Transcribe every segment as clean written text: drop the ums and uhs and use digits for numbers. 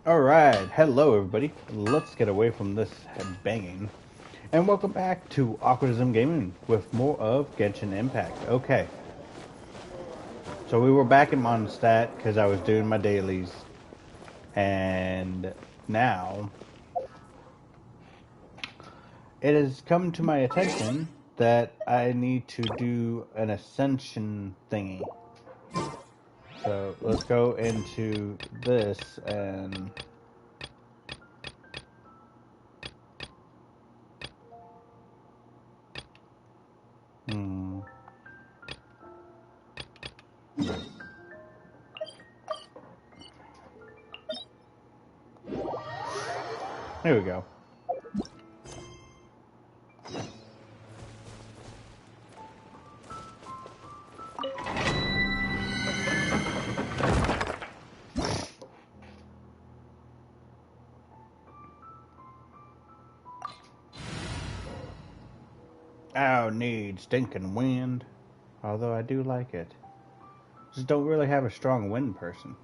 Alright, hello everybody. Let's get away from this banging. And welcome back to Awkwardism Gaming with more of Genshin Impact. Okay. So we were back in Mondstadt because I was doing my dailies. And now it has come to my attention that I need to do an ascension thingy. So let's go into this and here we go. I don't need stinking wind, although I do like it. Just don't really have a strong wind person.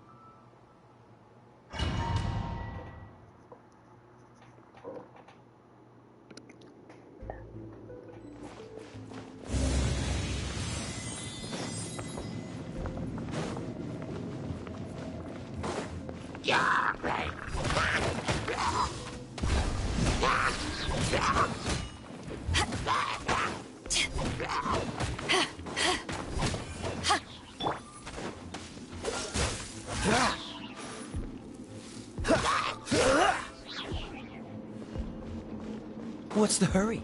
What's the hurry?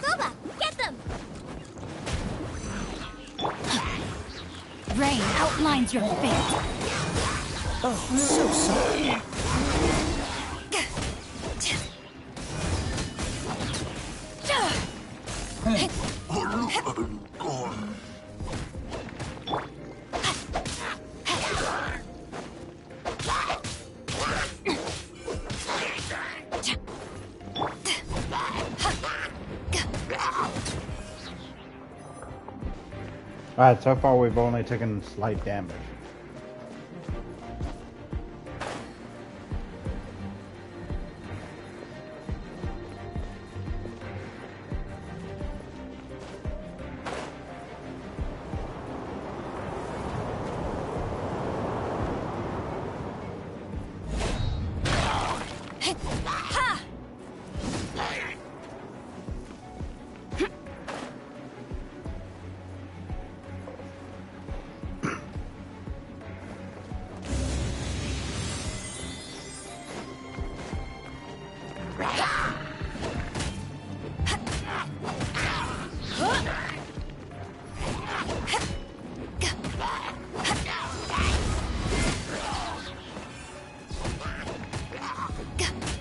Boba, get them! Rain outlines your fate. Oh, so sorry. Alright, so far we've only taken slight damage.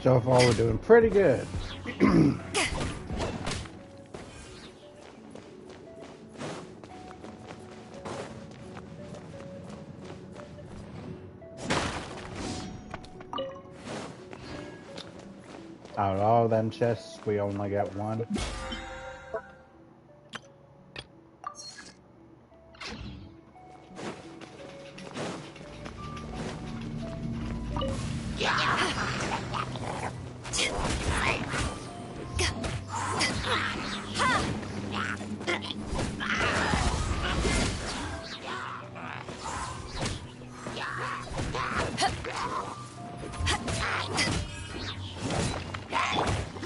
So far we're doing pretty good. Out of all them chests, we only got one.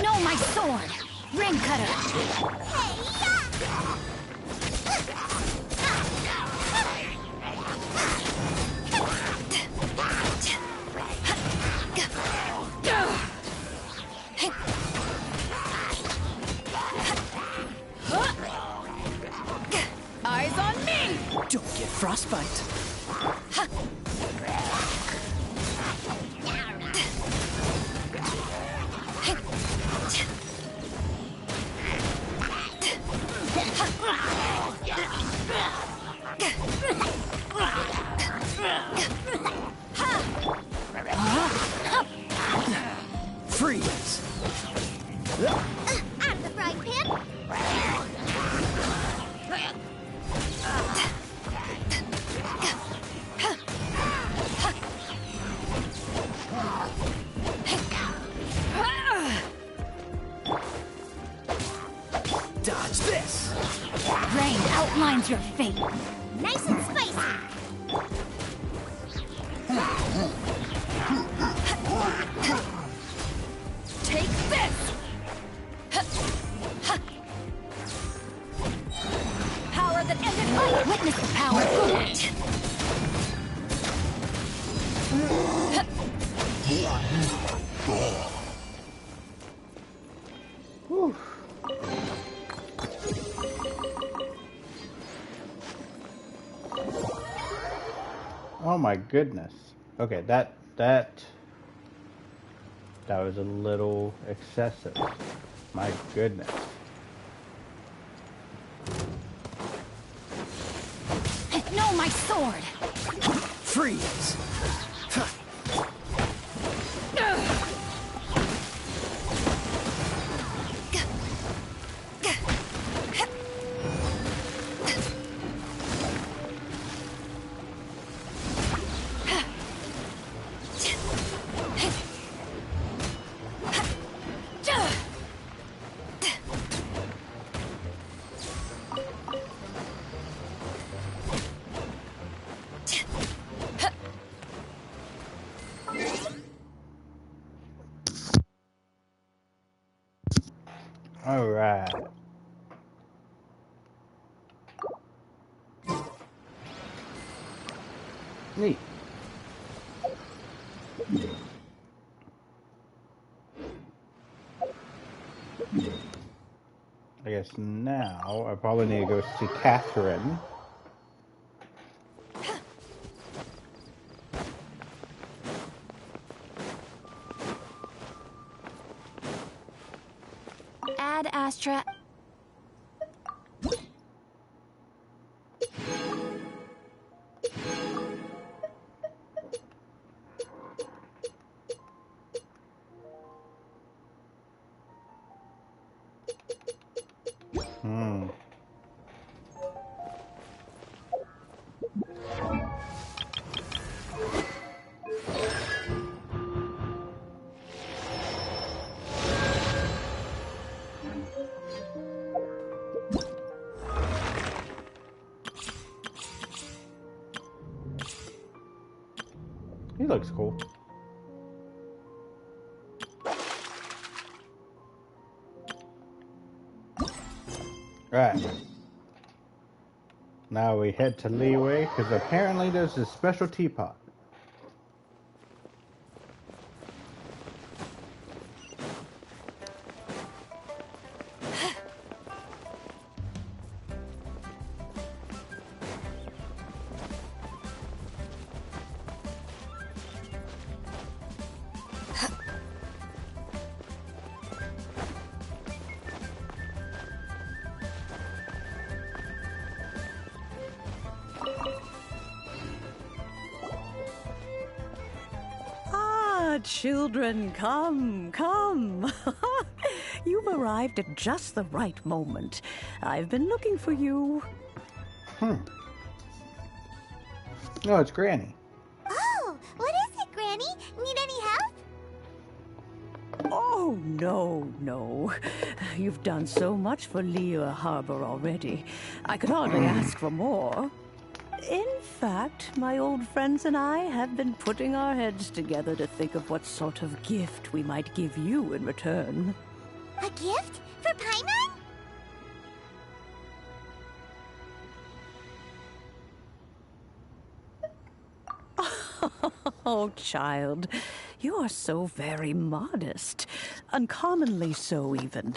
No, my sword! Ring cutter! Eyes on me! Don't get frostbite. outlines your fate. Nice and spicy. Take this! Power that ended life! Witness the power of it! Whew. Oh my goodness. Okay, that was a little excessive. My goodness. No, my sword! Freeze! All right. Neat. I guess now I probably need to go see Catherine. Ad Astra. Hmm. He looks cool. Right. Now we head to Leeway, because apparently there's a special teapot. Children, come, come. You've arrived at just the right moment. I've been looking for you. No, it's Granny. Oh, what is it, Granny? Need any help? Oh, no. You've done so much for Lea Harbor already. I could hardly ask for more. In fact, my old friends and I have been putting our heads together to think of what sort of gift we might give you in return. A gift? For Paimon? Oh, child, you are so very modest. Uncommonly so, even.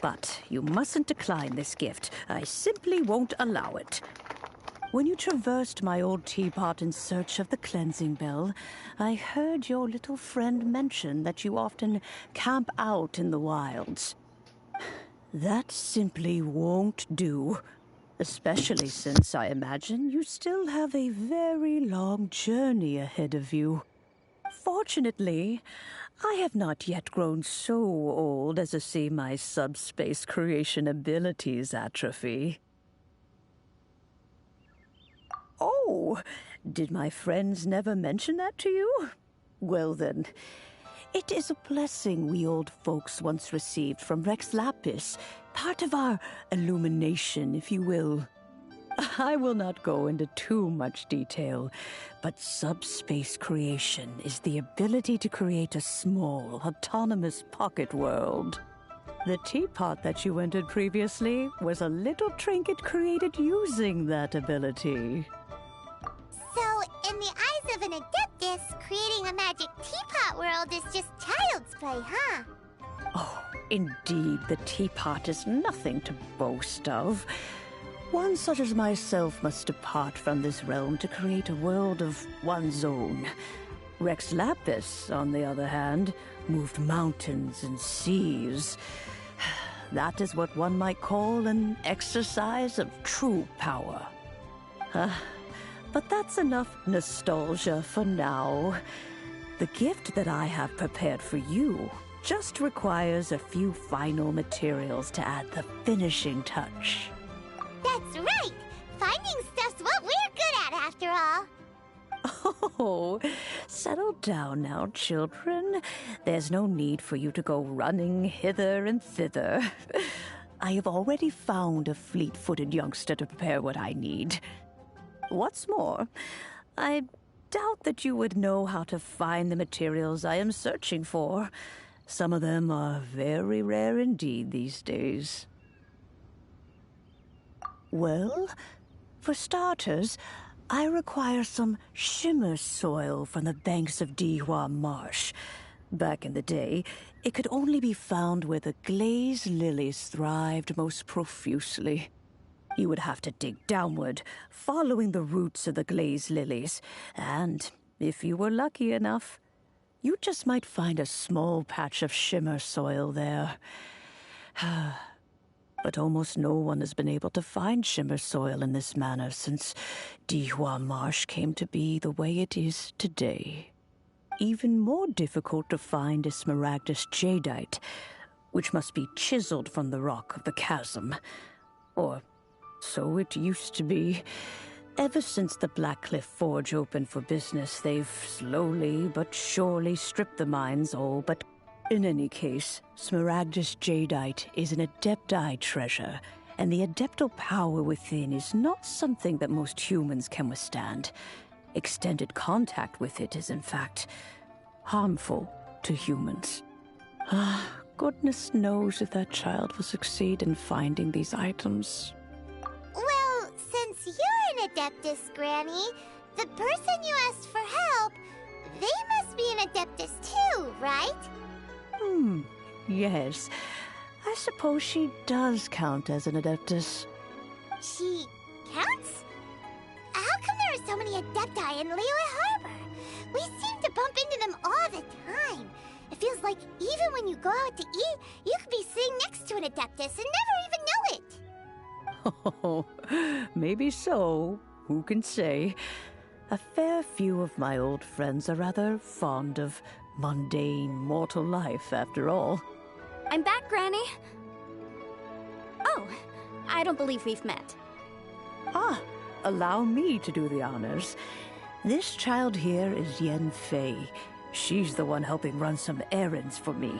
But you mustn't decline this gift. I simply won't allow it. When you traversed my old teapot in search of the cleansing bell, I heard your little friend mention that you often camp out in the wilds. That simply won't do. Especially since I imagine you still have a very long journey ahead of you. Fortunately, I have not yet grown so old as to see my subspace creation abilities atrophy. Oh, did my friends never mention that to you? Well then, it is a blessing we old folks once received from Rex Lapis, part of our illumination, if you will. I will not go into too much detail, but subspace creation is the ability to create a small, autonomous pocket world. The teapot that you entered previously was a little trinket created using that ability. So, in the eyes of an Adeptus, creating a magic teapot world is just child's play, huh? Oh, indeed, the teapot is nothing to boast of. One such as myself must depart from this realm to create a world of one's own. Rex Lapis, on the other hand, moved mountains and seas. That is what one might call an exercise of true power. But that's enough nostalgia for now. The gift that I have prepared for you just requires a few final materials to add the finishing touch. That's right! Finding stuff's what we're good at, after all. Oh, settle down now, children. There's no need for you to go running hither and thither. I have already found a fleet-footed youngster to prepare what I need. What's more, I doubt that you would know how to find the materials I am searching for. Some of them are very rare indeed these days. Well, for starters, I require some shimmer soil from the banks of Dihua Marsh. Back in the day, it could only be found where the glazed lilies thrived most profusely. You would have to dig downward, following the roots of the glazed lilies, and, if you were lucky enough, you just might find a small patch of shimmer soil there. But almost no one has been able to find shimmer soil in this manner since Dihua Marsh came to be the way it is today. Even more difficult to find is smaragdus jadeite, which must be chiseled from the rock of the chasm. Or so it used to be. Ever since the Blackcliff Forge opened for business, they've slowly but surely stripped the mines all but... In any case, smaragdus jadeite is an adepti treasure, and the adeptal power within is not something that most humans can withstand. Extended contact with it is, in fact, harmful to humans. Goodness knows if that child will succeed in finding these items. Well, since you're an Adeptus, Granny, the person you asked for help, they must be an Adeptus too, right? Yes. I suppose she does count as an Adeptus. She counts? How come there are so many Adepti in Liyue Harbor? We seem to bump into them all the time. It feels like even when you go out to eat, you could be sitting next to an Adeptus and never even know it. Oh, maybe so. Who can say? A fair few of my old friends are rather fond of mundane mortal life, after all. I'm back, Granny. Oh, I don't believe we've met. Allow me to do the honors. This child here is Yen Fei. She's the one helping run some errands for me.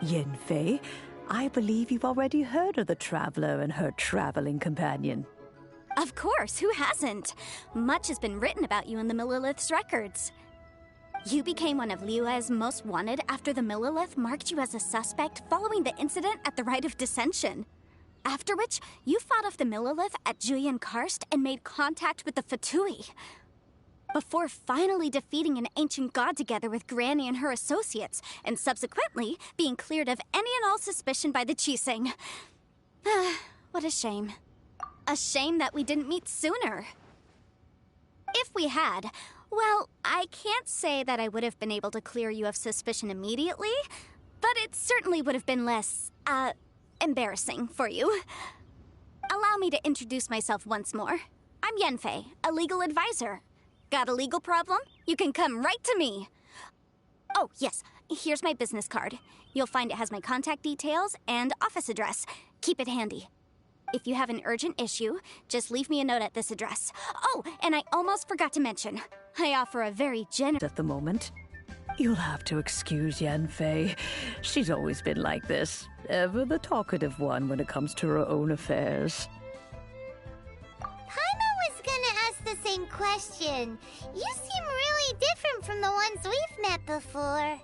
Yen Fei, I believe you've already heard of the Traveler and her traveling companion. Of course, who hasn't? Much has been written about you in the Millilith's records. You became one of Liyue's most wanted after the Millilith marked you as a suspect following the incident at the Rite of Dissension. After which, you fought off the Millilith at Julian Karst and made contact with the Fatui. Before finally defeating an ancient god together with Granny and her associates, and subsequently being cleared of any and all suspicion by the Chising. What a shame. A shame that we didn't meet sooner. If we had, well, I can't say that I would have been able to clear you of suspicion immediately, but it certainly would have been less, embarrassing for you. Allow me to introduce myself once more. I'm Yenfei, a legal advisor. Got a legal problem? You can come right to me. Oh, yes, here's my business card. You'll find it has my contact details and office address. Keep it handy. If you have an urgent issue, just leave me a note at this address. Oh, and I almost forgot to mention, I offer a very generous... At the moment, you'll have to excuse Yan Fei. She's always been like this, ever the talkative one when it comes to her own affairs. in question. You seem really different from the ones we've met before.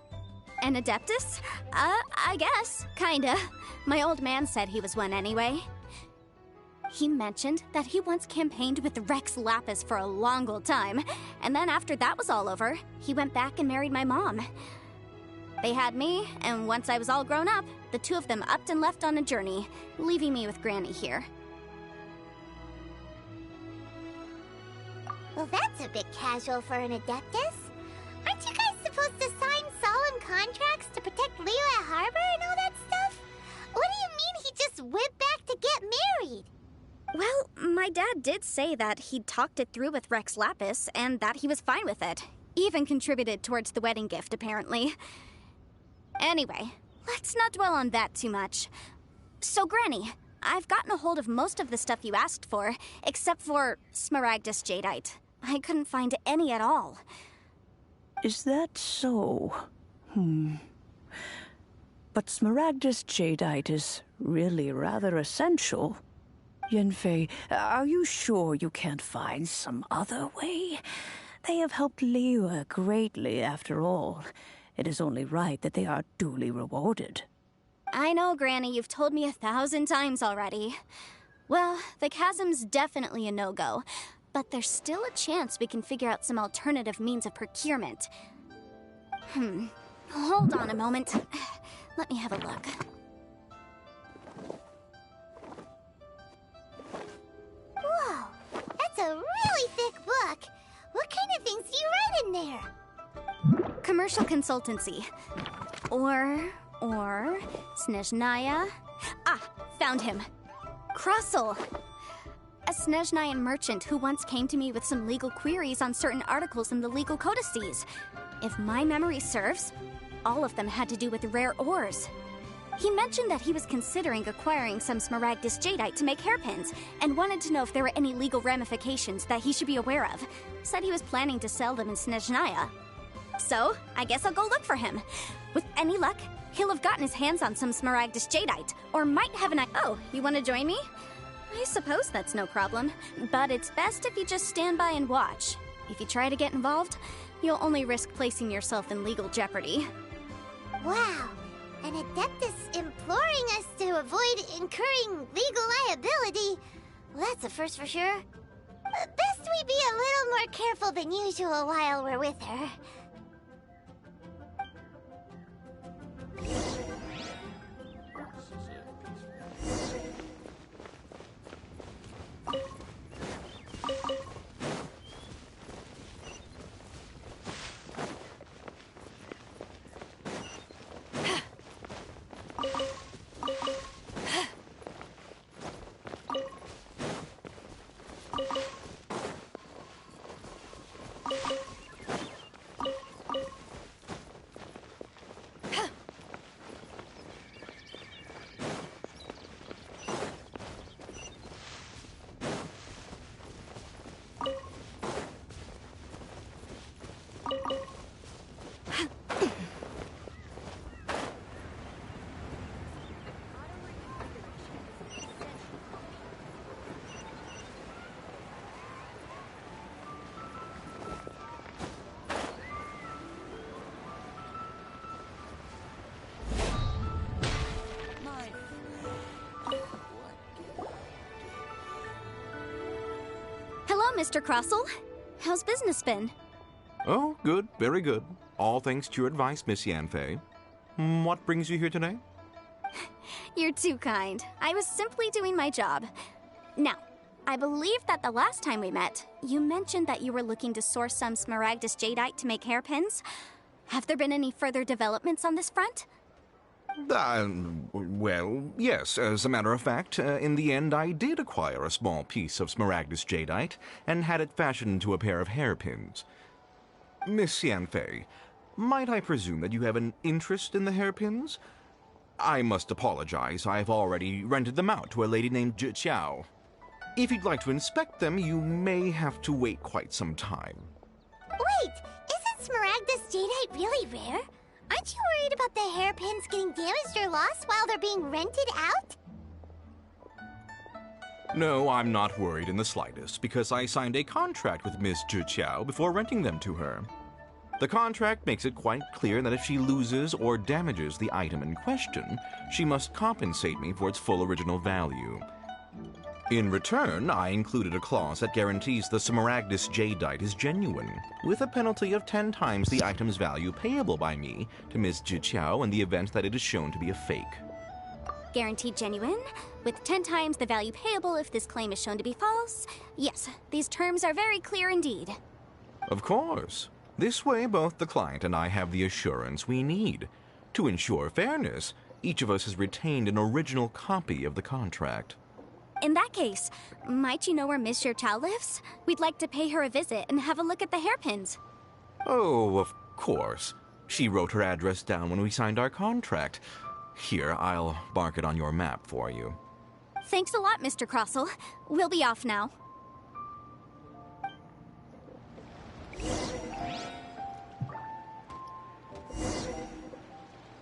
An Adeptus? I guess. Kinda. My old man said he was one anyway. He mentioned that he once campaigned with Rex Lapis for a long old time, and then after that was all over, he went back and married my mom. They had me, and once I was all grown up, the two of them upped and left on a journey, leaving me with Granny here. Well, that's a bit casual for an Adeptus. Aren't you guys supposed to sign solemn contracts to protect Liyue Harbor and all that stuff? What do you mean he just went back to get married? Well, my dad did say that he'd talked it through with Rex Lapis, and that he was fine with it. Even contributed towards the wedding gift, apparently. Anyway, let's not dwell on that too much. So, Granny, I've gotten a hold of most of the stuff you asked for, except for Smaragdus Jadeite. I couldn't find any at all. Is that so? But Smaragdus Jadeite is really rather essential. Yanfei, are you sure you can't find some other way? They have helped Liyue greatly, after all. It is only right that they are duly rewarded. I know, Granny, you've told me 1,000 times already. Well, the chasm's definitely a no-go, but there's still a chance we can figure out some alternative means of procurement. Hold on a moment. Let me have a look. Whoa, that's a really thick book. What kind of things do you write in there? Commercial consultancy. Or Snezhnaya. Ah, found him. Crossel. A Snezhnayan merchant who once came to me with some legal queries on certain articles in the legal codices. If my memory serves, all of them had to do with rare ores. He mentioned that he was considering acquiring some Smaragdus Jadeite to make hairpins, and wanted to know if there were any legal ramifications that he should be aware of. Said he was planning to sell them in Snezhnaya. So, I guess I'll go look for him. With any luck, he'll have gotten his hands on some Smaragdus Jadeite, or might have an... Oh, you want to join me? I suppose that's no problem, but it's best if you just stand by and watch. If you try to get involved, you'll only risk placing yourself in legal jeopardy. Wow, an Adeptus imploring us to avoid incurring legal liability. Well, that's a first for sure. Best we be a little more careful than usual while we're with her. Mr. Crossel. How's business been? Oh, good. Very good. All thanks to your advice, Miss Yanfei. What brings you here today? You're too kind. I was simply doing my job. Now, I believe that the last time we met, you mentioned that you were looking to source some Smaragdus Jadeite to make hairpins. Have there been any further developments on this front? Well, yes. As a matter of fact, in the end, I did acquire a small piece of Smaragdus Jadeite and had it fashioned into a pair of hairpins. Miss Yanfei, might I presume that you have an interest in the hairpins? I must apologize. I've already rented them out to a lady named Zhi Qiao. If you'd like to inspect them, you may have to wait quite some time. Wait, isn't Smaragdus Jadeite really rare? Aren't you worried about the hairpins getting damaged or lost while they're being rented out? No, I'm not worried in the slightest, because I signed a contract with Miss Zhiqiao before renting them to her. The contract makes it quite clear that if she loses or damages the item in question, she must compensate me for its full original value. In return, I included a clause that guarantees the Smaragdus jadeite is genuine, with a penalty of 10 times the item's value payable by me to Ms. Zhiqiao in the event that it is shown to be a fake. Guaranteed genuine, with 10 times the value payable if this claim is shown to be false. Yes, these terms are very clear indeed. Of course. This way, both the client and I have the assurance we need. To ensure fairness, each of us has retained an original copy of the contract. In that case, might you know where Miss Zhiqiao lives? We'd like to pay her a visit and have a look at the hairpins. Oh, of course. She wrote her address down when we signed our contract. Here, I'll mark it on your map for you. Thanks a lot, Mr. Crossell. We'll be off now.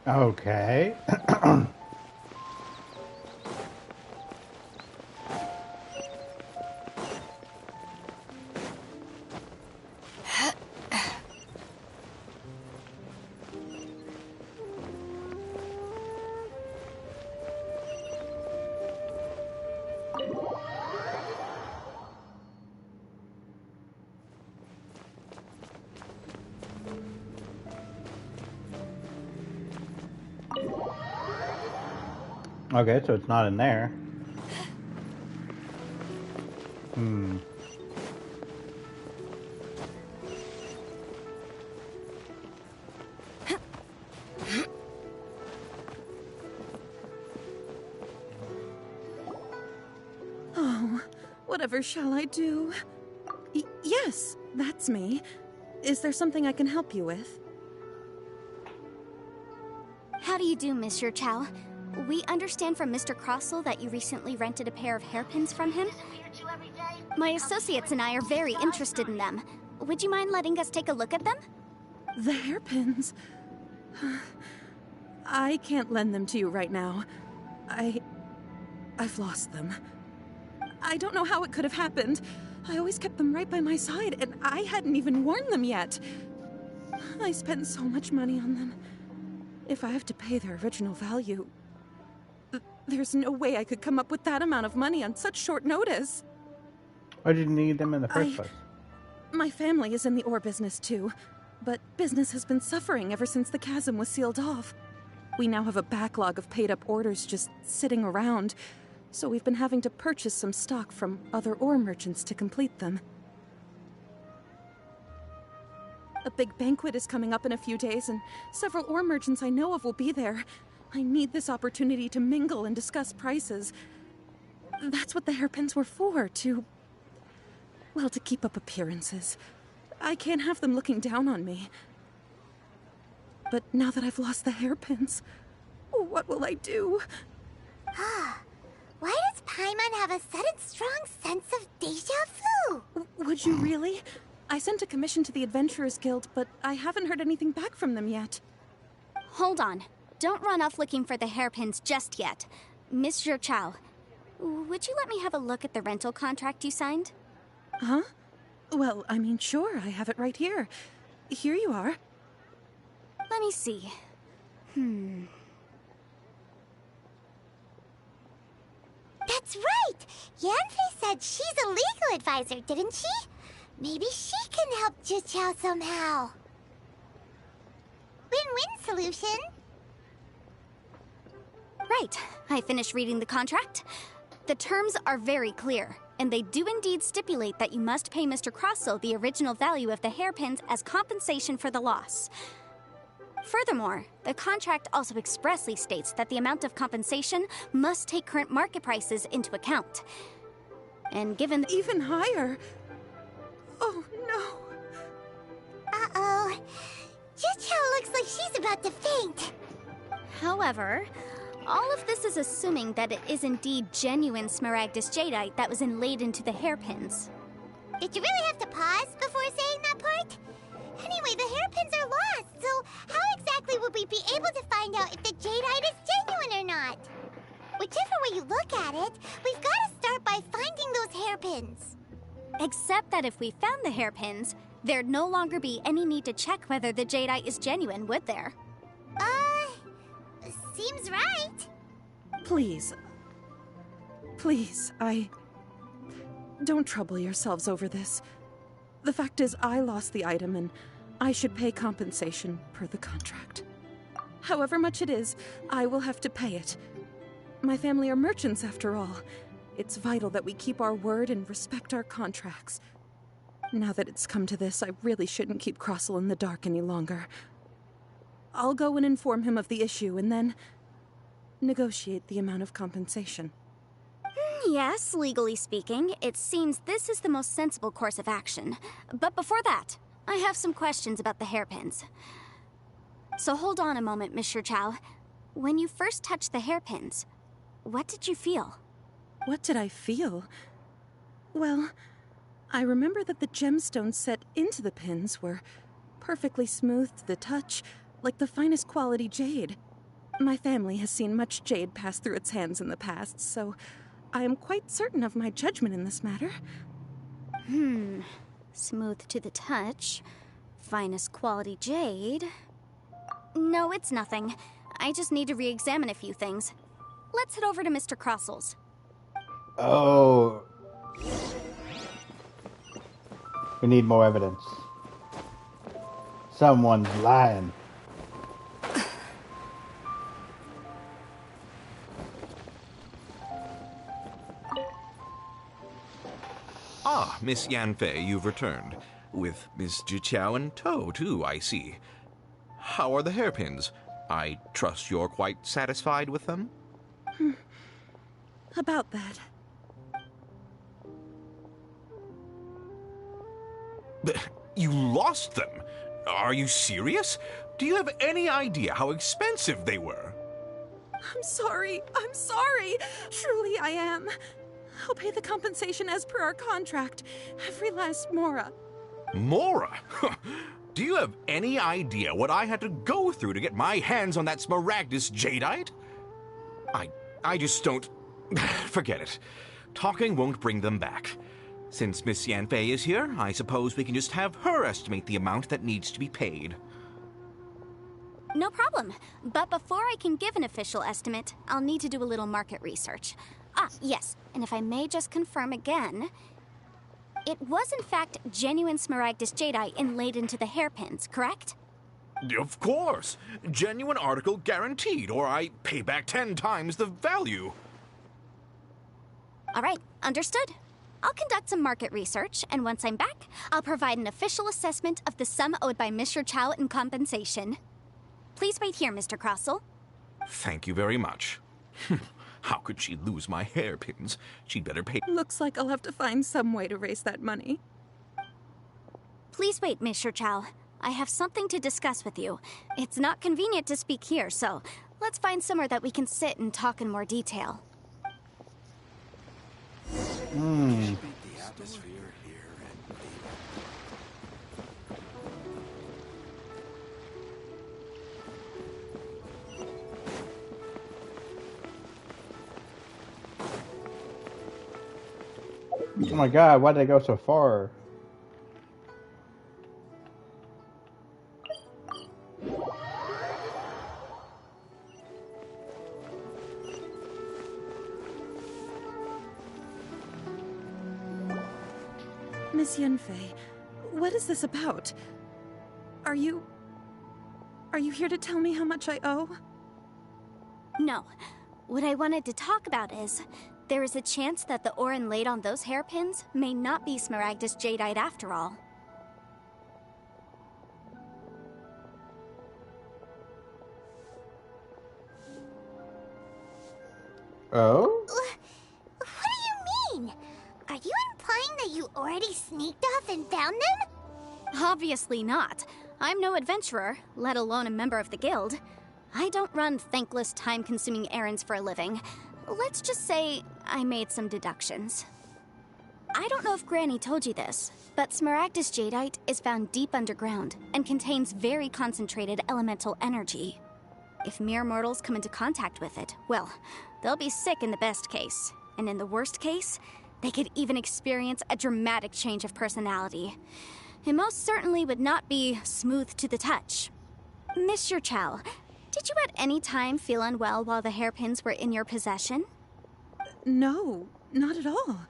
Okay. Okay, so it's not in there. Oh, whatever shall I do? Yes, that's me. Is there something I can help you with? How do you do, Miss Zhiqiao? We understand from Mr. Crossell that you recently rented a pair of hairpins from him. My associates and I are very interested in them. Would you mind letting us take a look at them? The hairpins? I can't lend them to you right now. I've lost them. I don't know how it could have happened. I always kept them right by my side, and I hadn't even worn them yet. I spent so much money on them. If I have to pay their original value, there's no way I could come up with that amount of money on such short notice. Why did you need them in the first place? My family is in the ore business too, but business has been suffering ever since the chasm was sealed off. We now have a backlog of paid-up orders just sitting around, so we've been having to purchase some stock from other ore merchants to complete them. A big banquet is coming up in a few days, and several ore merchants I know of will be there. I need this opportunity to mingle and discuss prices. That's what the hairpins were for, to keep up appearances. I can't have them looking down on me. But now that I've lost the hairpins, what will I do? Why does Paimon have a sudden strong sense of deja vu? Would you really? I sent a commission to the Adventurers Guild, but I haven't heard anything back from them yet. Hold on. Don't run off looking for the hairpins just yet. Miss Zhiqiao, would you let me have a look at the rental contract you signed? Huh? Well, I mean, sure, I have it right here. Here you are. Let me see. That's right! Yanfei said she's a legal advisor, didn't she? Maybe she can help Zhiqiao somehow. Win-win solution. Right. I finished reading the contract. The terms are very clear, and they do indeed stipulate that you must pay Mr. Crossell the original value of the hairpins as compensation for the loss. Furthermore, the contract also expressly states that the amount of compensation must take current market prices into account. And given Even higher? Oh, no. Uh-oh. Zhiqiao looks like she's about to faint. However, all of this is assuming that it is indeed genuine Smaragdus jadeite that was inlaid into the hairpins. Did you really have to pause before saying that part? Anyway, the hairpins are lost, so how exactly would we be able to find out if the jadeite is genuine or not? Whichever way you look at it, we've got to start by finding those hairpins. Except that if we found the hairpins, there'd no longer be any need to check whether the jadeite is genuine, would there? Seems right. Please. Please, Don't trouble yourselves over this. The fact is, I lost the item and I should pay compensation per the contract. However much it is, I will have to pay it. My family are merchants, after all. It's vital that we keep our word and respect our contracts. Now that it's come to this, I really shouldn't keep Crossel in the dark any longer. I'll go and inform him of the issue and then negotiate the amount of compensation. Yes, legally speaking, it seems this is the most sensible course of action. But before that, I have some questions about the hairpins. So hold on a moment, Mr. Chow. When you first touched the hairpins, what did you feel? What did I feel? Well, I remember that the gemstones set into the pins were perfectly smooth to the touch, like the finest quality jade. My family has seen much jade pass through its hands in the past, so I am quite certain of my judgment in this matter. Smooth to the touch. Finest quality jade. No, it's nothing. I just need to re-examine a few things. Let's head over to Mr. Crossel's. Oh. We need more evidence. Someone's lying. Ah, Miss Yanfei, you've returned. With Miss Jiqiao in tow, too, I see. How are the hairpins? I trust you're quite satisfied with them? About that. You lost them? Are you serious? Do you have any idea how expensive they were? I'm sorry. Truly I am. I'll pay the compensation as per our contract. Every last mora. Mora? Do you have any idea what I had to go through to get my hands on that Smaragdus jadeite? I just don't... Forget it. Talking won't bring them back. Since Miss Yanfei is here, I suppose we can just have her estimate the amount that needs to be paid. No problem. But before I can give an official estimate, I'll need to do a little market research. Ah, yes. And if I may just confirm again, it was in fact genuine Smaragdus jadeite inlaid into the hairpins, correct? Of course. Genuine article guaranteed, or I pay back 10 times the value. All right, understood. I'll conduct some market research, and once I'm back, I'll provide an official assessment of the sum owed by Mr. Chow in compensation. Please wait here, Mr. Crossel. Thank you very much. How could she lose my hairpins? She'd better pay... Looks like I'll have to find some way to raise that money. Please wait, Mr. Chow. I have something to discuss with you. It's not convenient to speak here, so let's find somewhere that we can sit and talk in more detail. Oh my god, why did I go so far? Miss Yanfei, what is this about? Are you here to tell me how much I owe? No. What I wanted to talk about is, there is a chance that the ore inlaid on those hairpins may not be Smaragdus jadeite after all. Oh? What do you mean? Are you implying that you already sneaked off and found them? Obviously not. I'm no adventurer, let alone a member of the guild. I don't run thankless, time-consuming errands for a living. Let's just say I made some deductions. I don't know if Granny told you this, but Smaragdus jadeite is found deep underground and contains very concentrated elemental energy. If mere mortals come into contact with it, well, they'll be sick in the best case. And in the worst case, they could even experience a dramatic change of personality. It most certainly would not be smooth to the touch. Monsieur Chow, did you at any time feel unwell while the hairpins were in your possession? No, not at all.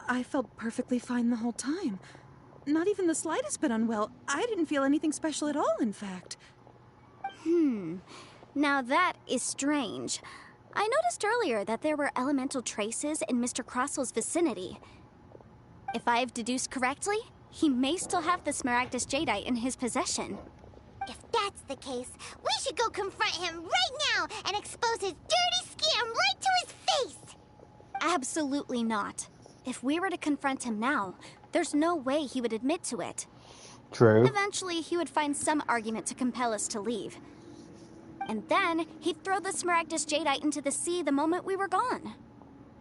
I felt perfectly fine the whole time. Not even the slightest bit unwell. I didn't feel anything special at all, in fact. Now that is strange. I noticed earlier that there were elemental traces in Mr. Crossel's vicinity. If I've deduced correctly, he may still have the Smaragdus Jadeite in his possession. If that's the case, we should go confront him right now and expose his dirty scam right to his face! Absolutely not. If we were to confront him now, there's no way he would admit to it. True. Eventually, he would find some argument to compel us to leave. And then, he'd throw the Smaragdus Jadeite into the sea the moment we were gone.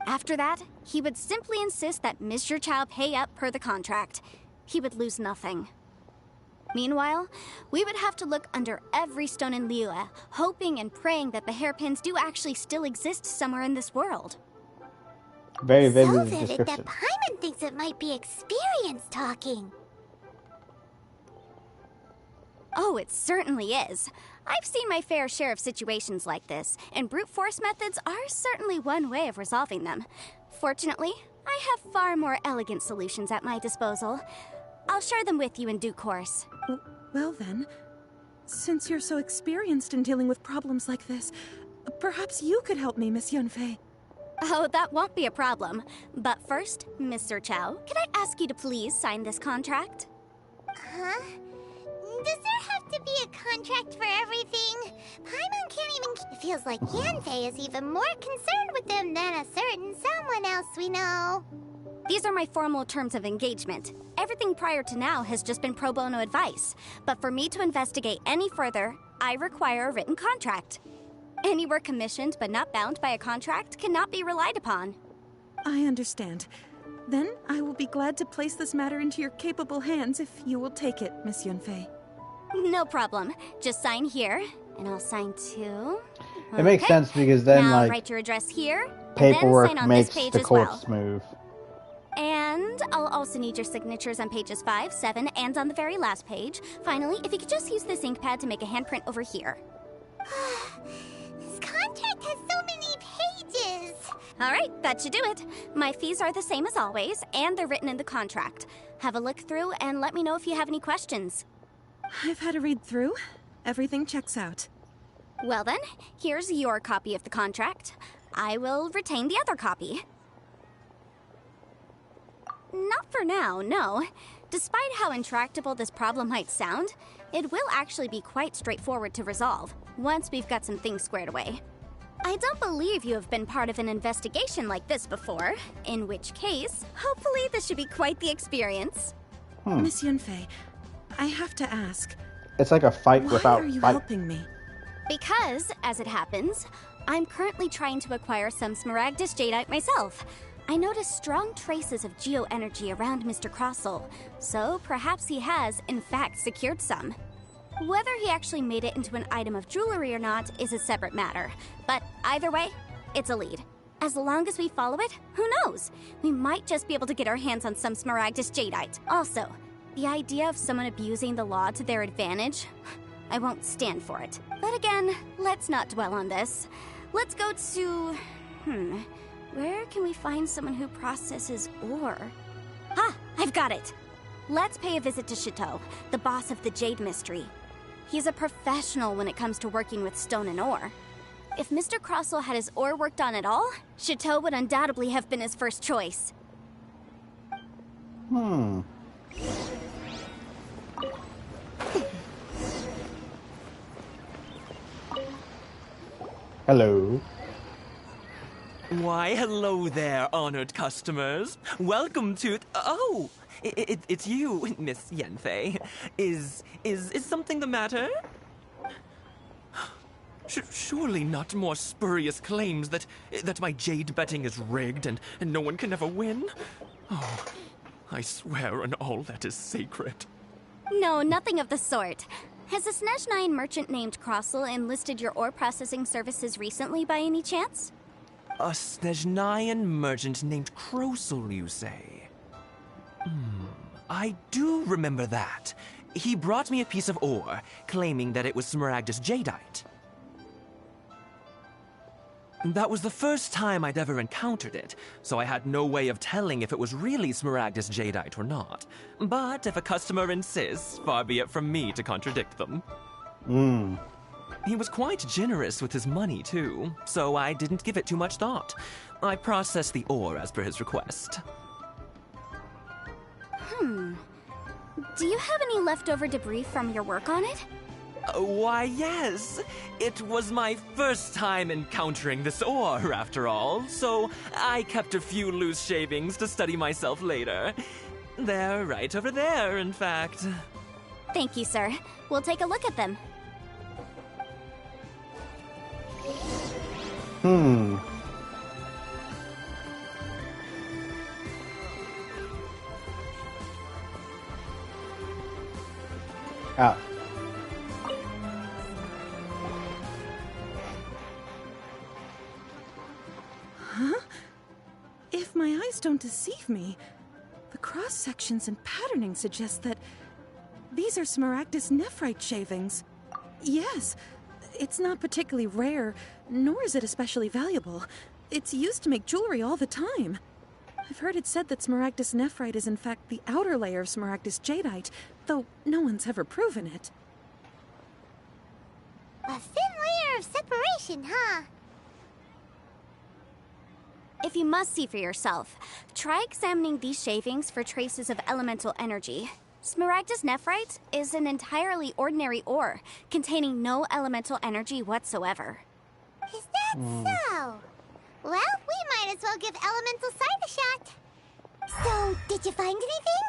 After that, he would simply insist that Monsieur Chow pay up per the contract. He would lose nothing. Meanwhile, we would have to look under every stone in Liyue, hoping and praying that the hairpins do actually still exist somewhere in this world. Very So vivid vivid description. that Paimon thinks it might be experience talking. Oh, it certainly is. I've seen my fair share of situations like this, and brute force methods are certainly one way of resolving them. Fortunately, I have far more elegant solutions at my disposal. I'll share them with you in due course. Well then, since you're so experienced in dealing with problems like this, perhaps you could help me, Miss Yunfei. Oh, that won't be a problem. But first, Mr. Chow, can I ask you to please sign this contract? Huh? Does there have to be a contract for everything? Paimon can't even... It feels like Yanfei is even more concerned with them than a certain someone else we know. These are my formal terms of engagement. Everything prior to now has just been pro bono advice. But for me to investigate any further, I require a written contract. Any work commissioned but not bound by a contract cannot be relied upon. I understand. Then I will be glad to place this matter into your capable hands if you will take it, Miss Yunfei. No problem. Just sign here, and I'll sign too. It makes sense because then, now like, write your address here, paperwork and then sign on makes this page the as courts well. move. And I'll also need your signatures on pages 5, 7, and on the very last page. Finally, if you could just use this ink pad to make a handprint over here. This contract has so many pages. All right, that should do it. My fees are the same as always, and they're written in the contract. Have a look through and let me know if you have any questions. I've had a read through. Everything checks out. Well then, here's your copy of the contract. I will retain the other copy. Not for now, no. Despite how intractable this problem might sound, it will actually be quite straightforward to resolve, once we've got some things squared away. I don't believe you have been part of an investigation like this before, in which case, hopefully this should be quite the experience. Miss Yunfei, I have to ask, It's like a fight why without are you fight. helping me? Because, as it happens, I'm currently trying to acquire some Smaragdus Jadeite myself. I noticed strong traces of geo-energy around Mr. Crossel, so perhaps he has, in fact, secured some. Whether he actually made it into an item of jewelry or not is a separate matter, but either way, it's a lead. As long as we follow it, who knows? We might just be able to get our hands on some Smaragdus Jadeite. Also, the idea of someone abusing the law to their advantage, I won't stand for it. But again, let's not dwell on this. Let's go to... where can we find someone who processes ore? Ah, I've got it! Let's pay a visit to Chateau, the boss of the Jade Mystery. He's a professional when it comes to working with stone and ore. If Mr. Crossel had his ore worked on at all, Chateau would undoubtedly have been his first choice. Hello. Why, hello there, honored customers. Welcome to... Oh, it's you, Miss Yanfei. Is something the matter? Surely not more spurious claims that my jade betting is rigged and no one can ever win? Oh, I swear on all that is sacred. No, nothing of the sort. Has a Snezhnine merchant named Crossel enlisted your ore processing services recently by any chance? A Snezhnine merchant named Crossel, you say? I do remember that. He brought me a piece of ore, claiming that it was Smaragdus jadeite. That was the first time I'd ever encountered it, so I had no way of telling if it was really Smaragdus jadeite or not. But if a customer insists, far be it from me to contradict them. He was quite generous with his money, too, so I didn't give it too much thought. I processed the ore as per his request. Do you have any leftover debris from your work on it? Why, yes. It was my first time encountering this ore, after all, so I kept a few loose shavings to study myself later. They're right over there, in fact. Thank you, sir. We'll take a look at them. Ah. If my eyes don't deceive me, the cross-sections and patterning suggest that these are Smaragdus nephrite shavings. Yes, it's not particularly rare, nor is it especially valuable. It's used to make jewelry all the time. I've heard it said that Smaragdus nephrite is in fact the outer layer of Smaragdus jadeite, though no one's ever proven it. A thin layer of separation, huh? If you must see for yourself, try examining these shavings for traces of elemental energy. Smaragdus nephrite is an entirely ordinary ore, containing no elemental energy whatsoever. Is that so? Well, we might as well give Elemental Sight a shot. So, did you find anything?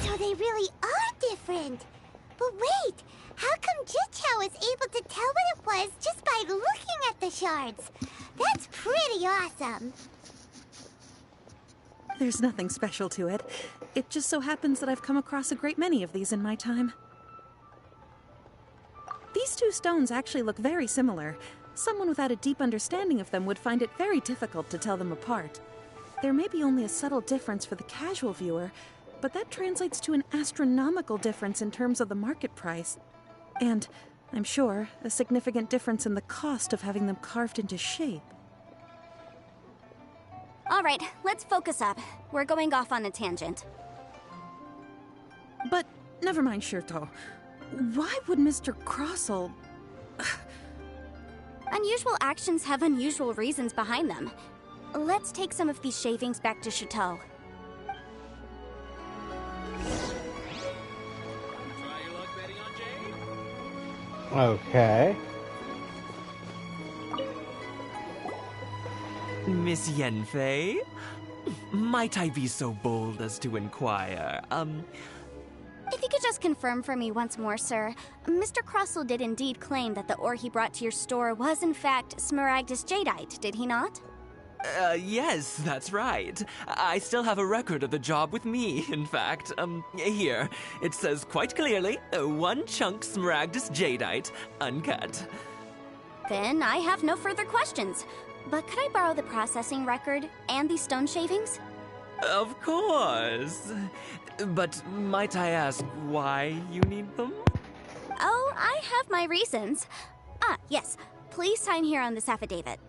So they really are different. But wait, how come Jichao was able to tell what it was just by looking at the shards? That's pretty awesome. There's nothing special to it. It just so happens that I've come across a great many of these in my time. These two stones actually look very similar. Someone without a deep understanding of them would find it very difficult to tell them apart. There may be only a subtle difference for the casual viewer, but that translates to an astronomical difference in terms of the market price. And, I'm sure, a significant difference in the cost of having them carved into shape. All right, let's focus up. We're going off on a tangent. But, never mind, Shirto. Why would Mr. Crossel... Unusual actions have unusual reasons behind them. Let's take some of these shavings back to Chateau. Okay. Miss Yanfei? Might I be so bold as to inquire, If you could just confirm for me once more, sir. Mr. Crossel did indeed claim that the ore he brought to your store was in fact Smaragdus jadeite, did he not? Yes, that's right. I still have a record of the job with me, in fact. Here. It says quite clearly, 1 chunk Smaragdus jadeite, uncut. Then I have no further questions. But could I borrow the processing record and these stone shavings? Of course. But might I ask why you need them? Oh, I have my reasons. Ah, yes. Please sign here on this affidavit.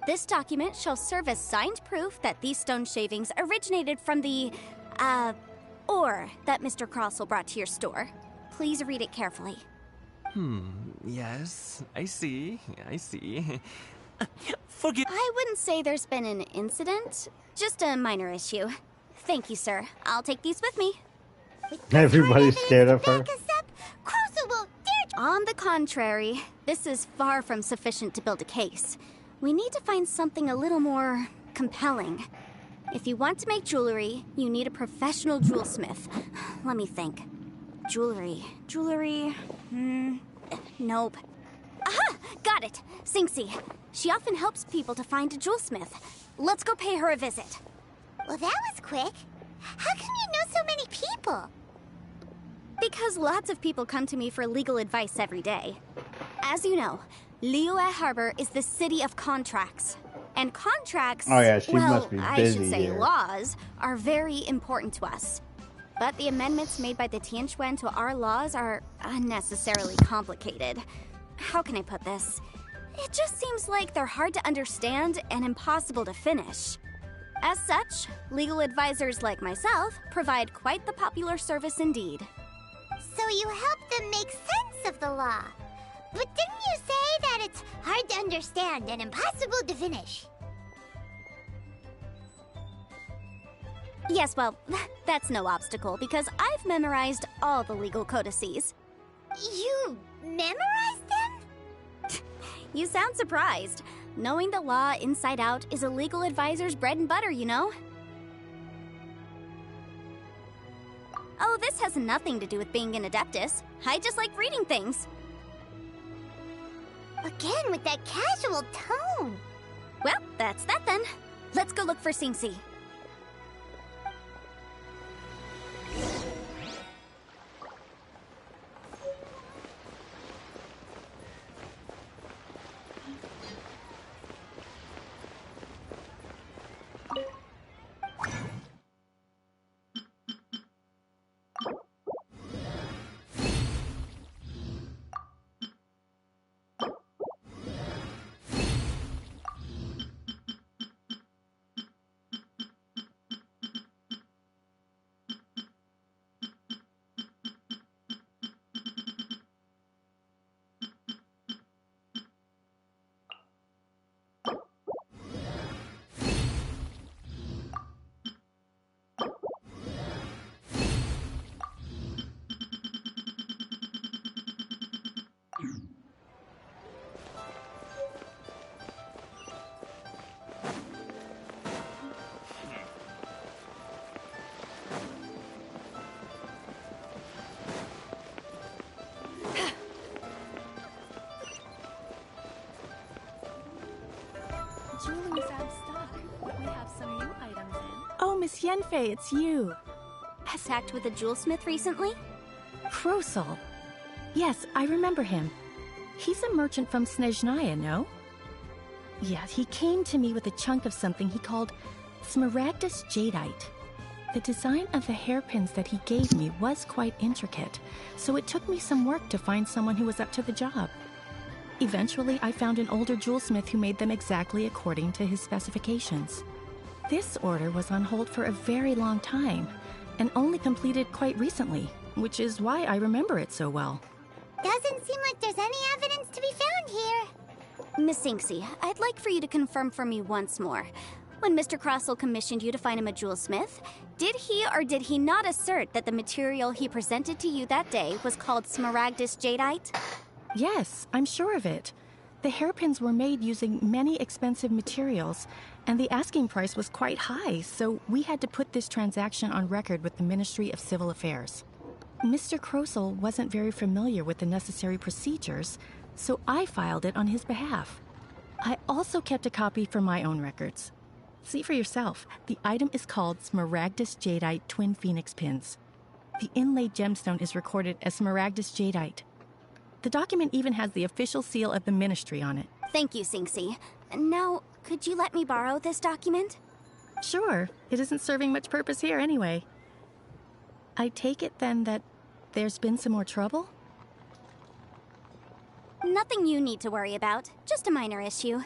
This document shall serve as signed proof that these stone shavings originated from the, ore that Mr. Crossel brought to your store. Please read it carefully. Yes, I see. Forgive... I wouldn't say there's been an incident, just a minor issue. Thank you, sir. I'll take these with me. Everybody's scared of her. Crossel won't dare. On the contrary, this is far from sufficient to build a case. We need to find something a little more compelling. If you want to make jewelry, you need a professional jewelsmith. Let me think. Jewelry. Nope. Aha! Got it! Sinxie. She often helps people to find a jewelsmith. Let's go pay her a visit. Well, that was quick. How come you know so many people? Because lots of people come to me for legal advice every day. As you know, Liyue Harbor is the city of contracts. And contracts, Oh yeah, she well, must be I busy should say here. laws, are very important to us. But the amendments made by the Tianquan to our laws are unnecessarily complicated. How can I put this? It just seems like they're hard to understand and impossible to finish. As such, legal advisors like myself provide quite the popular service indeed. So you help them make sense of the law. But didn't you say that it's hard to understand and impossible to finish? Yes, well, that's no obstacle because I've memorized all the legal codices. You memorized them? You sound surprised. Knowing the law inside out is a legal advisor's bread and butter, you know? Oh, this has nothing to do with being an adeptus. I just like reading things. Again with that casual tone. Well, that's that then. Let's go look for Xingxi. Jewelry's out of stock, but we have some new items in. Oh, Miss Yenfei, it's you. Attacked with a jewelsmith recently? Krosel. Yes, I remember him. He's a merchant from Snezhnaya, no? Yeah, he came to me with a chunk of something he called Smaragdus Jadeite. The design of the hairpins that he gave me was quite intricate, so it took me some work to find someone who was up to the job. Eventually, I found an older jewelsmith who made them exactly according to his specifications. This order was on hold for a very long time, and only completed quite recently, which is why I remember it so well. Doesn't seem like there's any evidence to be found here. Miss Xingxi, I'd like for you to confirm for me once more. When Mr. Crossell commissioned you to find him a jewelsmith, did he or did he not assert that the material he presented to you that day was called Smaragdus Jadeite? Yes, I'm sure of it. The hairpins were made using many expensive materials, and the asking price was quite high, so we had to put this transaction on record with the Ministry of Civil Affairs. Mr. Krosel wasn't very familiar with the necessary procedures, so I filed it on his behalf. I also kept a copy for my own records. See for yourself, the item is called Smaragdus Jadeite Twin Phoenix Pins. The inlaid gemstone is recorded as Smaragdus Jadeite. The document even has the official seal of the ministry on it. Thank you, Xingxi. Now, could you let me borrow this document? Sure, it isn't serving much purpose here anyway. I take it then that there's been some more trouble? Nothing you need to worry about, just a minor issue.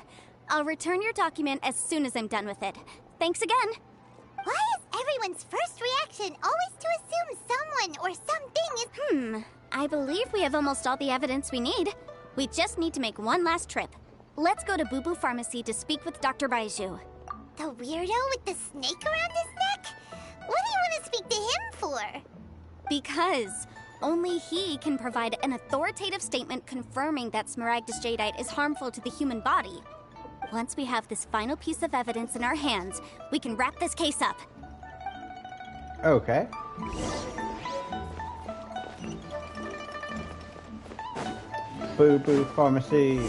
I'll return your document as soon as I'm done with it. Thanks again. Why is everyone's first reaction always to assume someone or something is... I believe we have almost all the evidence we need. We just need to make one last trip. Let's go to Boo Boo Pharmacy to speak with Dr. Baiju. The weirdo with the snake around his neck? What do you want to speak to him for? Because only he can provide an authoritative statement confirming that Smaragdus Jadeite is harmful to the human body. Once we have this final piece of evidence in our hands, we can wrap this case up. Okay. Boo Boo Pharmacy.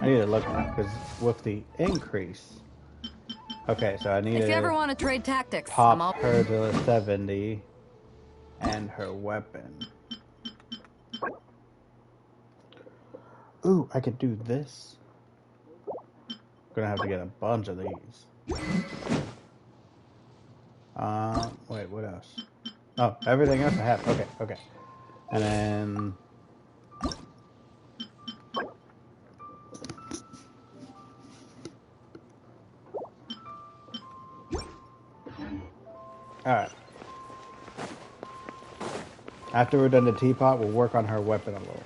I need to look now because with the increase Okay, so I need If you ever to want to trade tactics, I'm all... pop her to 70 and her weapon. Ooh, I could do this. Gonna have to get a bunch of these. Wait, what else? Oh, everything else I have. Okay, okay. And then... Alright. After we're done the teapot, we'll work on her weapon a little.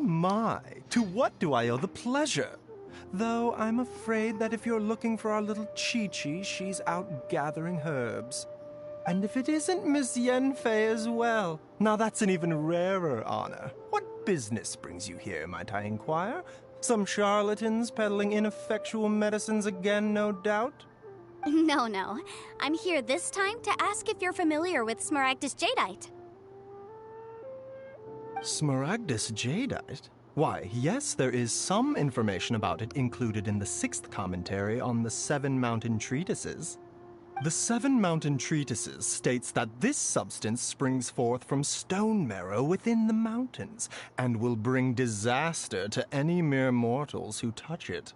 My, to what do I owe the pleasure? Though I'm afraid that if you're looking for our little Chi-Chi, she's out gathering herbs. And if it isn't Miss Yanfei as well, now that's an even rarer honor. What business brings you here, might I inquire? Some charlatans peddling ineffectual medicines again, no doubt? No. I'm here this time to ask if you're familiar with Smaragdus Jadeite. Smaragdus Jadeite? Why, yes, there is some information about it included in the 6th commentary on the 7 Mountain Treatises. The 7 Mountain Treatises states that this substance springs forth from stone marrow within the mountains, and will bring disaster to any mere mortals who touch it.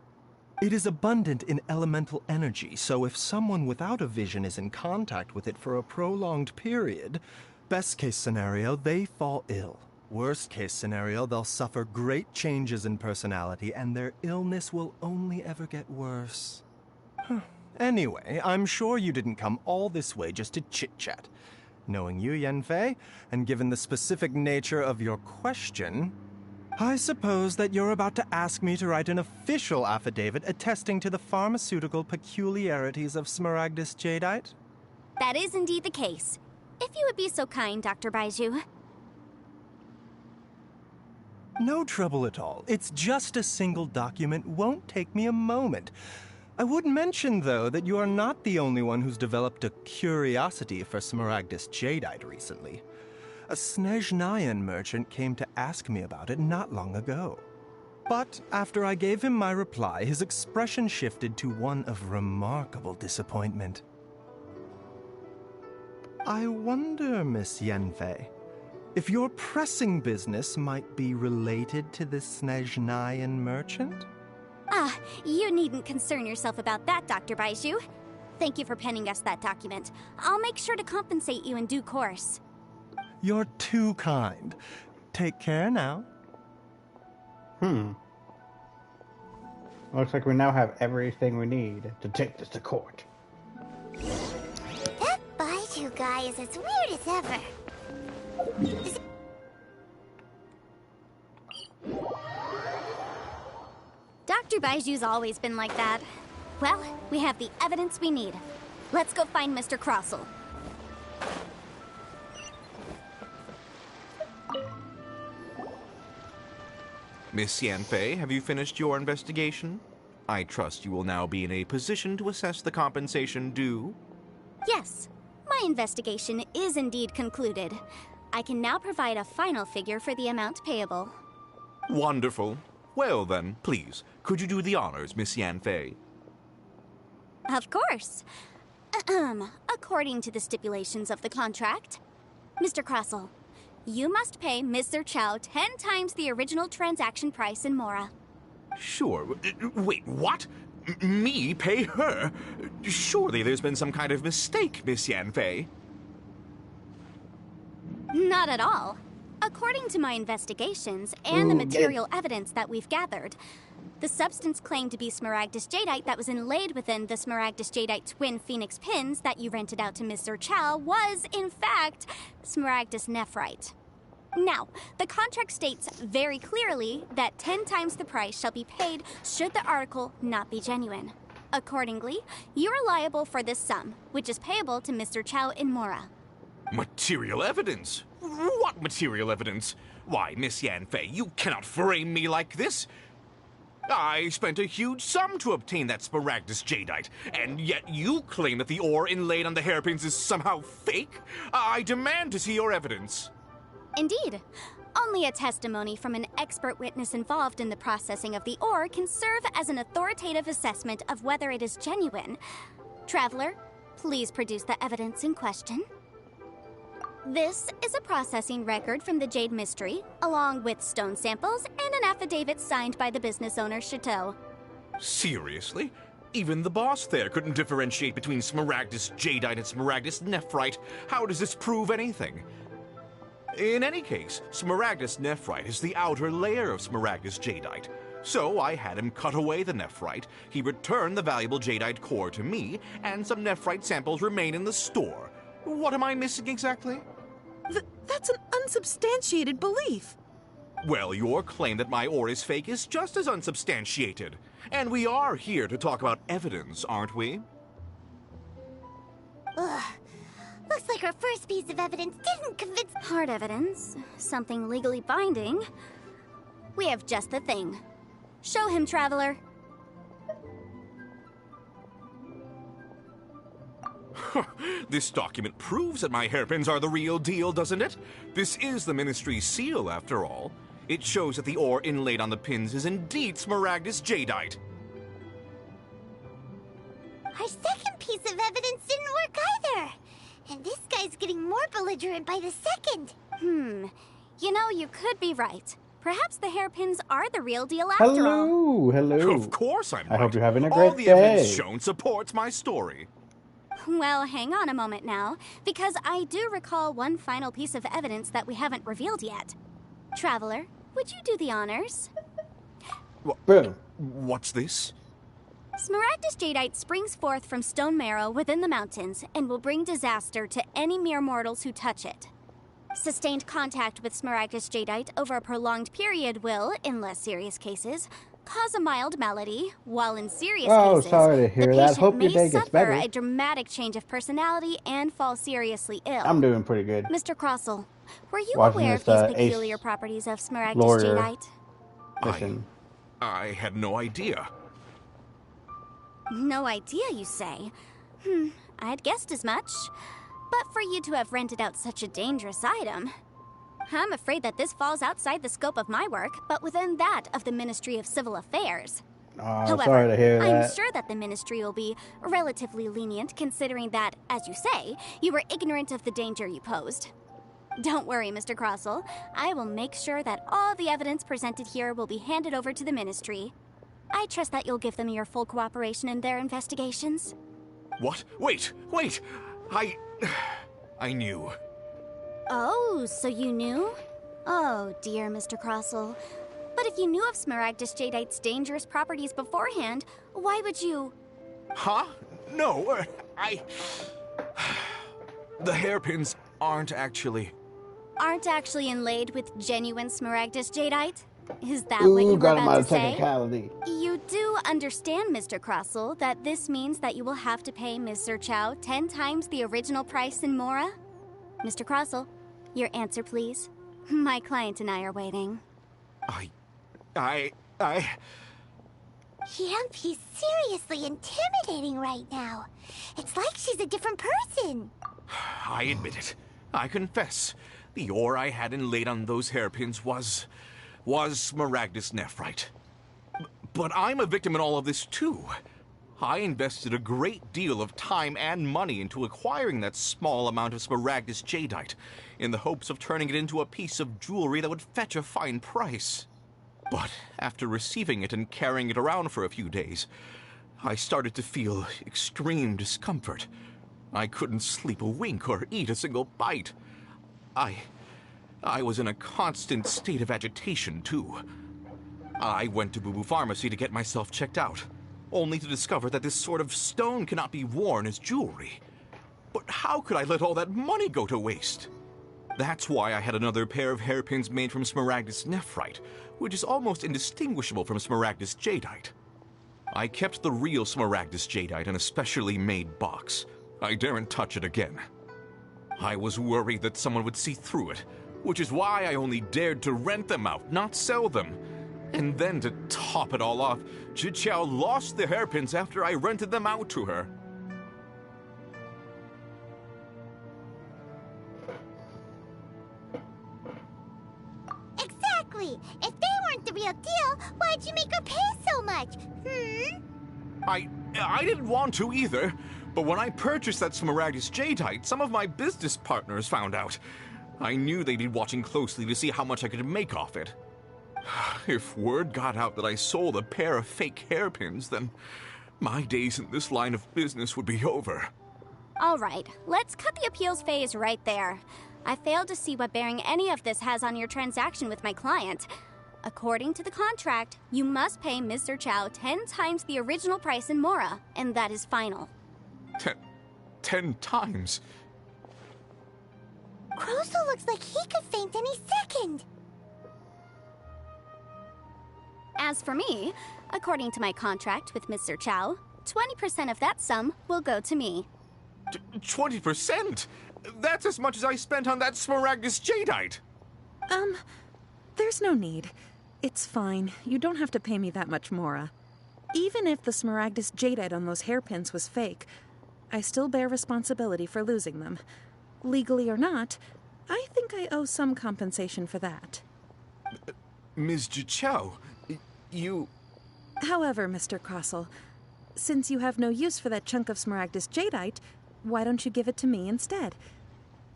It is abundant in elemental energy, so if someone without a vision is in contact with it for a prolonged period, best case scenario, they fall ill. Worst case scenario, they'll suffer great changes in personality, and their illness will only ever get worse. Anyway, I'm sure you didn't come all this way just to chit-chat. Knowing you, Yanfei, and given the specific nature of your question, I suppose that you're about to ask me to write an official affidavit attesting to the pharmaceutical peculiarities of Smaragdus Jadeite? That is indeed the case. If you would be so kind, Dr. Baiju. No trouble at all. It's just a single document. Won't take me a moment. I would mention, though, that you are not the only one who's developed a curiosity for Smaragdus Jadeite recently. A Snezhnayan merchant came to ask me about it not long ago. But after I gave him my reply, his expression shifted to one of remarkable disappointment. I wonder, Miss Yanfei, if your pressing business might be related to this Snezhnayan merchant? You needn't concern yourself about that, Dr. Baiju. Thank you for penning us that document. I'll make sure to compensate you in due course. You're too kind. Take care now. Looks like we now have everything we need to take this to court. That Baiju guy is as weird as ever. Dr. Baiju's always been like that. Well, we have the evidence we need. Let's go find Mr. Crossell. Miss Yanfei, have you finished your investigation? I trust you will now be in a position to assess the compensation due. Yes, my investigation is indeed concluded. I can now provide a final figure for the amount payable. Wonderful. Well then, please, could you do the honors, Miss Yanfei? Of course. According to the stipulations of the contract, Mr. Crossell, you must pay Mr. Chow 10 times the original transaction price in Mora. Sure. Wait, what? Me pay her? Surely there's been some kind of mistake, Miss Yanfei. Not at all. According to my investigations and the material evidence that we've gathered, the substance claimed to be Smaragdus Jadeite that was inlaid within the Smaragdus Jadeite twin phoenix pins that you rented out to Mr. Chow was, in fact, Smaragdus Nephrite. Now, the contract states very clearly that 10 times the price shall be paid should the article not be genuine. Accordingly, you are liable for this sum, which is payable to Mr. Chow in Mora. Material evidence? What material evidence? Why, Miss Yanfei, you cannot frame me like this. I spent a huge sum to obtain that Smaragdus Jadeite, and yet you claim that the ore inlaid on the hairpins is somehow fake? I demand to see your evidence. Indeed. Only a testimony from an expert witness involved in the processing of the ore can serve as an authoritative assessment of whether it is genuine. Traveler, please produce the evidence in question. This is a processing record from the Jade Mystery, along with stone samples and an affidavit signed by the business owner, Chateau. Seriously? Even the boss there couldn't differentiate between Smaragdus Jadeite and Smaragdus Nephrite. How does this prove anything? In any case, Smaragdus Nephrite is the outer layer of Smaragdus Jadeite. So I had him cut away the Nephrite, he returned the valuable Jadeite core to me, and some Nephrite samples remain in the store. What am I missing exactly? That's an unsubstantiated belief. Well, your claim that my ore is fake is just as unsubstantiated. And we are here to talk about evidence, aren't we? Ugh. Looks like our first piece of evidence didn't convince— Hard evidence, something legally binding. We have just the thing. Show him, Traveler. This document proves that my hairpins are the real deal, doesn't it? This is the Ministry's seal, after all. It shows that the ore inlaid on the pins is indeed Smaragdus Jadeite. Our second piece of evidence didn't work either. And this guy's getting more belligerent by the second. You know, you could be right. Perhaps the hairpins are the real deal after all. Hello. Of course I'm right. I hope you're having a All great the day. evidence shown supports my story. Well, hang on a moment now, because I do recall one final piece of evidence that we haven't revealed yet. Traveler, would you do the honors? Boom. What's this? Smaragdus Jadeite springs forth from stone marrow within the mountains and will bring disaster to any mere mortals who touch it. Sustained contact with Smaragdus Jadeite over a prolonged period will, in less serious cases, cause a mild malady, while in serious cases, sorry to hear the that. patient Hope your may day gets suffer better. a dramatic change of personality and fall seriously ill. I'm doing pretty good. Mr. Crossell, were you Watching aware of this, these peculiar properties of Smaragdus lawyer Jadeite? Listen. I had no idea. No idea, you say? I'd guessed as much. But for you to have rented out such a dangerous item, I'm afraid that this falls outside the scope of my work, but within that of the Ministry of Civil Affairs. However, sorry to hear I'm that. sure that the Ministry will be relatively lenient, considering that, as you say, you were ignorant of the danger you posed. Don't worry, Mr. Crossell. I will make sure that all the evidence presented here will be handed over to the Ministry. I trust that you'll give them your full cooperation in their investigations. What? Wait! I knew. Oh, so you knew? Oh, dear Mr. Crossell. But if you knew of Smaragdus Jadeite's dangerous properties beforehand, why would you... Huh? No, The hairpins aren't actually inlaid with genuine Smaragdus Jadeite? Is that what you were about to say? technicality. You do understand, Mr. Crossell, that this means that you will have to pay Ms. Zerchow 10 times the original price in Mora? Mr. Crossell, your answer, please. My client and I are waiting. Yep, he's seriously intimidating right now. It's like she's a different person. I admit it. I confess. The ore I had inlaid on those hairpins was Smaragdus Nephrite. But I'm a victim in all of this, too. I invested a great deal of time and money into acquiring that small amount of Smaragdus Jadeite, in the hopes of turning it into a piece of jewelry that would fetch a fine price. But after receiving it and carrying it around for a few days, I started to feel extreme discomfort. I couldn't sleep a wink or eat a single bite. I was in a constant state of agitation, too. I went to Boo Boo Pharmacy to get myself checked out, only to discover that this sort of stone cannot be worn as jewelry. But how could I let all that money go to waste? That's why I had another pair of hairpins made from Smaragdus Nephrite, which is almost indistinguishable from Smaragdus Jadeite. I kept the real Smaragdus Jadeite in a specially made box. I daren't touch it again. I was worried that someone would see through it, which is why I only dared to rent them out, not sell them. And then to top it all off, Jiqiao lost the hairpins after I rented them out to her. Exactly! If they weren't the real deal, why'd you make her pay so much? I didn't want to either, but when I purchased that Smaragdus Jadeite, some of my business partners found out. I knew they'd be watching closely to see how much I could make off it. If word got out that I sold a pair of fake hairpins, then my days in this line of business would be over. All right, let's cut the appeals phase right there. I failed to see what bearing any of this has on your transaction with my client. According to the contract, you must pay Mr. Chow 10 times the original price in Mora, and that is final. 10 times? Croso looks like he could faint any second. As for me, according to my contract with Mr. Chow, 20% of that sum will go to me. 20%? That's as much as I spent on that Smaragdus Jadeite. There's no need. It's fine. You don't have to pay me that much, Mora. Even if the Smaragdus Jadeite on those hairpins was fake, I still bear responsibility for losing them. Legally or not, I think I owe some compensation for that. Ms. Jiqiao, you... However, Mr. Crossell, since you have no use for that chunk of Smaragdus Jadeite, why don't you give it to me instead?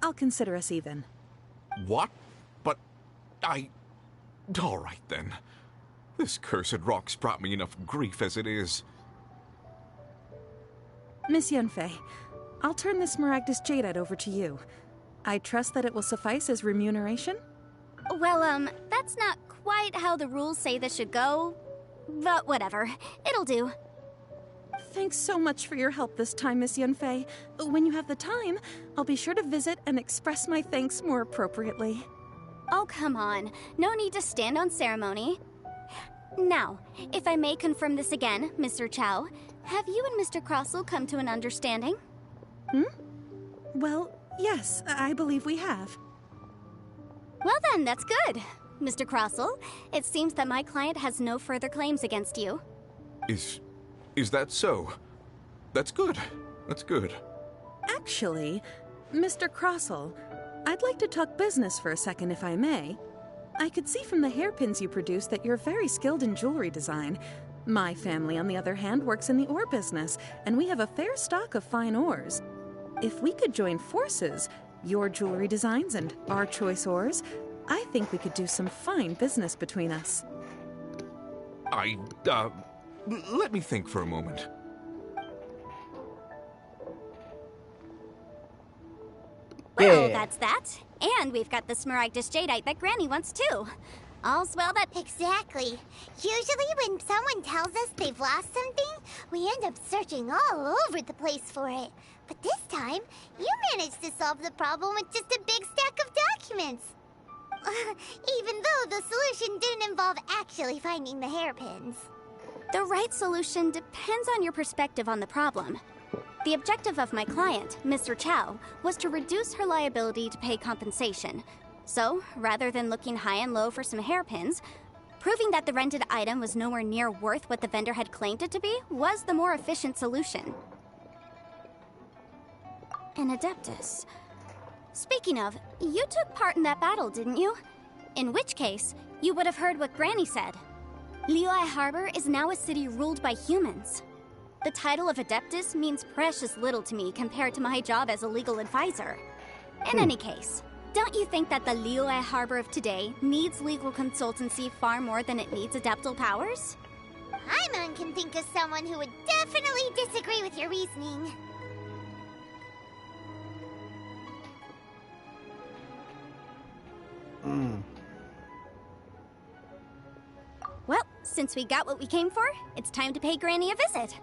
I'll consider us even. What? But all right, then. This cursed rock's brought me enough grief as it is. Miss Yunfei, I'll turn the Smaragdus Jadeite over to you. I trust that it will suffice as remuneration? Well, that's not quite how the rules say this should go. But whatever. It'll do. Thanks so much for your help this time, Miss Yunfei. When you have the time, I'll be sure to visit and express my thanks more appropriately. Oh, come on. No need to stand on ceremony. Now, if I may confirm this again, Mr. Chow, have you and Mr. Crossell come to an understanding? Well, yes, I believe we have. Well then, that's good. Mr. Crossell, it seems that my client has no further claims against you. Is that so? That's good. That's good. Actually, Mr. Crossell, I'd like to talk business for a second, if I may. I could see from the hairpins you produce that you're very skilled in jewelry design. My family, on the other hand, works in the ore business, and we have a fair stock of fine ores. If we could join forces, your jewelry designs and our choice ores, I think we could do some fine business between us. Let me think for a moment. Well, that's that. And we've got the Smaragdus Jadeite that Granny wants too. All's well that... Exactly. Usually when someone tells us they've lost something, we end up searching all over the place for it. But this time, you managed to solve the problem with just a big stack of documents. Even though the solution didn't involve actually finding the hairpins. The right solution depends on your perspective on the problem. The objective of my client, Mr. Chow, was to reduce her liability to pay compensation. So, rather than looking high and low for some hairpins, proving that the rented item was nowhere near worth what the vendor had claimed it to be was the more efficient solution. An Adeptus. Speaking of, you took part in that battle, didn't you? In which case, you would have heard what Granny said. Liyue Harbor is now a city ruled by humans. The title of Adeptus means precious little to me compared to my job as a legal advisor. In any case, don't you think that the Liyue Harbor of today needs legal consultancy far more than it needs adeptal powers? Paimon can think of someone who would definitely disagree with your reasoning. Well, since we got what we came for, it's time to pay Granny a visit.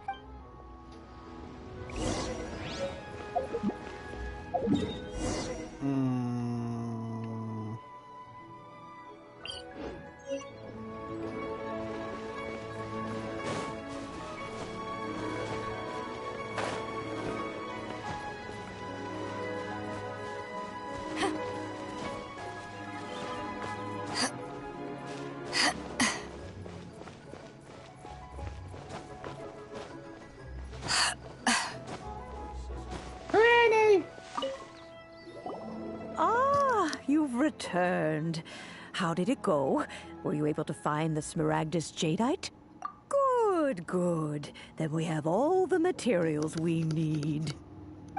returned. How did it go? Were you able to find the Smaragdus Jadeite? Good, good. Then we have all the materials we need.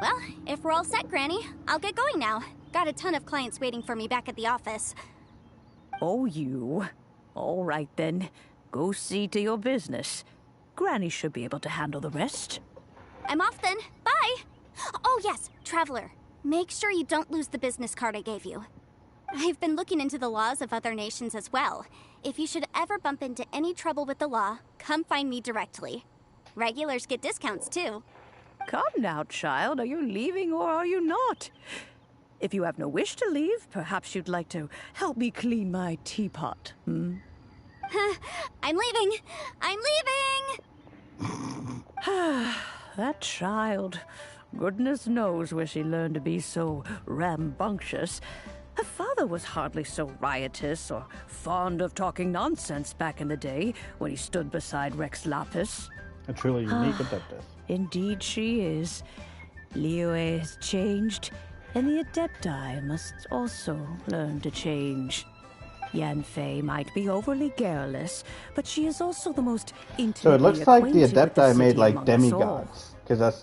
Well, if we're all set, Granny, I'll get going now. Got a ton of clients waiting for me back at the office. Oh, you. All right, then. Go see to your business. Granny should be able to handle the rest. I'm off then. Bye! Oh, yes, Traveler. Make sure you don't lose the business card I gave you. I've been looking into the laws of other nations as well. If you should ever bump into any trouble with the law, come find me directly. Regulars get discounts, too. Come now, child. Are you leaving or are you not? If you have no wish to leave, perhaps you'd like to help me clean my teapot, hmm? I'm leaving! I'm leaving! That child. Goodness knows where she learned to be so rambunctious. Her father was hardly so riotous or fond of talking nonsense back in the day when he stood beside Rex Lapis. A truly unique Adeptus. Indeed she is. Liyue has changed, and the Adepti must also learn to change. Yanfei might be overly garrulous, but she is also the most intimately So it looks like the acquainted with Adepti made city like among us all. demigods. Because that's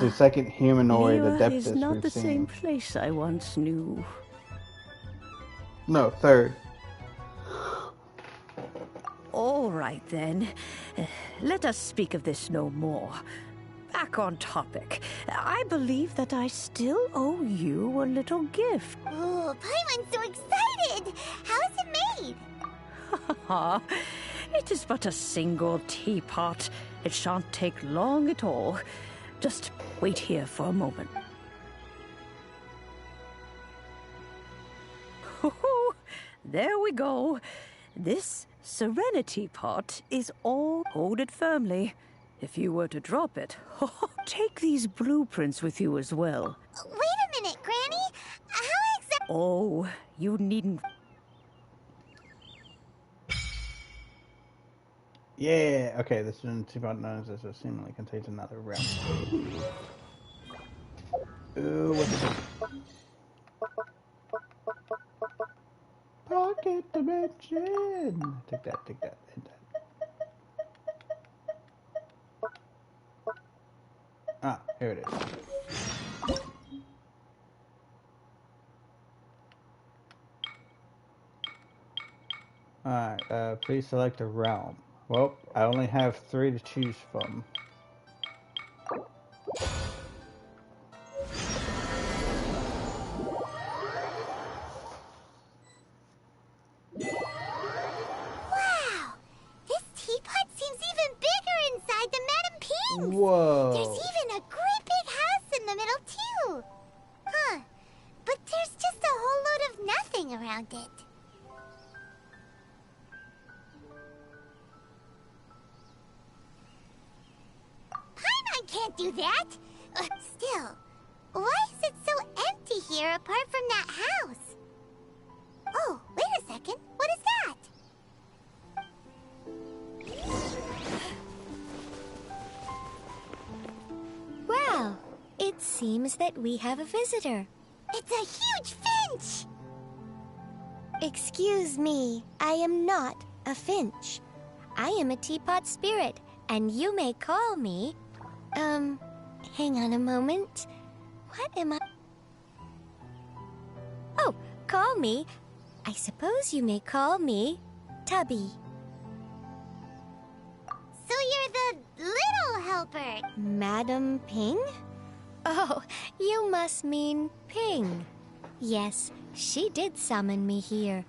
the second humanoid Liyue Adeptus is not we've the seen. same place I once knew. No, third. All right, then. Let us speak of this no more. Back on topic. I believe that I still owe you a little gift. Ooh, Paimon's so excited! How is it made? It is but a single teapot. It shan't take long at all. Just wait here for a moment. There we go. This Serenity pot is all. Hold it firmly. If you were to drop it, take these blueprints with you as well. Wait a minute, Granny! How exactly? Oh, you needn't. Yeah, okay, this teapot known as this seemingly contains another realm. Ooh, what's it? Pocket dimension! Take that, take that, hit that. Ah, here it is. Alright, please select a realm. Well, I only have 3 to choose from. Wow! This teapot seems even bigger inside than Madame Ping's! Whoa! There's even a great big house in the middle, too! Huh. But there's just a whole load of nothing around it. Paimon can't do that! Still, why is it so empty here apart from that house? Oh, wait a second. What is that? Well, it seems that we have a visitor. It's a huge finch! Excuse me, I am not a finch. I am a teapot spirit, and you may call me... hang on a moment. What am I... Oh, call me. I suppose you may call me Tubby. So you're the little helper. Madam Ping? Oh, you must mean Ping. Yes, she did summon me here.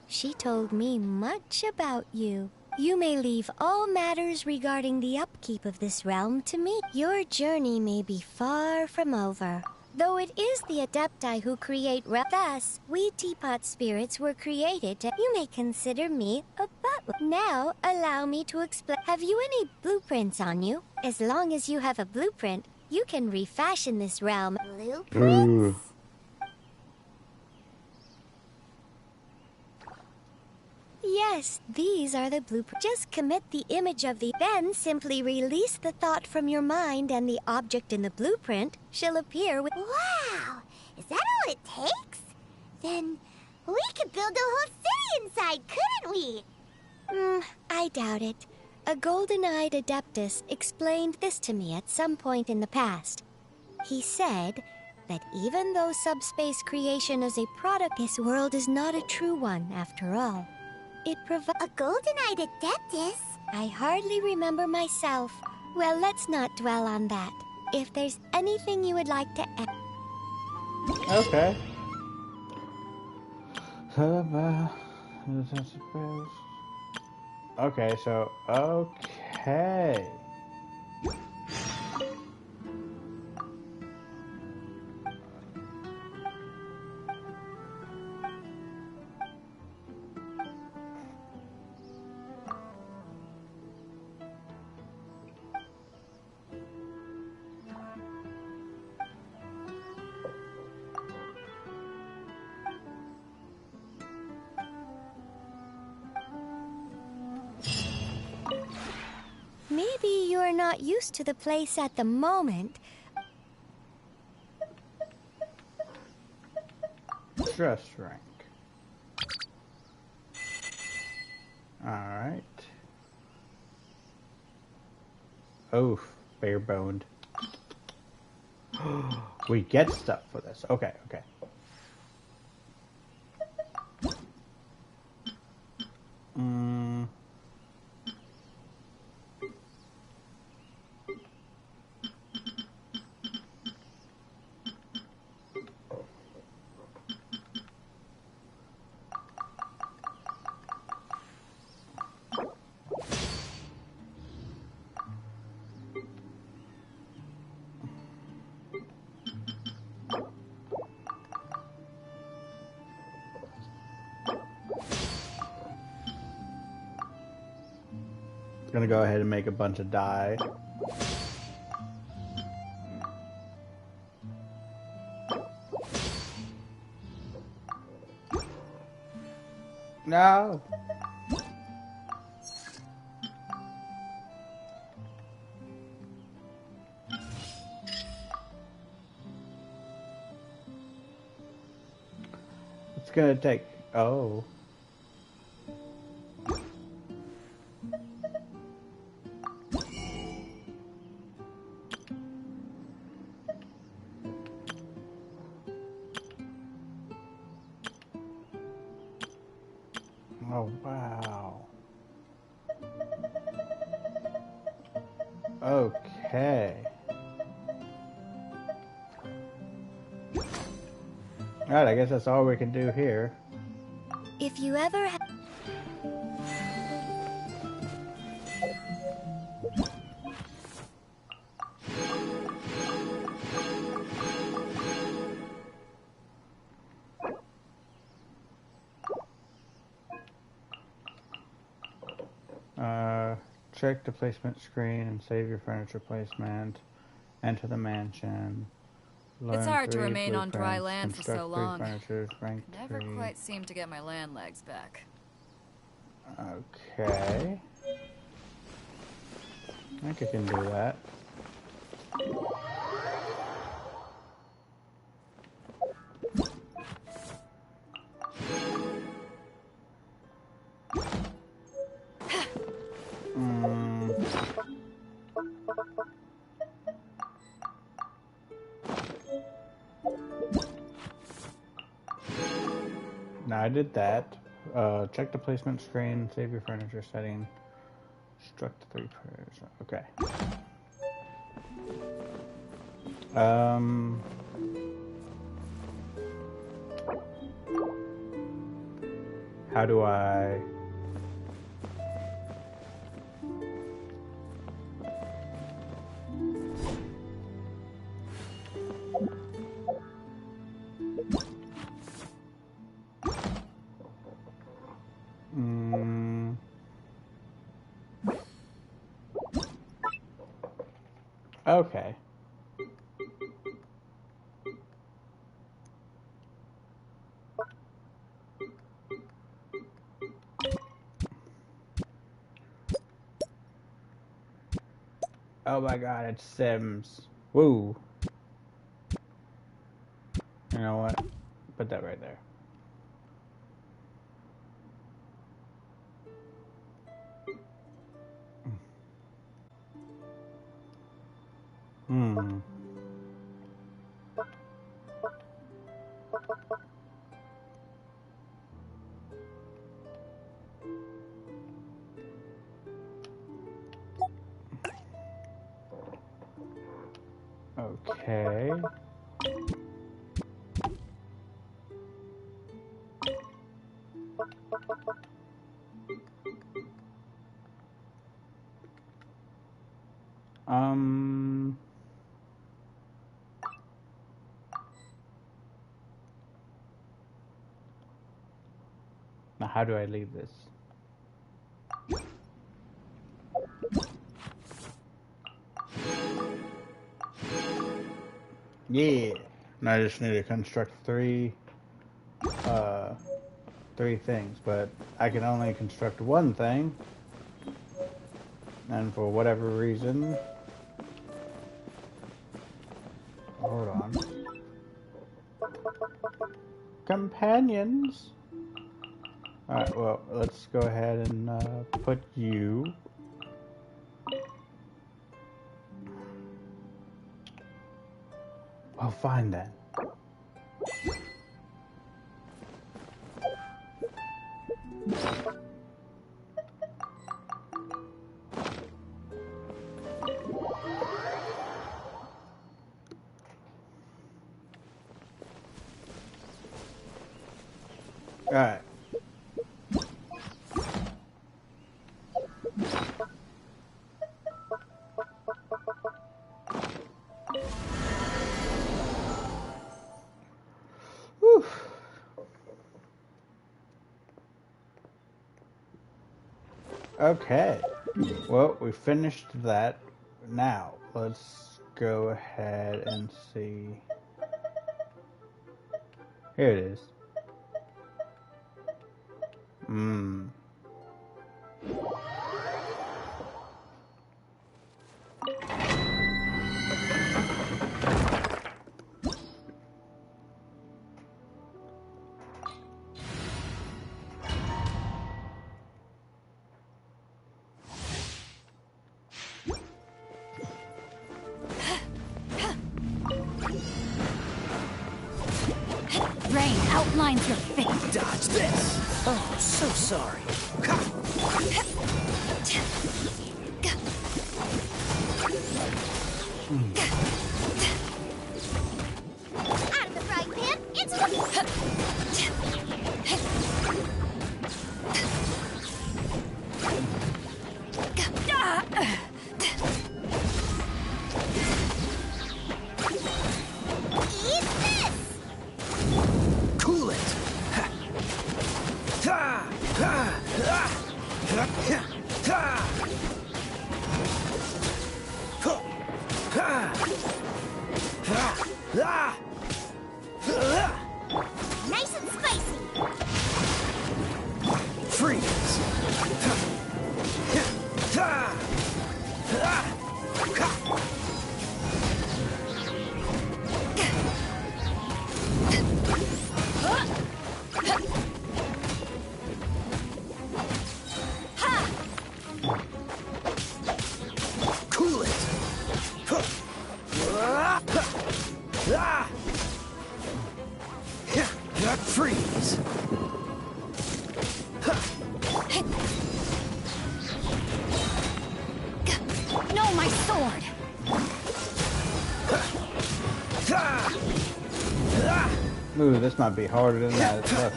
She told me much about you. You may leave all matters regarding the upkeep of this realm to me. Your journey may be far from over. Though it is the Adepti who create thus, we teapot spirits were created to... You may consider me a butler. Now, allow me to explain. Have you any blueprints on you? As long as you have a blueprint, you can refashion this realm. Blueprints? Yes, these are the blueprints. Just commit the image of the... Then simply release the thought from your mind and the object in the blueprint shall appear with... Wow! Is that all it takes? Then, We could build a whole city inside, couldn't we? I doubt it. A golden-eyed adeptus explained this to me at some point in the past. He said that even though subspace creation is a product, this world is not a true one after all. It provides a golden-eyed adeptus? I hardly remember myself. Well, let's not dwell on that. If there's anything you would like to add... Okay. Okay, so, okay. Maybe you're not used to the place at the moment. Dress rank. Alright. Oof, bare boned. We get stuff for this. Okay, okay. Gonna go ahead and make a bunch of dye. No. It's gonna take, oh. Oh, wow. Okay. Alright, I guess that's all we can do here. If you ever check the placement screen and save your furniture placement. Enter the mansion. It's hard to remain on dry blueprints, land for so construct long. furniture, rank Never 3. quite seem to get my land legs back. Okay. I think I can do that. Now I did that. Check the placement screen, save your furniture setting, construct the 3 prayers. Okay. How do I... Okay. Oh my god, it's Sims. Woo. You know what? Put that right there. Hmm. Okay. Now how do I leave this? Yeah. Now I just need to construct three things, but I can only construct one thing. And for whatever reason, hold on. Companions. Alright, well, let's go ahead and put you. Well, fine then. Alright. Whew. Okay. Well, we finished that. Now, let's go ahead and see. Here it is. Rain outlines your face. Dodge this! Oh, so sorry. Out of the frying pan, into Eat this! Cool it! Nice and spicy. Freeze! Cool it! Freeze! No, my sword. Ooh, this might be harder than that. It's tough.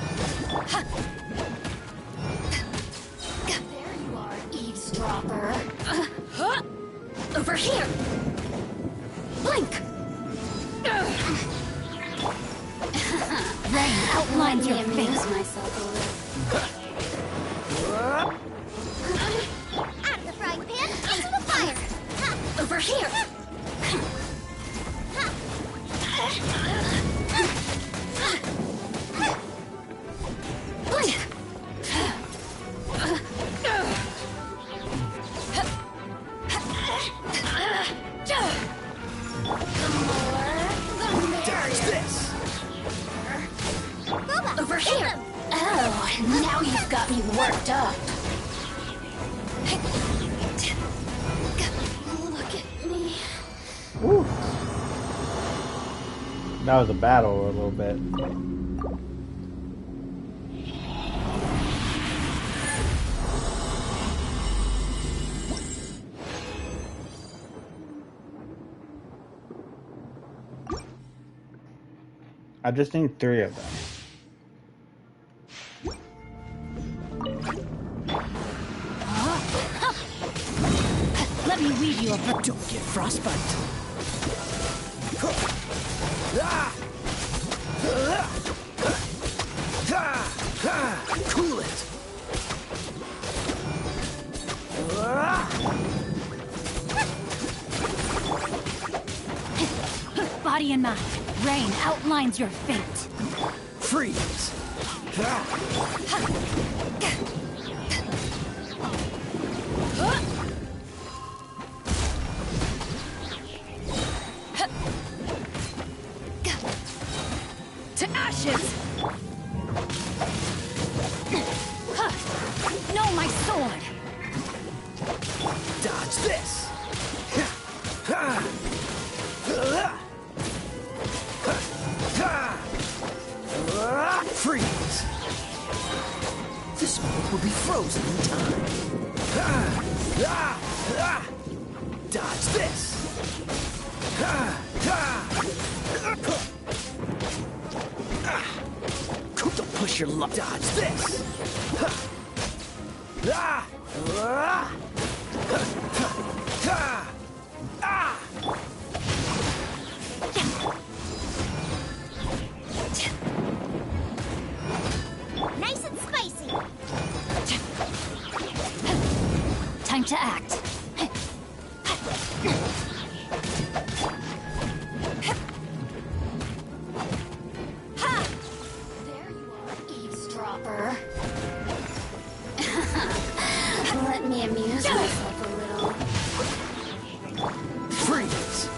There you are, eavesdropper. Over here. Blink. Rain outlines your face. Out of the frying pan, into the fire. Over here. Blink. Dodge this! Boba, Over get here. them. Oh, now you've got me worked up. Look at me. Ooh. That was a battle a little bit. I just need 3 of them. Let me weave you a... Don't get frostbite. Cool it. Body and mind. Rain outlines your fate. Freeze. To ashes! No, my sword! Dodge this. Freeze. This moment will be frozen in time. Dodge this. Don't push your luck. Dodge this. Nice and spicy. Time to act. There you are, eavesdropper. Let me amuse myself a little. Freeze.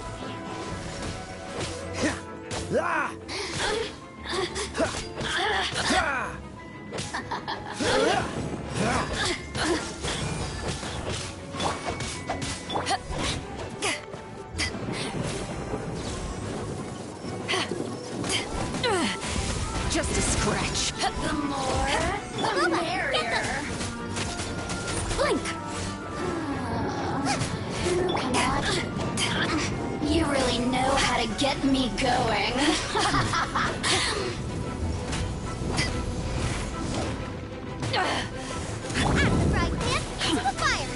Just a scratch. The more, the merrier. Blink! Who cannot? You really know how to get me going. Right, man. To the fire.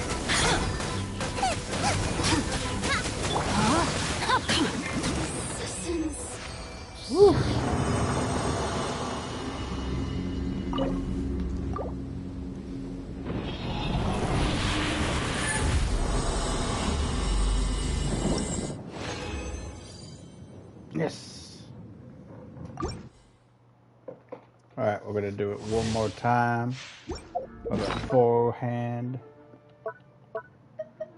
Yes. Alright, we're gonna do it one more time. With a forehand.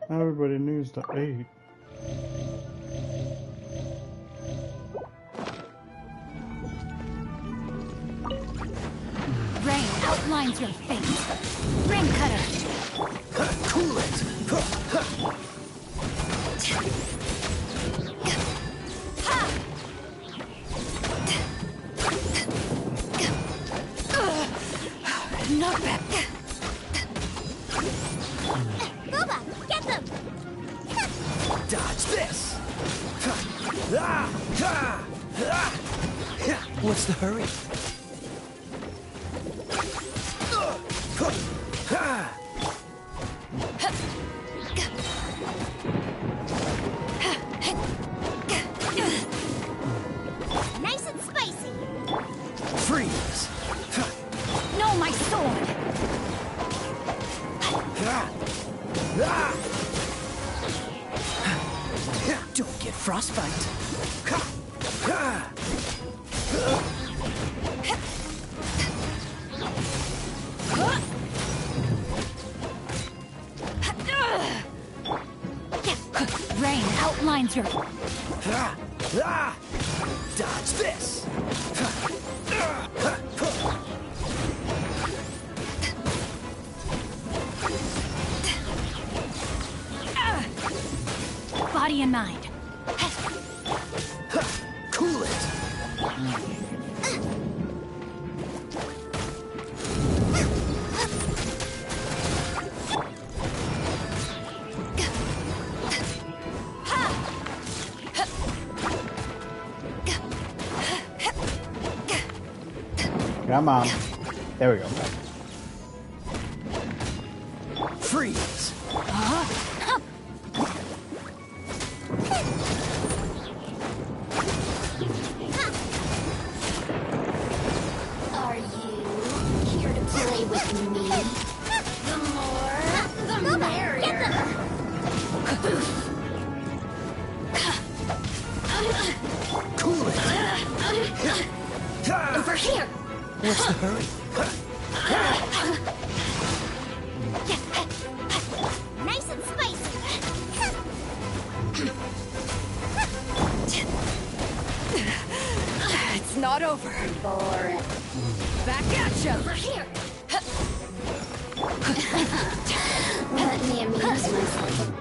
Everybody needs to eat. Rain outlines your fate. Rain cutter. Cool it. Not bad. Boba, get them. Dodge this. What's the hurry? Nice and spicy. Freeze. No, my sword. Don't get frostbite. Rain outlines your... Dodge this. Body and mind. Cool it. Come on. There we go. Freeze! Are you here to play with me? The more, the merrier. Cool it! Over here. What's the hurry? Nice and spicy. It's not over. Boring. Back at you. Over here. Let me amuse myself.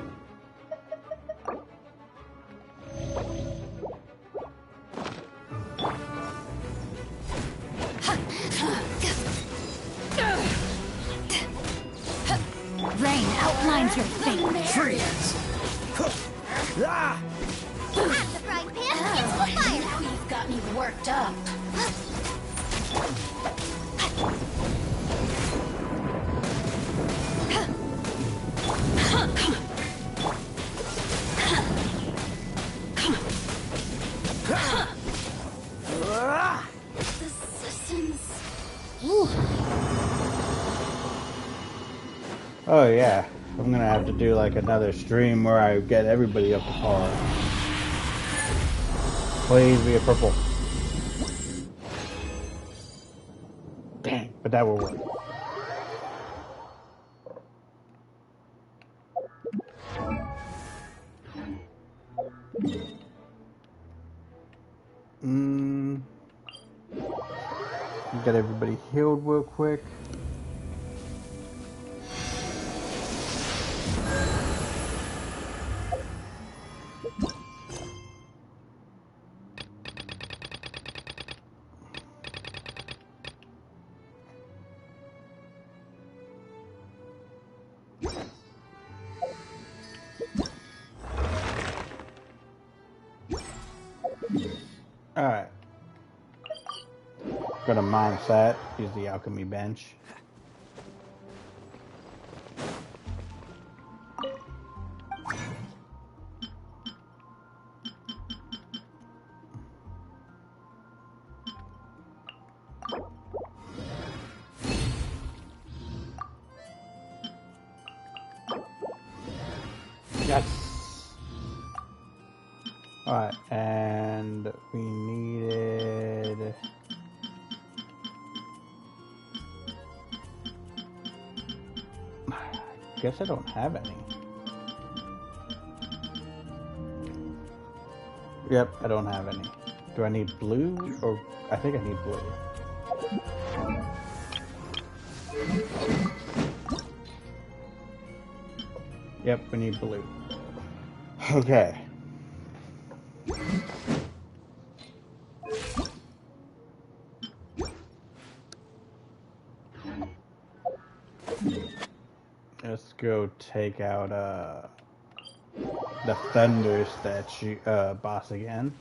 Rain outlines your fate. Freeze! Ah! At the frying pan, it's the fire. You've got me worked up. The systems. Oh yeah, I'm gonna have to do like another stream where I get everybody up to par. Please be a purple. Dang, but that will work. Get everybody healed real quick. Alright. Gonna mine that. Use the alchemy bench. Yes. Alright, and we needed... I guess I don't have any. Yep, I don't have any. Do I need blue? Or I think I need blue. Yep, we need blue. Okay. Let's go take out the Thunder statue boss again.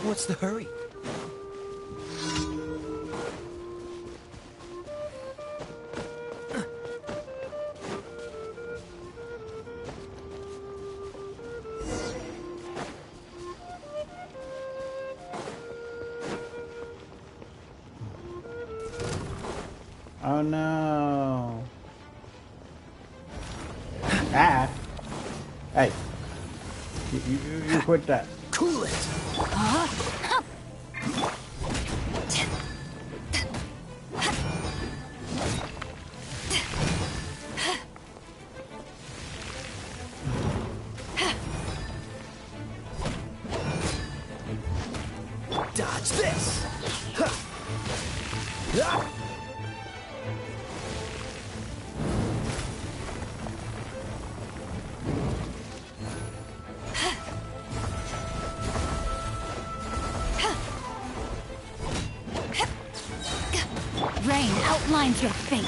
What's the hurry? Oh no. Ah. Hey. You quit that. Cool it! Dodge this! Ah! Rain outlines your fate.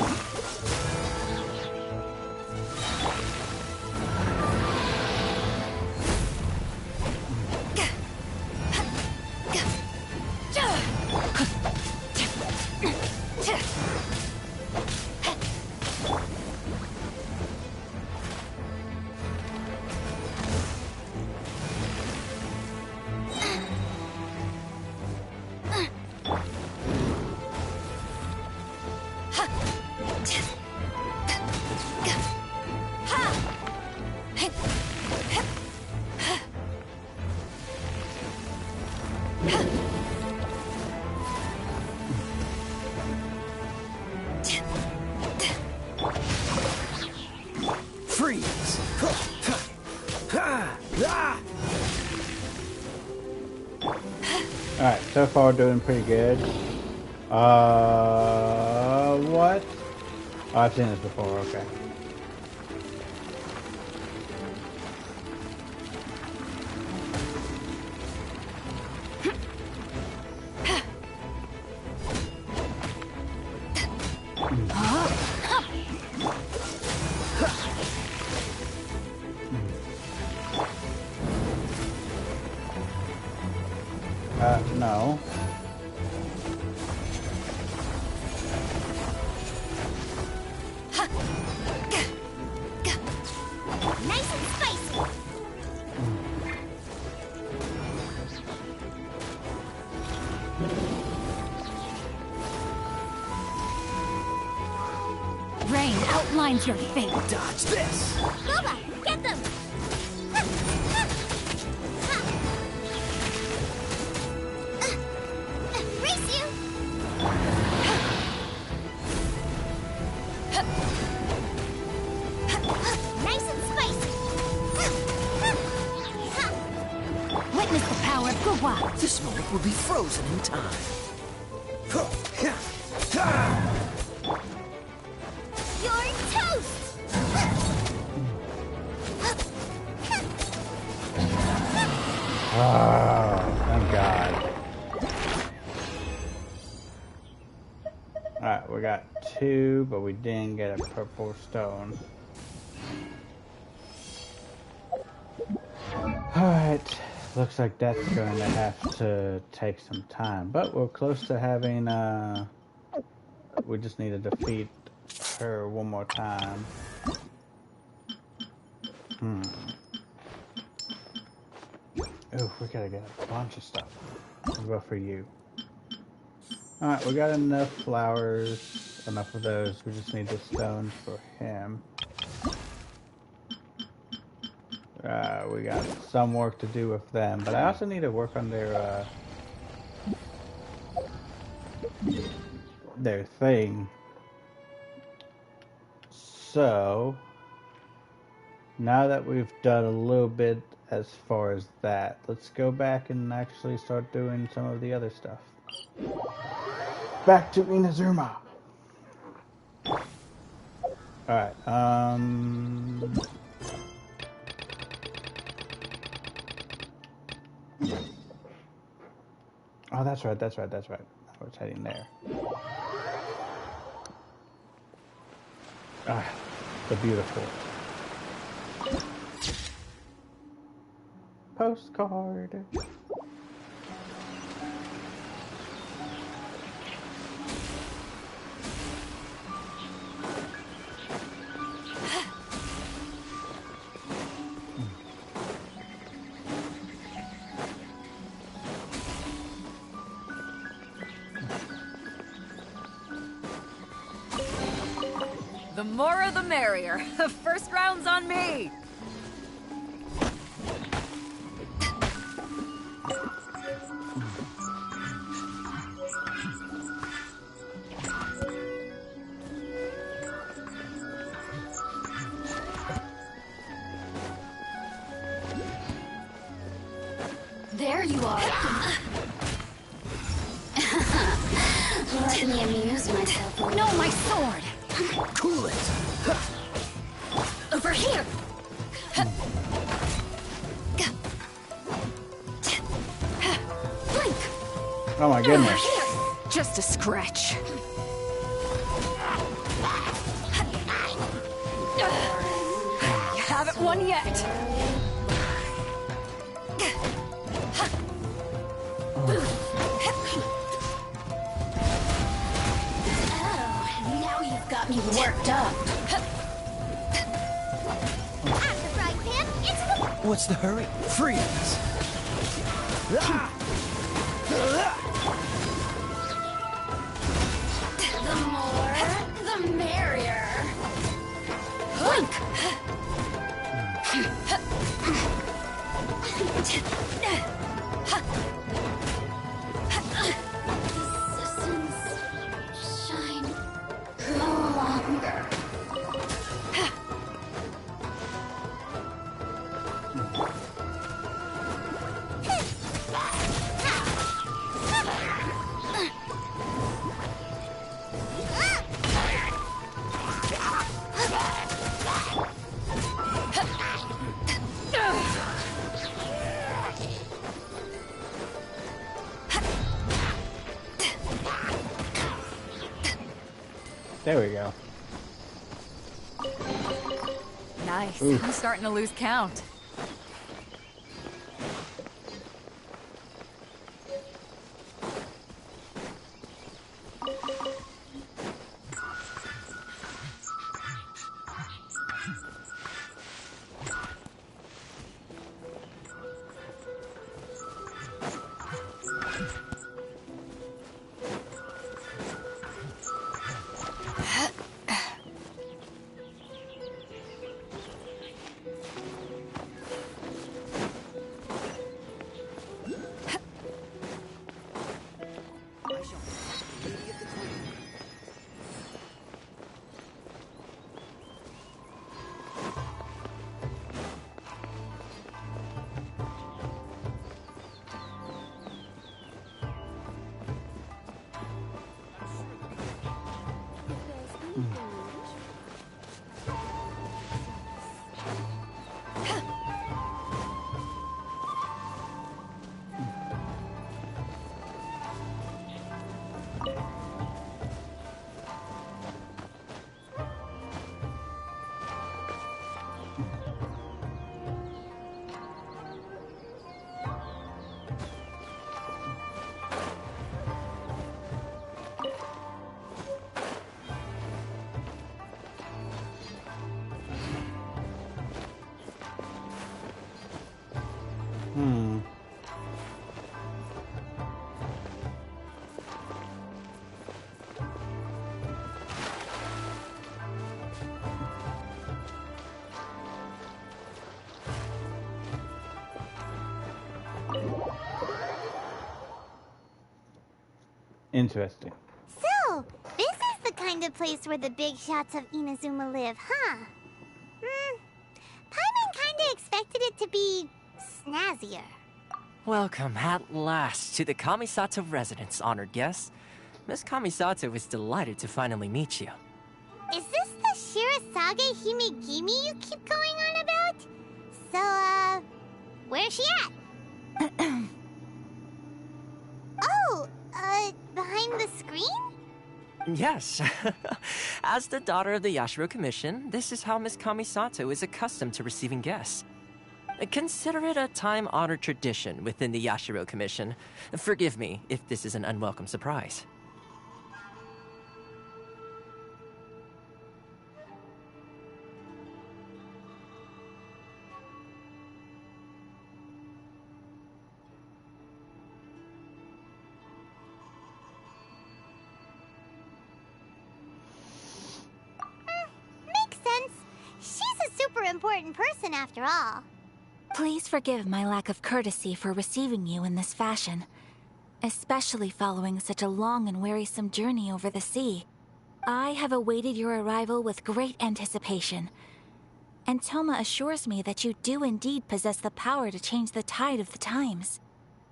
Alright, so far doing pretty good. What? Oh, I've seen this before, okay. No. Nice and spicy. Rain outlines your fate. Dodge this! Boba, get them! Race you! Nice and spicy. Witness the power of Gua. This moment will be frozen in time. You're toast! Oh, thank God. Alright, we got 2, but we didn't get a purple stone. Alright, looks like that's going to have to take some time, but we're close to having, we just need to defeat her one more time. Ooh, we gotta get a bunch of stuff. We'll go for you. Alright, we got enough flowers, enough of those. We just need the stones for him. We got some work to do with them, but I also need to work on their thing. So, now that we've done a little bit as far as that, let's go back and actually start doing some of the other stuff. Back to Inazuma. Alright, oh, that's right. I was heading there. Ah, the beautiful postcard. The more the merrier. First round's on me. There you are. Let me amuse myself. No, my sword. Cool it. Over here. Blink. Oh my goodness. Just a scratch. You haven't won yet. Got me worked up. What's the hurry? Freeze! The more, the merrier. Blink. The systems shine no longer. There we go. Nice. Oof. I'm starting to lose count. Interesting. So, this is the kind of place where the big shots of Inazuma live, huh? Paimon kinda expected it to be snazzier. Welcome at last to the Kamisato residence, honored guests. Miss Kamisato is delighted to finally meet you. Is this the Shirasage Himegimi you keep going on about? So, where's she at? Oh, behind the screen? Yes. As the daughter of the Yashiro Commission, this is how Miss Kamisato is accustomed to receiving guests. Consider it a time-honored tradition within the Yashiro Commission. Forgive me if this is an unwelcome surprise. Makes sense. She's a super important person after all. Please forgive my lack of courtesy for receiving you in this fashion, especially following such a long and wearisome journey over the sea. I have awaited your arrival with great anticipation, and Toma assures me that you do indeed possess the power to change the tide of the times.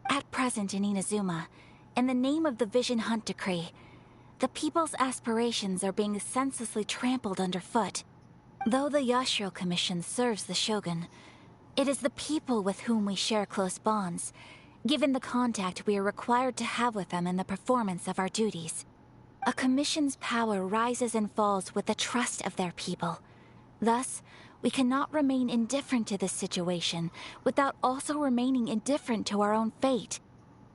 At present in Inazuma, in the name of the Vision Hunt Decree, the people's aspirations are being senselessly trampled underfoot. Though the Yashiro Commission serves the Shogun, it is the people with whom we share close bonds, given the contact we are required to have with them in the performance of our duties. A commission's power rises and falls with the trust of their people. Thus, we cannot remain indifferent to this situation without also remaining indifferent to our own fate.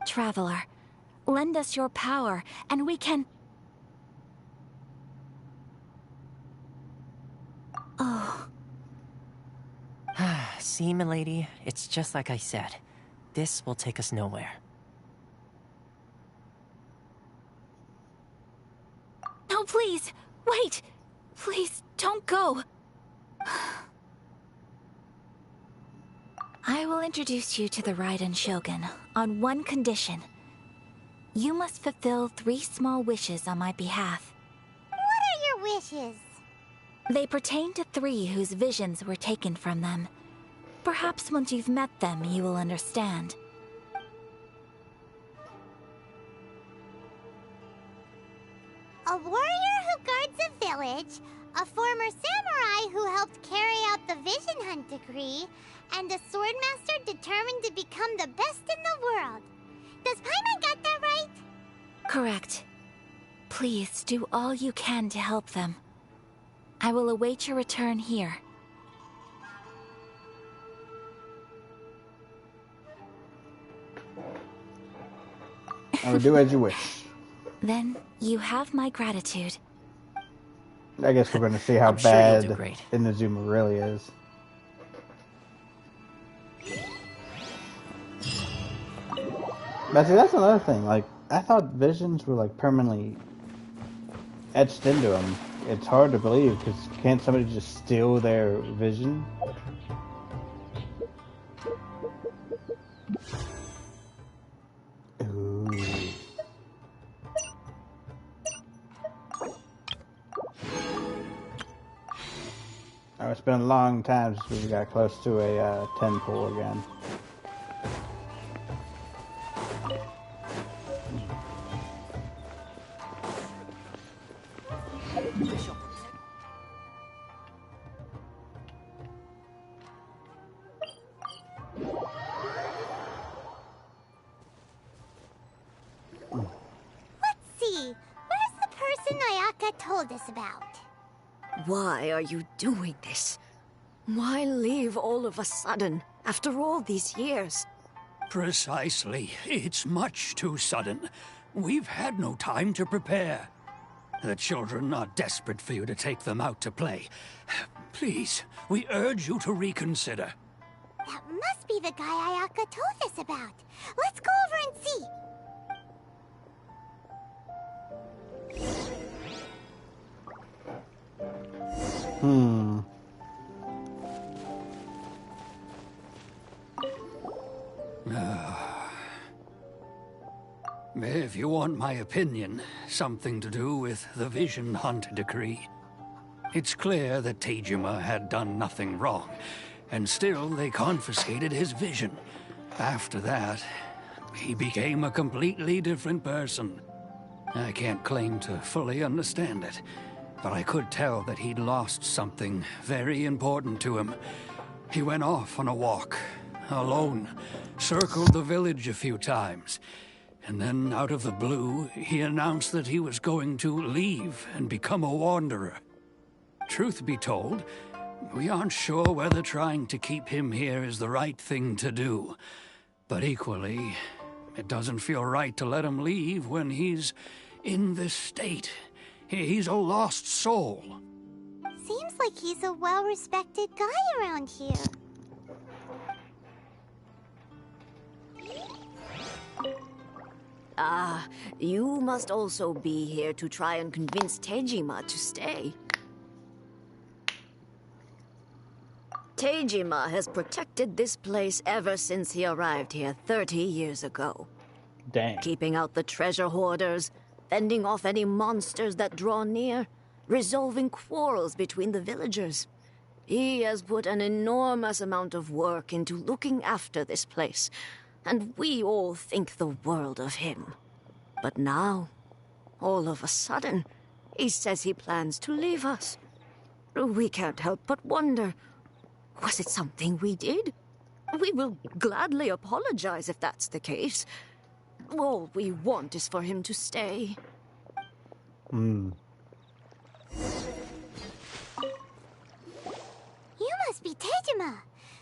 Traveler, lend us your power, and we can... Oh... See, milady, it's just like I said. This will take us nowhere. No, please! Wait! Please, don't go! I will introduce you to the Raiden Shogun on one condition. You must fulfill 3 small wishes on my behalf. What are your wishes? They pertain to 3 whose visions were taken from them. Perhaps once you've met them, you will understand. A warrior who guards a village, a former samurai who helped carry out the Vision Hunt Decree, and a swordmaster determined to become the best in the world. Does Paimon got that right? Correct. Please do all you can to help them. I will await your return here. I will do as you wish. Then you have my gratitude. I guess we're going to see how I'm sure you'll do bad great. Inazuma really is. But see, that's another thing. Like, I thought visions were like permanently etched into them. It's hard to believe because can't somebody just steal their vision? Ooh. Oh, it's been a long time since we got close to a 10 pull again. Let's see. Where's the person Ayaka told us about? Why are you doing this? Why leave all of a sudden, after all these years? Precisely. It's much too sudden. We've had no time to prepare. The children are desperate for you to take them out to play. Please, we urge you to reconsider. That must be the guy Ayaka told us about. Let's go over and see. If you want my opinion, something to do with the Vision Hunt decree. It's clear that Tejima had done nothing wrong, and still they confiscated his vision. After that, he became a completely different person. I can't claim to fully understand it, but I could tell that he'd lost something very important to him. He went off on a walk, alone, circled the village a few times, and then out of the blue, he announced that he was going to leave and become a wanderer. Truth be told, we aren't sure whether trying to keep him here is the right thing to do. But equally, it doesn't feel right to let him leave when he's in this state. He's a lost soul. Seems like he's a well-respected guy around here. Ah, you must also be here to try and convince Tejima to stay. Tejima has protected this place ever since he arrived here 30 years ago. Dang. Keeping out the treasure hoarders, fending off any monsters that draw near, resolving quarrels between the villagers. He has put an enormous amount of work into looking after this place, and we all think the world of him. But now, all of a sudden, he says he plans to leave us. We can't help but wonder, was it something we did? We will gladly apologize if that's the case. All we want is for him to stay. You must be Tejima.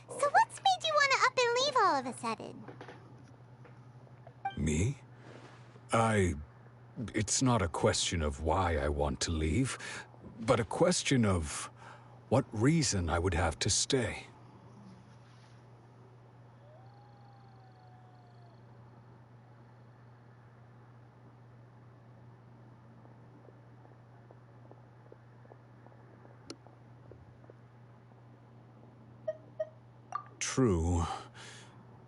So what's made you want to up and leave all of a sudden? Me? It's not a question of why I want to leave, but a question of what reason I would have to stay. True,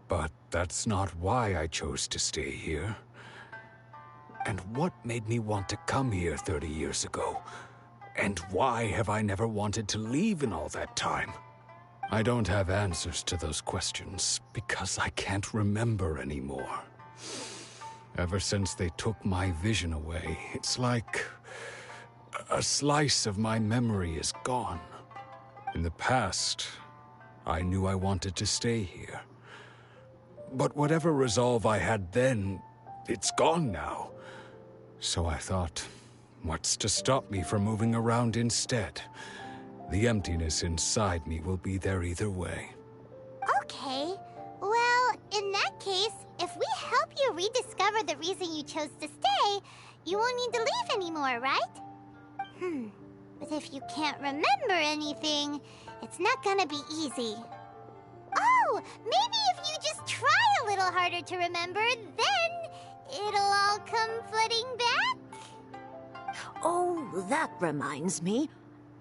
but that's not why I chose to stay here. And what made me want to come here 30 years ago? And why have I never wanted to leave in all that time? I don't have answers to those questions because I can't remember anymore. Ever since they took my vision away, it's like a slice of my memory is gone. In the past, I knew I wanted to stay here. But whatever resolve I had then, it's gone now. So I thought, What's to stop me from moving around instead? The emptiness inside me will be there either way. Okay. Well, in that case, if we help you rediscover the reason you chose to stay, you won't need to leave anymore, right? But if you can't remember anything, it's not gonna be easy. Oh, maybe if you just try a little harder to remember, then it'll all come flooding back? Oh, that reminds me.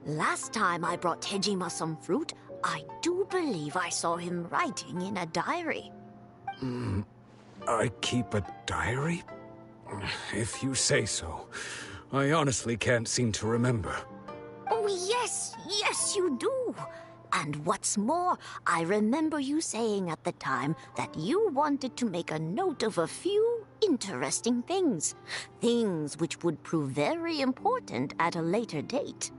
Last time I brought Tejima some fruit, I do believe I saw him writing in a diary. I keep a diary? If you say so. I honestly can't seem to remember. Oh, yes, you do. And what's more, I remember you saying at the time that you wanted to make a note of a few interesting things. Things which would prove very important at a later date.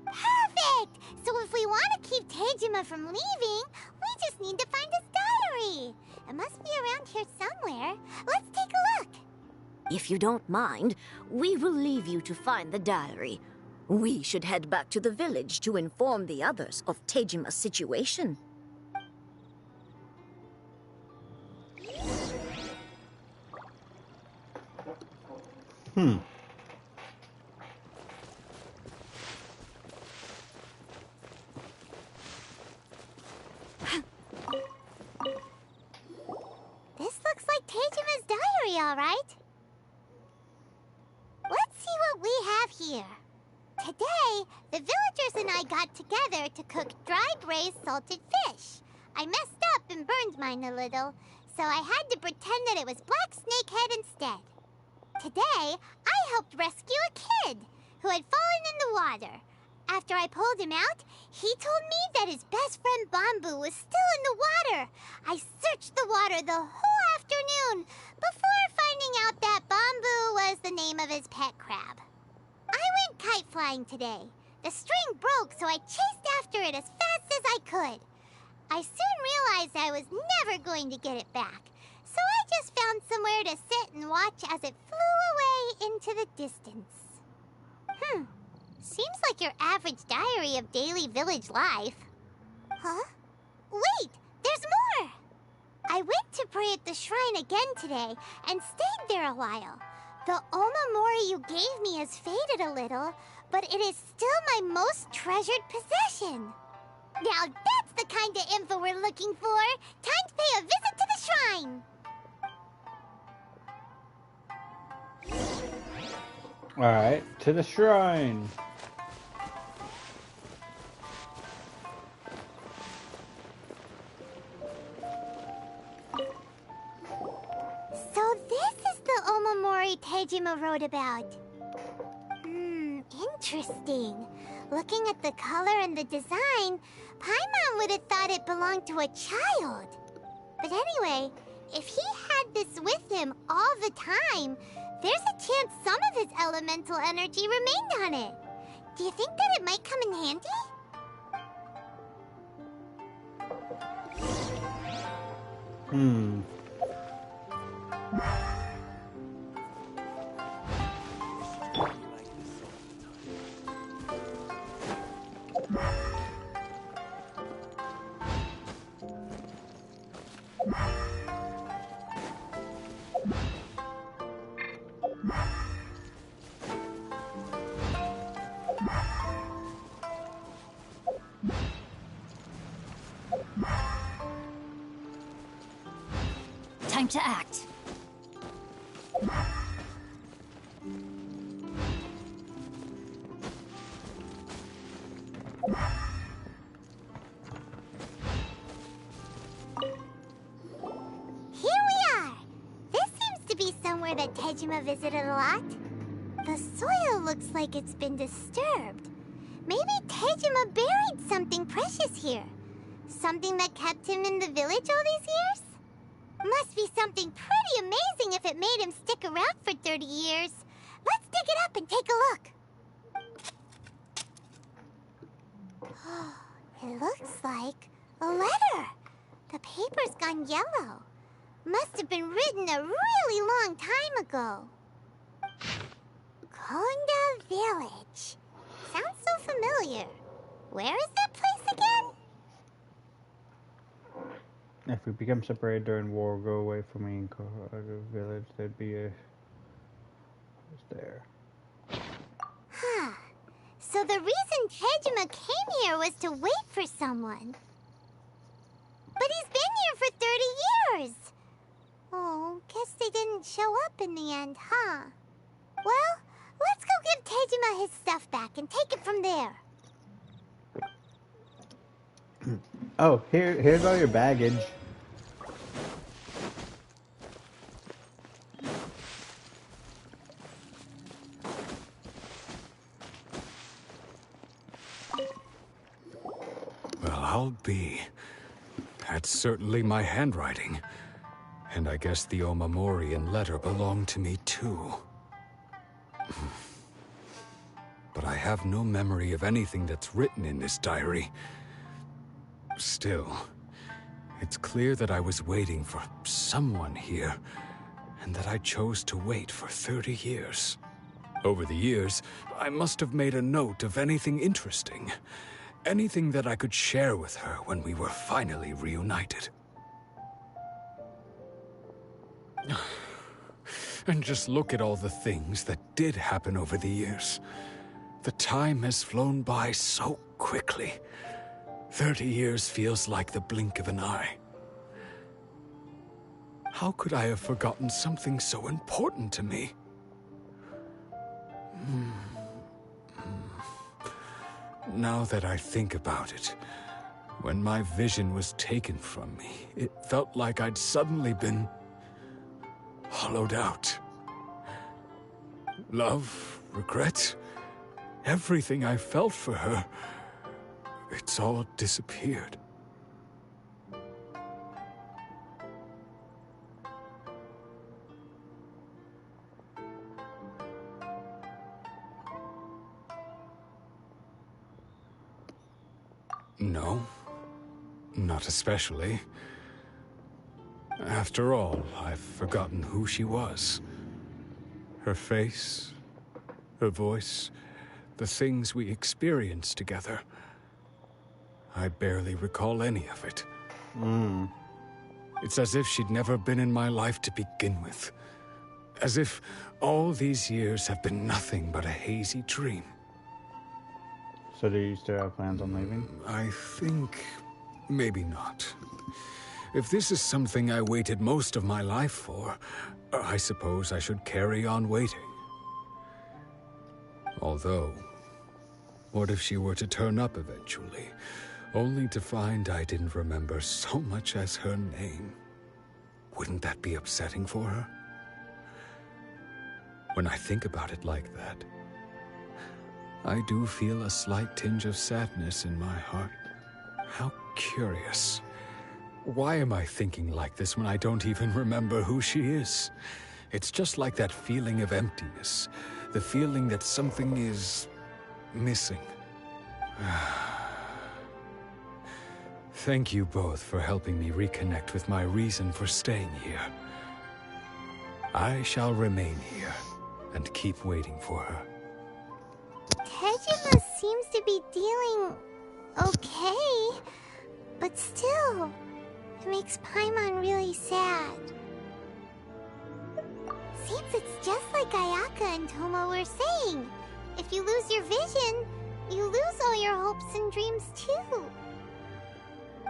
Perfect! So if we want to keep Tejima from leaving, we just need to find his diary. It must be around here somewhere. Let's take a look. If you don't mind, we will leave you to find the diary. We should head back to the village to inform the others of Tejima's situation. This looks like Tejima's diary, all right. Let's see what we have here. Today, the villagers and I got together to cook dry braised salted fish. I messed up and burned mine a little, so I had to pretend that it was black snakehead instead. Today, I helped rescue a kid who had fallen in the water. After I pulled him out, he told me that his best friend Bamboo was still in the water. I searched the water the whole afternoon before finding out that Bamboo was the name of his pet crab. I went kite flying today. The string broke, so I chased after it as fast as I could. I soon realized I was never going to get it back, so I just found somewhere to sit and watch as it flew away into the distance. Seems like your average diary of daily village life. Huh? Wait, there's more! I went to pray at the shrine again today and stayed there a while. The Omamori you gave me has faded a little, but it is still my most treasured possession. Now that's the kind of info we're looking for. Time to pay a visit to the shrine. Alright, to the shrine. So this is the Omamori Tejima wrote about. Interesting. Looking at the color and the design, Paimon would have thought it belonged to a child. But anyway, if he had this with him all the time, there's a chance some of his elemental energy remained on it. Do you think that it might come in handy? Time to act. Here we are! This seems to be somewhere that Tejima visited a lot. The soil looks like it's been disturbed. Maybe Tejima buried something precious here. Something that kept him in the village all these years? Must be something pretty amazing if it made him stick around for 30 years. Let's dig it up and take a look. It looks like a letter. The paper's gone yellow. Must have been written a really long time ago. Konda Village. Sounds so familiar. Where is that place again? If we become separated during war, go away from me in Kohaga Village. There'd be a... What's there? Huh. So the reason Tejima came here was to wait for someone. But he's been here for 30 years. Oh, guess they didn't show up in the end, huh? Well, let's go give Tejima his stuff back and take it from there. Oh, here's all your baggage. Well, I'll be. That's certainly my handwriting. And I guess the Omamorian letter belonged to me too. But I have no memory of anything that's written in this diary. Still, it's clear that I was waiting for someone here, and that I chose to wait for 30 years. Over the years, I must have made a note of anything interesting. Anything that I could share with her when we were finally reunited. And just look at all the things that did happen over the years. The time has flown by so quickly. 30 years feels like the blink of an eye. How could I have forgotten something so important to me? Now that I think about it, when my vision was taken from me, it felt like I'd suddenly been hollowed out. Love, regret, everything I felt for her, it's all disappeared. No, not especially. After all, I've forgotten who she was. Her face, her voice, the things we experienced together. I barely recall any of it. It's as if she'd never been in my life to begin with. As if all these years have been nothing but a hazy dream. So do you still have plans on leaving? I think maybe not. If this is something I waited most of my life for, I suppose I should carry on waiting. Although, what if she were to turn up eventually, only to find I didn't remember so much as her name? Wouldn't that be upsetting for her? When I think about it like that, I do feel a slight tinge of sadness in my heart. How curious. Why am I thinking like this when I don't even remember who she is? It's just like that feeling of emptiness. The feeling that something is missing. Thank you both for helping me reconnect with my reason for staying here. I shall remain here and keep waiting for her. Tejima seems to be dealing okay, but still, it makes Paimon really sad. Seems it's just like Ayaka and Tomo were saying. If you lose your vision, you lose all your hopes and dreams too.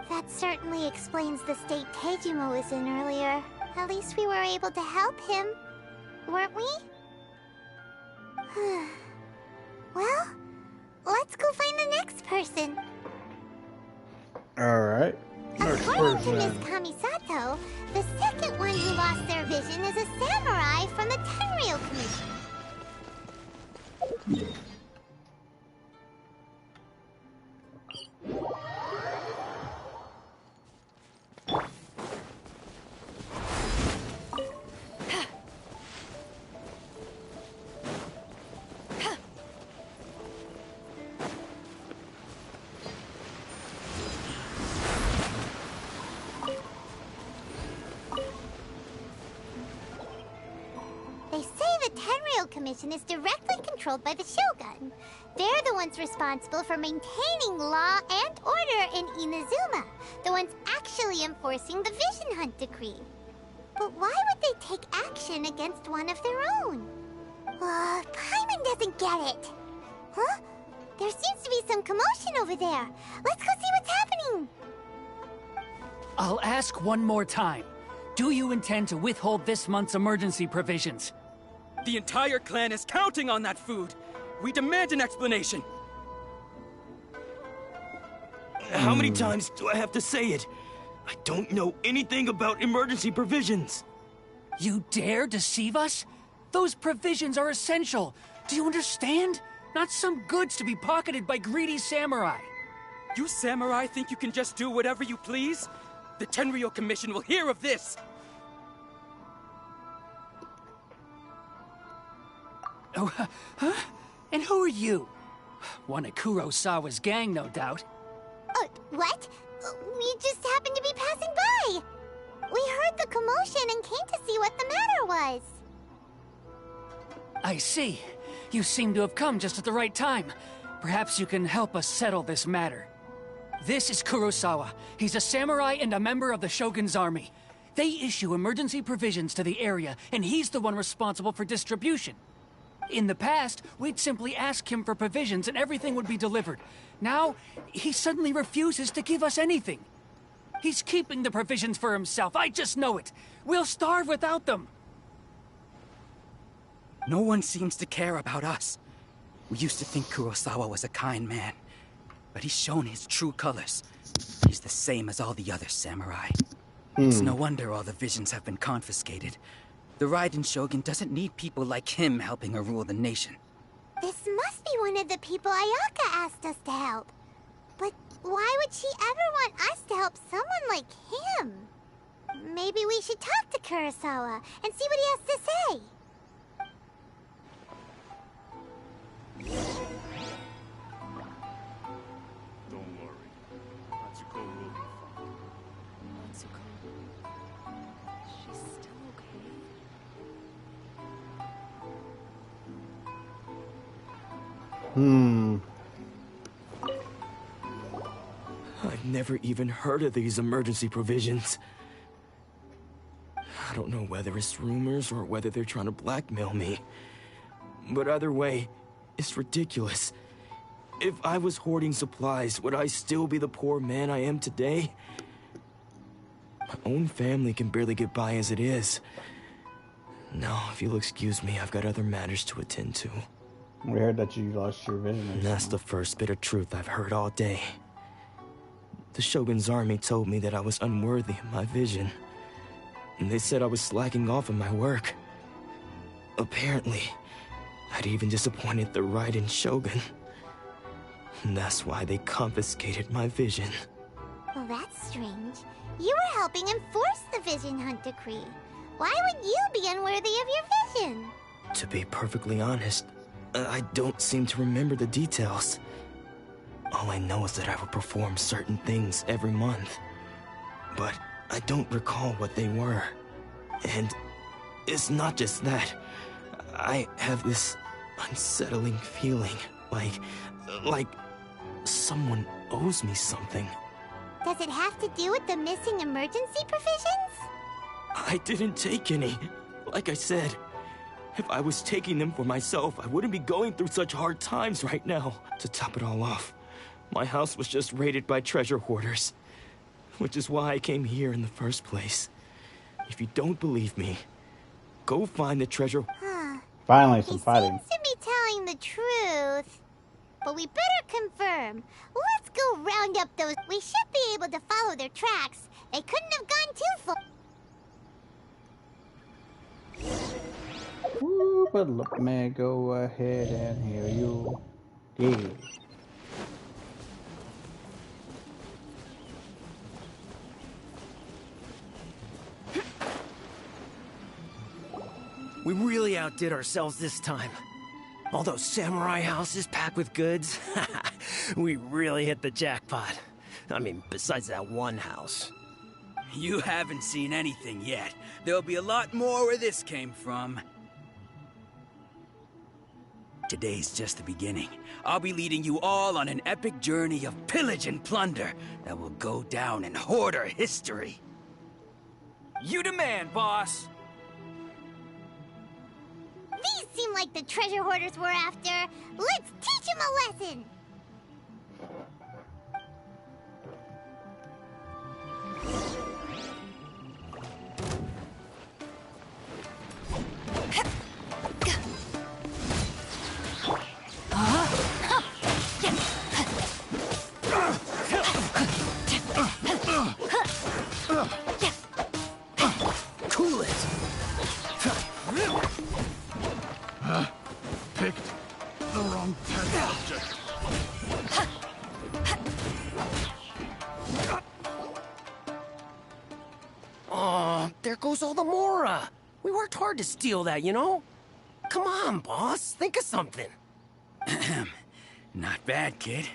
That certainly explains the state Tejima was in earlier. At least we were able to help him, weren't we? Well, let's go find the next person. Alright. According to Miss Kamisato, the second one who lost their vision is a samurai from the Tenryou Commission. They say the Tenryou Commission is directly controlled by the Shogun. They're the ones responsible for maintaining law and order in Inazuma, the ones actually enforcing the Vision Hunt Decree. But why would they take action against one of their own? Paimon doesn't get it. Huh? There seems to be some commotion over there. Let's go see what's happening. I'll ask one more time. Do you intend to withhold this month's emergency provisions? The entire clan is counting on that food. We demand an explanation. How many times do I have to say it? I don't know anything about emergency provisions. You dare deceive us? Those provisions are essential. Do you understand? Not some goods to be pocketed by greedy samurai. You samurai think you can just do whatever you please? The Tenryou Commission will hear of this! Oh, huh? And who are you? One of Kurosawa's gang, no doubt. What? We just happened to be passing by. We heard the commotion and came to see what the matter was. I see. You seem to have come just at the right time. Perhaps you can help us settle this matter. This is Kurosawa. He's a samurai and a member of the Shogun's army. They issue emergency provisions to the area, and he's the one responsible for distribution. In the past, we'd simply ask him for provisions and everything would be delivered. Now, he suddenly refuses to give us anything. He's keeping the provisions for himself. I just know it. We'll starve without them. No one seems to care about us. We used to think Kurosawa was a kind man, but he's shown his true colors. He's the same as all the other samurai. It's no wonder all the visions have been confiscated. The Raiden Shogun doesn't need people like him helping her rule the nation. This must be one of the people Ayaka asked us to help. But why would she ever want us to help someone like him? Maybe we should talk to Kurosawa and see what he has to say. Don't worry. Natsuko will be fine. Natsuko... She's still okay? I've never even heard of these emergency provisions. I don't know whether it's rumors or whether they're trying to blackmail me. But either way, it's ridiculous. If I was hoarding supplies, would I still be the poor man I am today? My own family can barely get by as it is. Now, if you'll excuse me, I've got other matters to attend to. We heard that you lost your vision. And that's the first bit of truth I've heard all day. The Shogun's army told me that I was unworthy of my vision. And they said I was slacking off in my work. Apparently, I'd even disappointed the Raiden Shogun. And that's why they confiscated my vision. Well, that's strange. You were helping enforce the Vision Hunt Decree. Why would you be unworthy of your vision? To be perfectly honest, I don't seem to remember the details. All I know is that I would perform certain things every month. But I don't recall what they were. And it's not just that. I have this unsettling feeling, like someone owes me something. Does it have to do with the missing emergency provisions? I didn't take any. Like I said, if I was taking them for myself, I wouldn't be going through such hard times right now. To top it all off, my house was just raided by treasure hoarders, which is why I came here in the first place. If you don't believe me, go find the treasure. Finally, some fighting. Seems to be telling the truth. But we better confirm. Let's go round up those. We should be able to follow their tracks. They couldn't have gone too far. Ooh, but let me go ahead and hear you. Yeah. We really outdid ourselves this time. All those samurai houses packed with goods. We really hit the jackpot. I mean, besides that one house. You haven't seen anything yet. There'll be a lot more where this came from. Today's just the beginning. I'll be leading you all on an epic journey of pillage and plunder that will go down in Hoarder history. You demand, boss! These seem like the treasure hoarders we're after. Let's teach them a lesson! Cool it! Picked the wrong test object. Oh, there goes all the Mora. We worked hard to steal that, you know? Come on, boss. Think of something. Not bad, kid.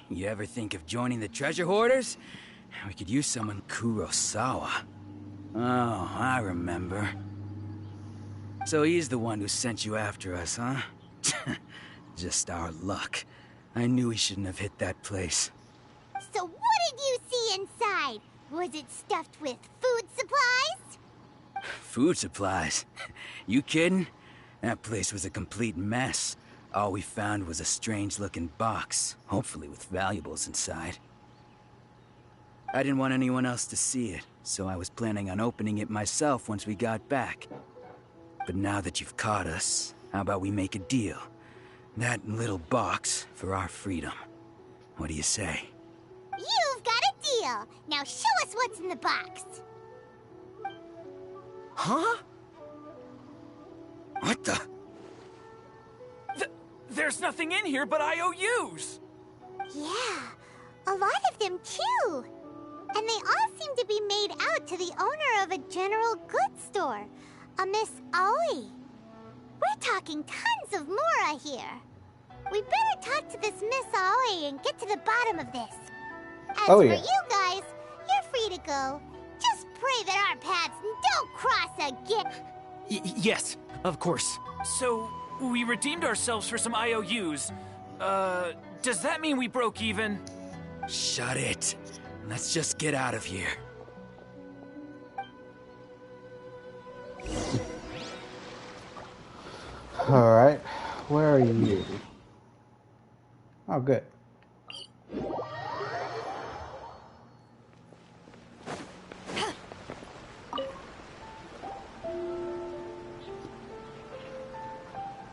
You ever think of joining the treasure hoarders? We could use someone Kurosawa. Oh, I remember. So he's the one who sent you after us, huh? Just our luck. I knew he shouldn't have hit that place. So what did you see inside? Was it stuffed with food supplies? Food supplies? You kidding? That place was a complete mess. All we found was a strange-looking box, hopefully with valuables inside. I didn't want anyone else to see it, so I was planning on opening it myself once we got back. But now that you've caught us, how about we make a deal? That little box for our freedom. What do you say? You've got a deal. Now show us what's in the box. Huh? What the? There's nothing in here but IOUs! Yeah, a lot of them too. And they all seem to be made out to the owner of a general goods store, a Miss Aoi. We're talking tons of Mora here. We better talk to this Miss Aoi and get to the bottom of this. As for you guys, you're free to go. Just pray that our paths don't cross again. Yes, of course. So, we redeemed ourselves for some IOUs. Does that mean we broke even? Shut it. Let's just get out of here. Alright, where are you? Oh, good.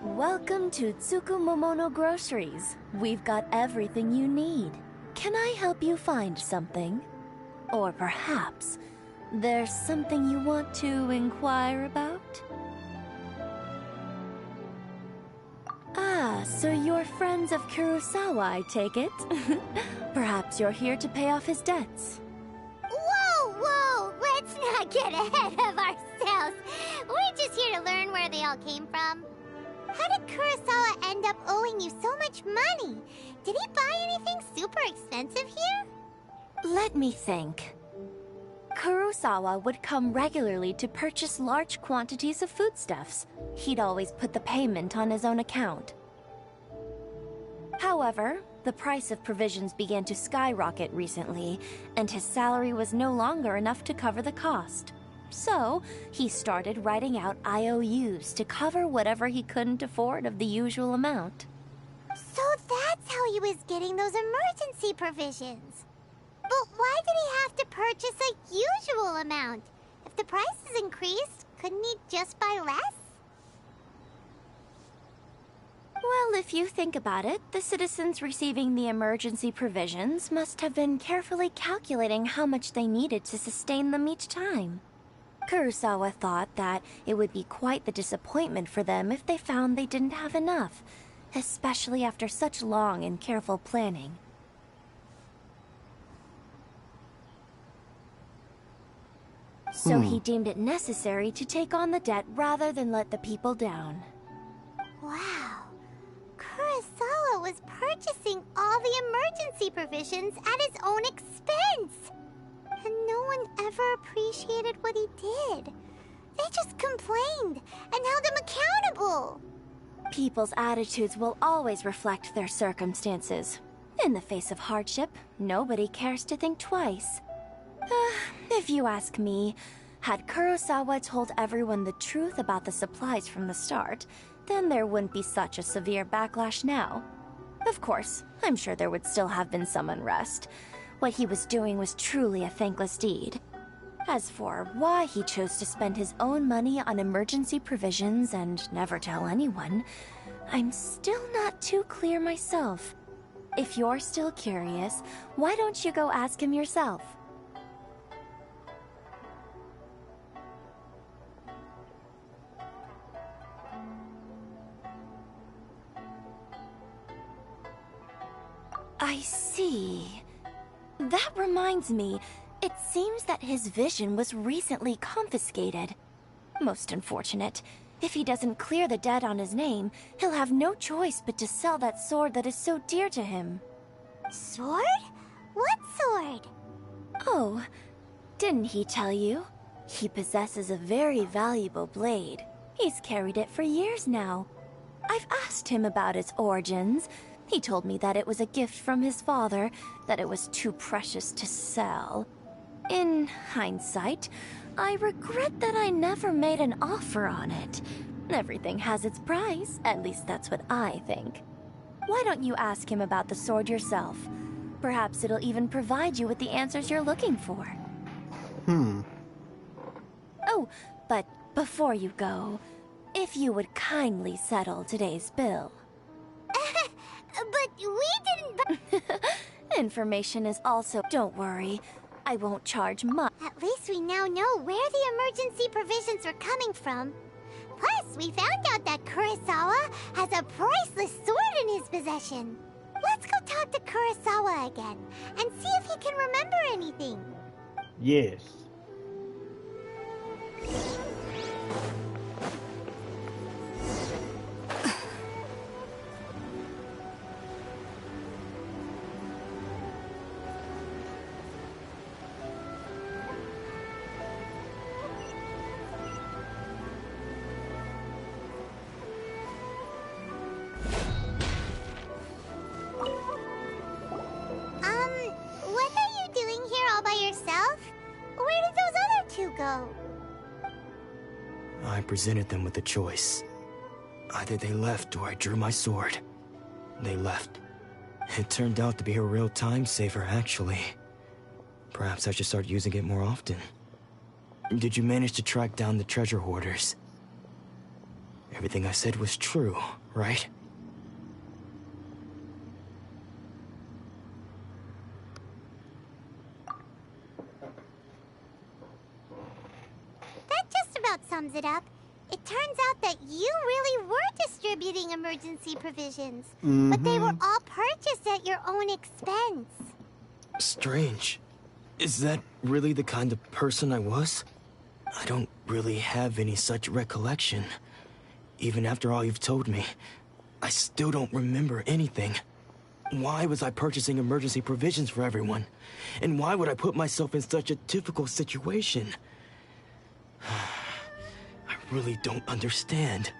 Welcome to Tsukumomono Groceries. We've got everything you need. Can I help you find something? Or perhaps there's something you want to inquire about? Ah, so you're friends of Kurosawa, I take it? Perhaps you're here to pay off his debts. Whoa, whoa! Let's not get ahead of ourselves. We're just here to learn where they all came from. How did Kurosawa end up owing you so much money? Did he buy anything super expensive here? Let me think. Kurosawa would come regularly to purchase large quantities of foodstuffs. He'd always put the payment on his own account. However, the price of provisions began to skyrocket recently, and his salary was no longer enough to cover the cost. So, he started writing out IOUs to cover whatever he couldn't afford of the usual amount. So that's how he was getting those emergency provisions. But why did he have to purchase a usual amount? If the price is increased, couldn't he just buy less? Well, if you think about it, the citizens receiving the emergency provisions must have been carefully calculating how much they needed to sustain them each time. Kurosawa thought that it would be quite the disappointment for them if they found they didn't have enough, especially after such long and careful planning. So he deemed it necessary to take on the debt rather than let the people down. Wow. Kurosawa was purchasing all the emergency provisions at his own expense. And no one ever appreciated what he did. They just complained and held him accountable. People's attitudes will always reflect their circumstances. In the face of hardship, nobody cares to think twice. If you ask me, had Kurosawa told everyone the truth about the supplies from the start, then there wouldn't be such a severe backlash now. Of course, I'm sure there would still have been some unrest. What he was doing was truly a thankless deed. As for why he chose to spend his own money on emergency provisions and never tell anyone, I'm still not too clear myself. If you're still curious, why don't you go ask him yourself? I see. That reminds me, it seems that his vision was recently confiscated. Most unfortunate. If he doesn't clear the debt on his name, he'll have no choice but to sell that sword that is so dear to him. Sword? What sword? Oh, didn't he tell you? He possesses a very valuable blade. He's carried it for years now. I've asked him about its origins. He told me that it was a gift from his father, that it was too precious to sell. In hindsight, I regret that I never made an offer on it. Everything has its price, at least that's what I think. Why don't you ask him about the sword yourself? Perhaps it'll even provide you with the answers you're looking for. Oh, but before you go, if you would kindly settle today's bill. But we didn't Information is also... Don't worry, I won't charge much. At least we now know where the emergency provisions were coming from. Plus, we found out that Kurosawa has a priceless sword in his possession. Let's go talk to Kurosawa again and see if he can remember anything. Yes. What are you doing here all by yourself? Where did those other two go? I presented them with a choice. Either they left or I drew my sword. They left. It turned out to be a real time saver, actually. Perhaps I should start using it more often. Did you manage to track down the treasure hoarders? Everything I said was true, right? That just about sums it up. It turns out that you really were distributing emergency provisions, but they were all purchased at your own expense. Strange. Is that really the kind of person I was? I don't really have any such recollection. Even after all you've told me, I still don't remember anything. Why was I purchasing emergency provisions for everyone? And why would I put myself in such a difficult situation? I really don't understand.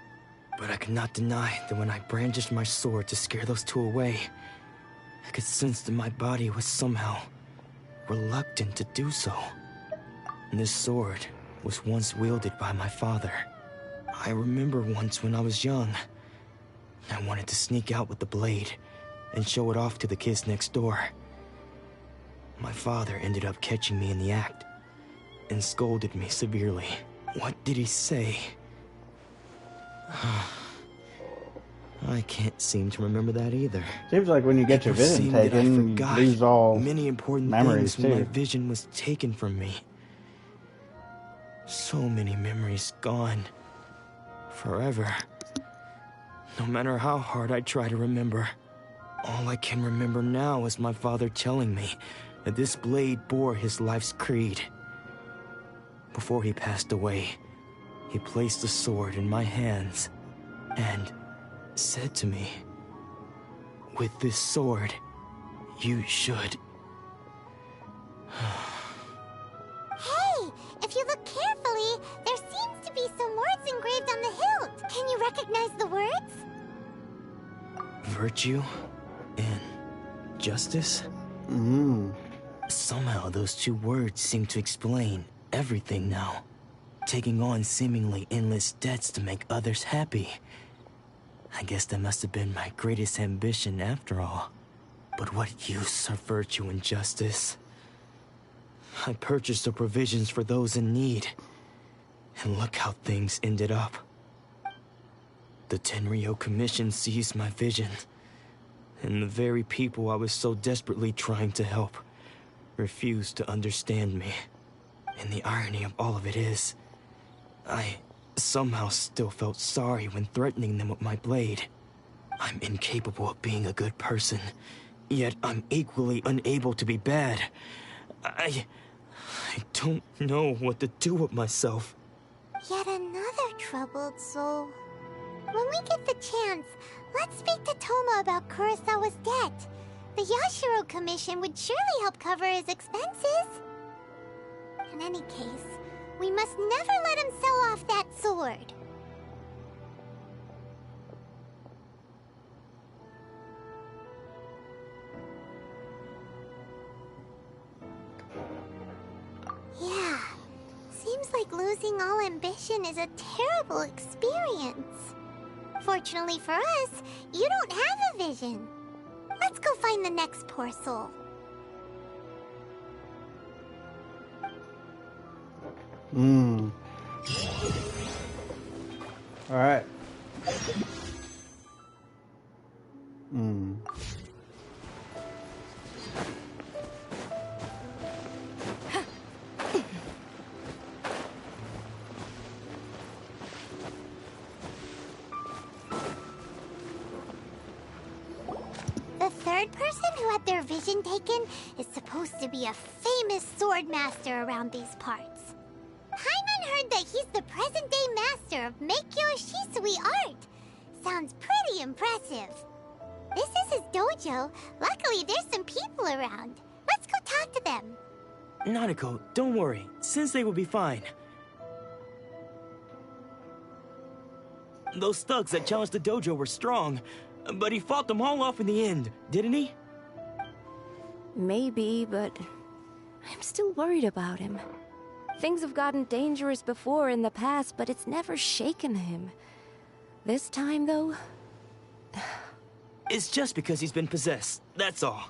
But I cannot deny that when I brandished my sword to scare those two away, I could sense that my body was somehow reluctant to do so. And this sword was once wielded by my father. I remember once when I was young, I wanted to sneak out with the blade and show it off to the kids next door. My father ended up catching me in the act and scolded me severely. What did he say? I can't seem to remember that either. Seems like when you get your vision taken, you lose all many important memories things when my too. vision was taken from me. So many memories gone. Forever. No matter how hard I try to remember, all I can remember now is my father telling me that this blade bore his life's creed. Before he passed away, he placed the sword in my hands and said to me, "With this sword, you should..." Hey, if you look carefully, there seems to be some words engraved on the hilt. Can you recognize the words? Virtue and justice? Somehow those two words seem to explain everything now. Taking on seemingly endless debts to make others happy. I guess that must have been my greatest ambition after all. But what use are virtue and justice? I purchased the provisions for those in need. And look how things ended up. The Tenryo Commission seized my vision. And the very people I was so desperately trying to help refused to understand me. And the irony of all of it is, I somehow still felt sorry when threatening them with my blade. I'm incapable of being a good person, yet I'm equally unable to be bad. I don't know what to do with myself. Yet another troubled soul. When we get the chance, let's speak to Toma about Kurosawa's debt. The Yashiro Commission would surely help cover his expenses. In any case, we must never let him sell off that sword. Yeah, seems like losing all ambition is a terrible experience. Fortunately for us, you don't have a vision. Let's go find the next poor soul. Alright. The third person who had their vision taken is supposed to be a famous sword master around these parts. Paimon heard that he's the present-day master of Meikyo Shisui art. Sounds pretty impressive. This is his dojo. Luckily, there's some people around. Let's go talk to them. Nanako, don't worry. Sensei will be fine. Those thugs that challenged the dojo were strong, but he fought them all off in the end, didn't he? Maybe, but I'm still worried about him. Things have gotten dangerous before in the past, but it's never shaken him. This time, though... It's just because he's been possessed, that's all.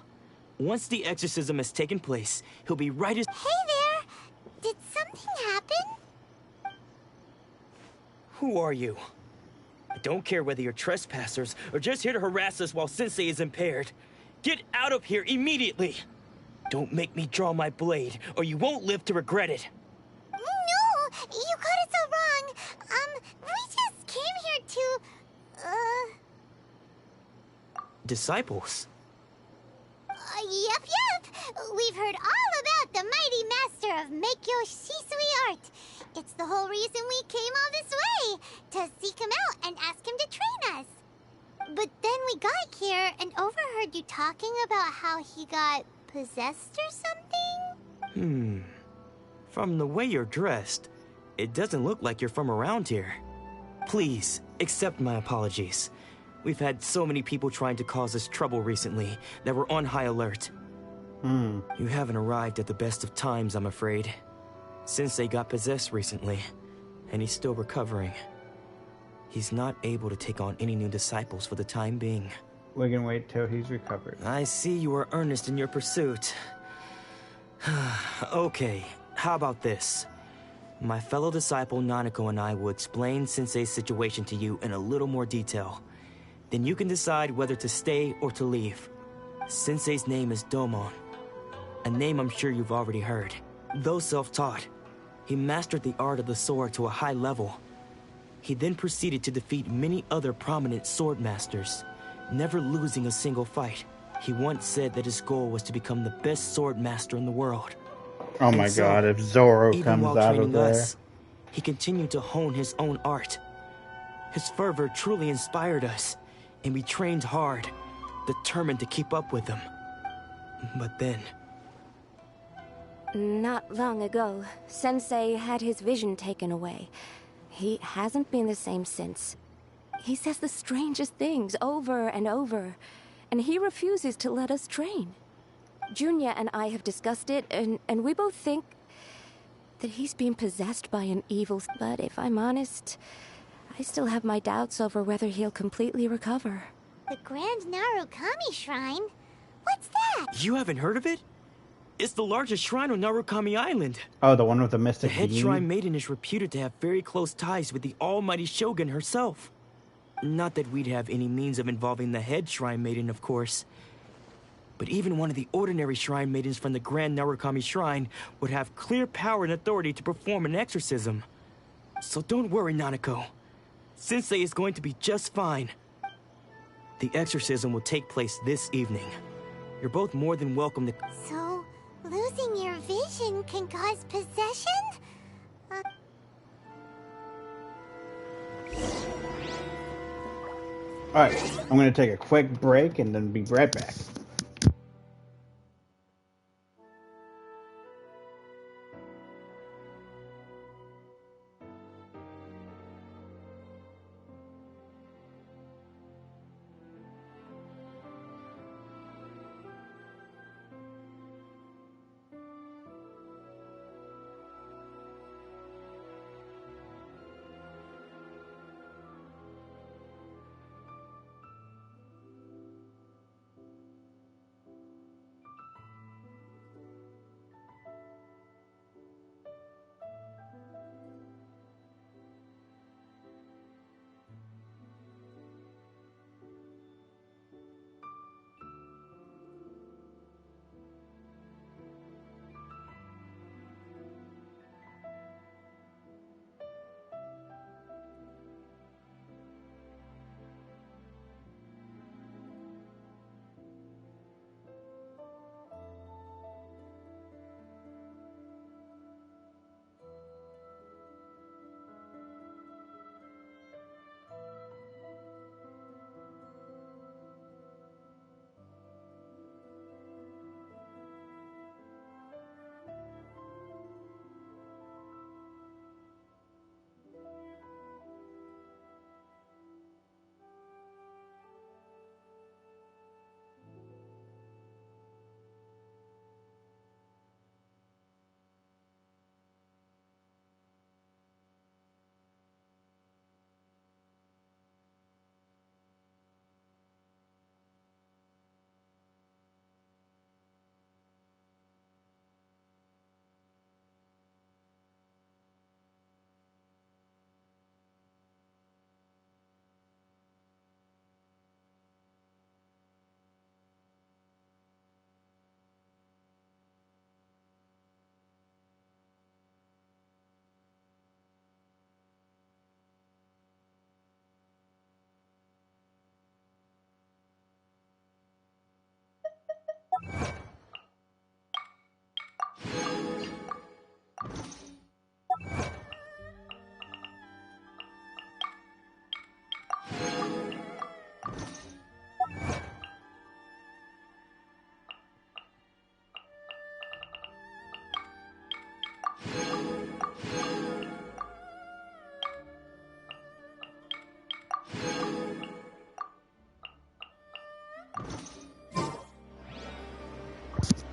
Once the exorcism has taken place, he'll be right as... Hey there! Did something happen? Who are you? I don't care whether you're trespassers or just here to harass us while Sensei is impaired. Get out of here immediately! Don't make me draw my blade, or you won't live to regret it. No! You got it so wrong. We just came here to... Disciples? Yep. We've heard all about the mighty master of Meikyo Shisui art. It's the whole reason we came all this way, to seek him out and ask him to train us. But then we got here and overheard you talking about how he got possessed or something? From the way you're dressed, it doesn't look like you're from around here. Please, accept my apologies. We've had so many people trying to cause us trouble recently that we're on high alert. You haven't arrived at the best of times, I'm afraid. Sensei got possessed recently, and he's still recovering. He's not able to take on any new disciples for the time being. We can wait till he's recovered. I see you are earnest in your pursuit. Okay, how about this? My fellow disciple Nanako and I will explain Sensei's situation to you in a little more detail. Then you can decide whether to stay or to leave. Sensei's name is Domon, a name I'm sure you've already heard. Though self-taught, he mastered the art of the sword to a high level. He then proceeded to defeat many other prominent sword masters, never losing a single fight. He once said that his goal was to become the best sword master in the world. Oh my god, if Zoro even comes while out of training there. us, he continued to hone his own art. His fervor truly inspired us, and we trained hard, determined to keep up with him. But then... Not long ago, Sensei had his vision taken away. He hasn't been the same since. He says the strangest things over and over, and he refuses to let us train. Junya and I have discussed it, and we both think that he's being possessed by an evil... But if I'm honest, I still have my doubts over whether he'll completely recover. The Grand Narukami Shrine? What's that? You haven't heard of it? It's the largest shrine on Narukami Island. Oh, the one with the mystic The head beam? shrine maiden is reputed to have very close ties with the almighty Shogun herself. Not that we'd have any means of involving the head shrine maiden, of course. But even one of the ordinary shrine maidens from the Grand Narukami Shrine would have clear power and authority to perform an exorcism. So don't worry, Nanako. Sensei is going to be just fine. The exorcism will take place this evening. You're both more than welcome to... So, losing your vision can cause possession? Alright, I'm going to take a quick break and then be right back.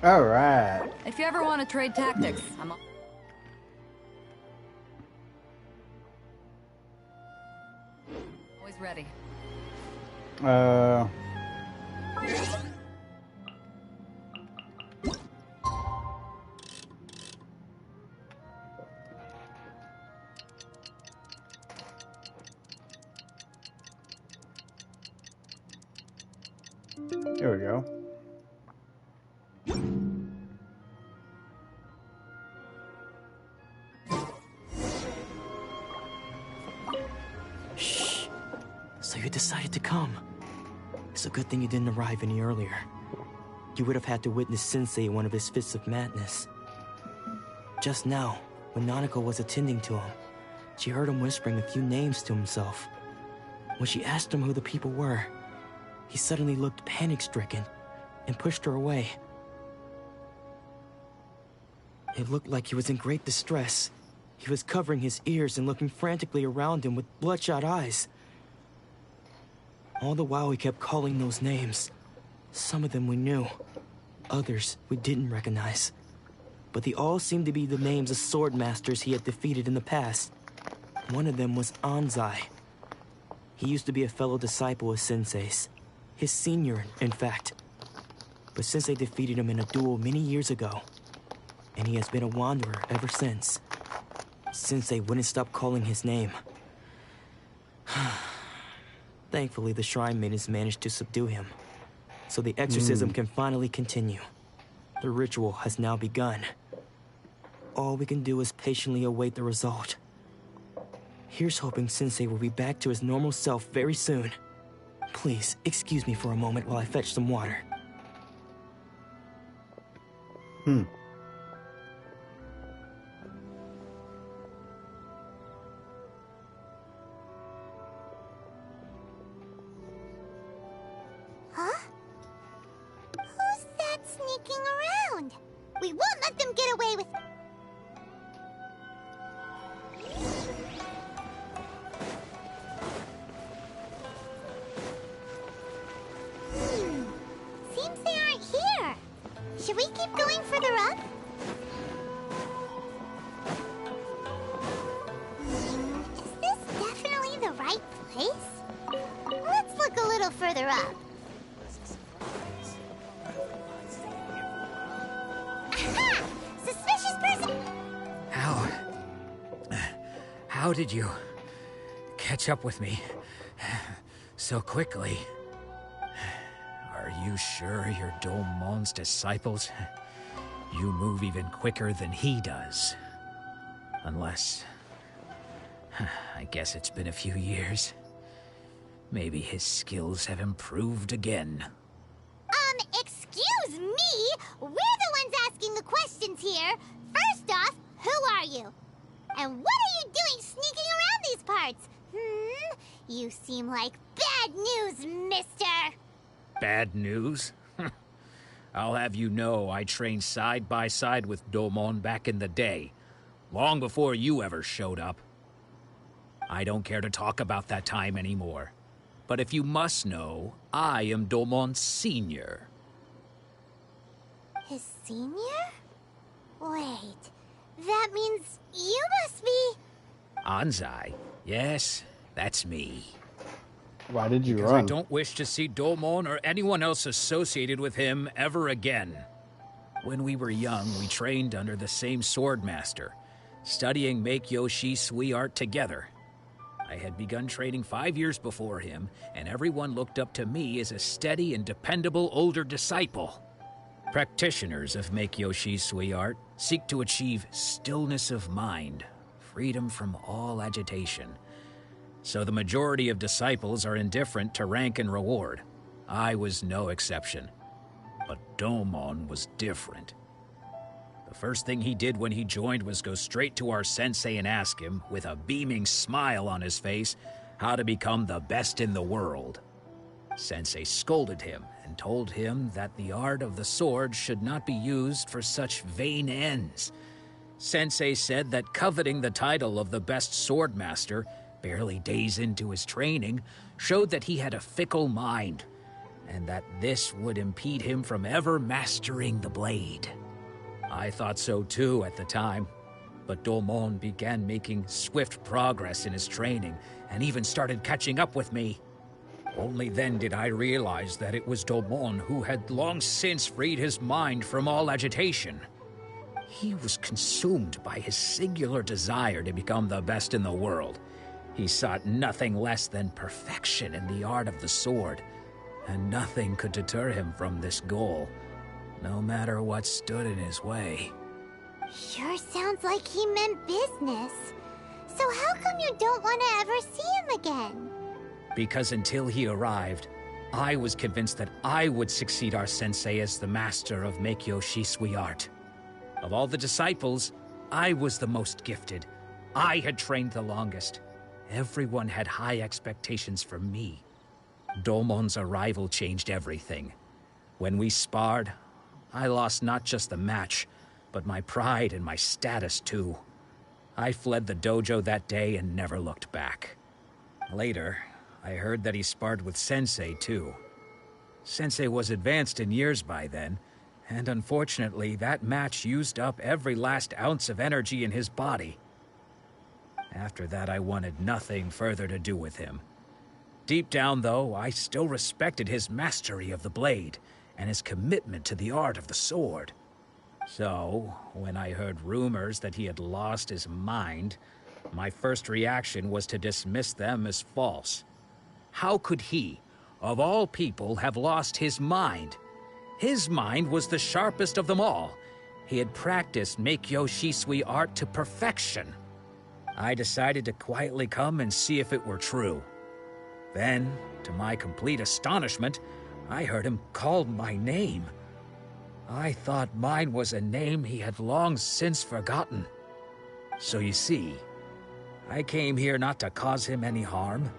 Alright. If you ever want to trade tactics, I'm always ready. There we go. Shh. So you decided to come. It's a good thing you didn't arrive any earlier. You would have had to witness Sensei in one of his fits of madness. Just now, when Nanako was attending to him, she heard him whispering a few names to himself. When she asked him who the people were, he suddenly looked panic-stricken and pushed her away. It looked like he was in great distress. He was covering his ears and looking frantically around him with bloodshot eyes. All the while he kept calling those names. Some of them we knew. Others we didn't recognize. But they all seemed to be the names of sword masters he had defeated in the past. One of them was Anzai. He used to be a fellow disciple of Sensei's. His senior, in fact. But Sensei defeated him in a duel many years ago. And he has been a wanderer ever since. Sensei wouldn't stop calling his name. Thankfully, the Shrine Maidens managed to subdue him. So the exorcism can finally continue. The ritual has now begun. All we can do is patiently await the result. Here's hoping Sensei will be back to his normal self very soon. Please, excuse me for a moment while I fetch some water. Huh? Who's that sneaking around? We won't let them get away with... Seems they aren't here. Should we keep going further up? Is this definitely the right place? Let's look a little further up. Aha! Suspicious person! How did you catch up with me so quickly? Are you sure you're Domon's disciples? You move even quicker than he does. Unless... I guess it's been a few years. Maybe his skills have improved again. Excuse me? We're the ones asking the questions here. First off, who are you? And what are you doing sneaking around these parts? You seem like bad news, mister. Bad news? I'll have you know I trained side by side with Domon back in the day, long before you ever showed up. I don't care to talk about that time anymore. But if you must know, I am Domon's senior. His senior? Wait, that means you must be... Anzai? Yes, that's me. Why did you Because run? I don't wish to see Domon or anyone else associated with him ever again. When we were young, we trained under the same sword master, studying Make-Yoshi Sui art together. I had begun training 5 years before him, and everyone looked up to me as a steady and dependable older disciple. Practitioners of Make-Yoshi Sui art seek to achieve stillness of mind, freedom from all agitation. So the majority of disciples are indifferent to rank and reward. I was no exception. But Domon was different. The first thing he did when he joined was go straight to our sensei and ask him, with a beaming smile on his face, how to become the best in the world. Sensei scolded him and told him that the art of the sword should not be used for such vain ends. Sensei said that coveting the title of the best sword master, barely days into his training, showed that he had a fickle mind, and that this would impede him from ever mastering the blade. I thought so too at the time, but Domon began making swift progress in his training, and even started catching up with me. Only then did I realize that it was Domon who had long since freed his mind from all agitation. He was consumed by his singular desire to become the best in the world. He sought nothing less than perfection in the art of the sword, and nothing could deter him from this goal, no matter what stood in his way. Sure sounds like he meant business. So how come you don't want to ever see him again? Because until he arrived, I was convinced that I would succeed our sensei as the master of Make-Yoshi Sui art. Of all the disciples, I was the most gifted. I had trained the longest. Everyone had high expectations for me. Domon's arrival changed everything. When we sparred, I lost not just the match, but my pride and my status too. I fled the dojo that day and never looked back. Later, I heard that he sparred with Sensei, too. Sensei was advanced in years by then, and unfortunately, that match used up every last ounce of energy in his body. After that, I wanted nothing further to do with him. Deep down, though, I still respected his mastery of the blade and his commitment to the art of the sword. So, when I heard rumors that he had lost his mind, my first reaction was to dismiss them as false. How could he, of all people, have lost his mind? His mind was the sharpest of them all. He had practiced Meikyo Shisui art to perfection. I decided to quietly come and see if it were true. Then, to my complete astonishment, I heard him call my name. I thought mine was a name he had long since forgotten. So you see, I came here not to cause him any harm.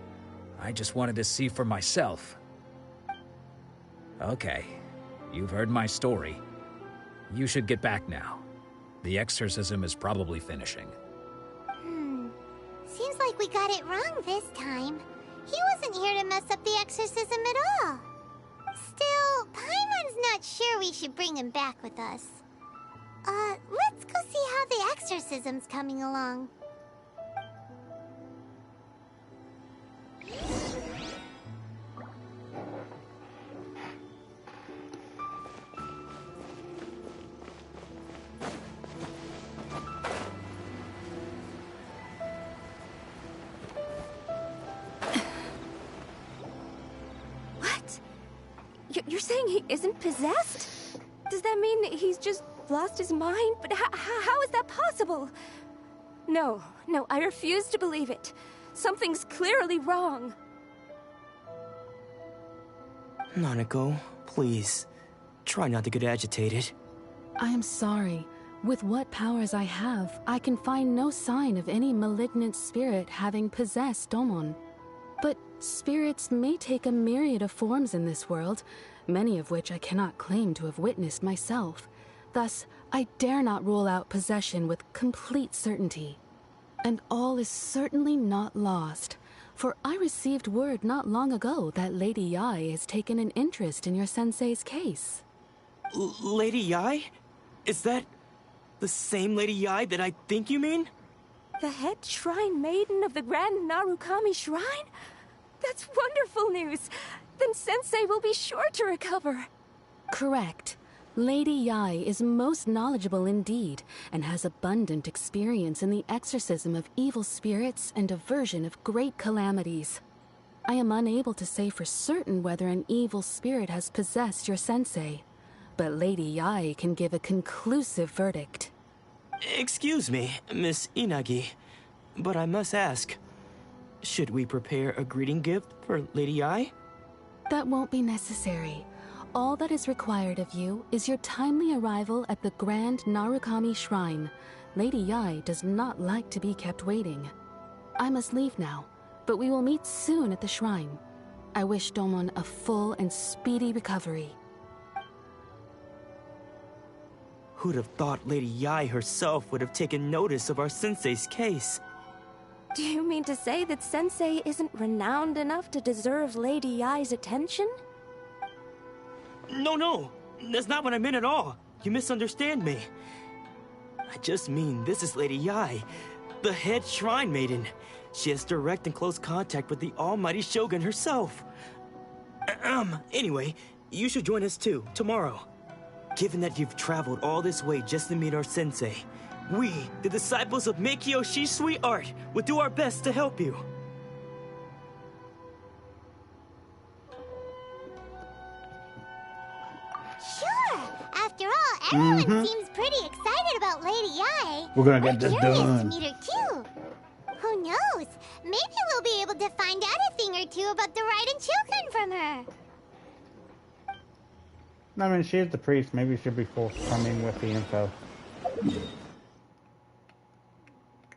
I just wanted to see for myself. Okay, you've heard my story. You should get back now. The exorcism is probably finishing. Seems like we got it wrong this time. He wasn't here to mess up the exorcism at all. Still, Paimon's not sure we should bring him back with us. Let's go see how the exorcism's coming along. You're saying he isn't possessed? Does that mean he's just lost his mind? But how is that possible? No, I refuse to believe it. Something's clearly wrong. Nanako, please, try not to get agitated. I am sorry. With what powers I have, I can find no sign of any malignant spirit having possessed Domon. But spirits may take a myriad of forms in this world, many of which I cannot claim to have witnessed myself. Thus, I dare not rule out possession with complete certainty. And all is certainly not lost, for I received word not long ago that Lady Yae has taken an interest in your sensei's case. Lady Yae? Is that the same Lady Yae that I think you mean? The head shrine maiden of the Grand Narukami Shrine? That's wonderful news! Then Sensei will be sure to recover. Correct. Lady Yae is most knowledgeable indeed, and has abundant experience in the exorcism of evil spirits and aversion of great calamities. I am unable to say for certain whether an evil spirit has possessed your sensei, but Lady Yae can give a conclusive verdict. Excuse me, Miss Inagi, but I must ask, should we prepare a greeting gift for Lady Yae? That won't be necessary. All that is required of you is your timely arrival at the Grand Narukami Shrine. Lady Yae does not like to be kept waiting. I must leave now, but we will meet soon at the shrine. I wish Domon a full and speedy recovery. Who'd have thought Lady Yae herself would have taken notice of our sensei's case? Do you mean to say that Sensei isn't renowned enough to deserve Lady Yae's attention? No, that's not what I meant at all. You misunderstand me. I just mean this is Lady Yae, the head shrine maiden. She has direct and close contact with the almighty Shogun herself. Anyway, you should join us too, tomorrow. Given that you've traveled all this way just to meet our sensei, we, the disciples of Meikyo Shisui art, will do our best to help you. Sure! After all, everyone seems pretty excited about Lady Yae. We're gonna get this curious done. to meet her too. Who knows? Maybe we'll be able to find out a thing or two about the Raiden children from her. I mean, she's the priest. Maybe she'll be forthcoming with the info.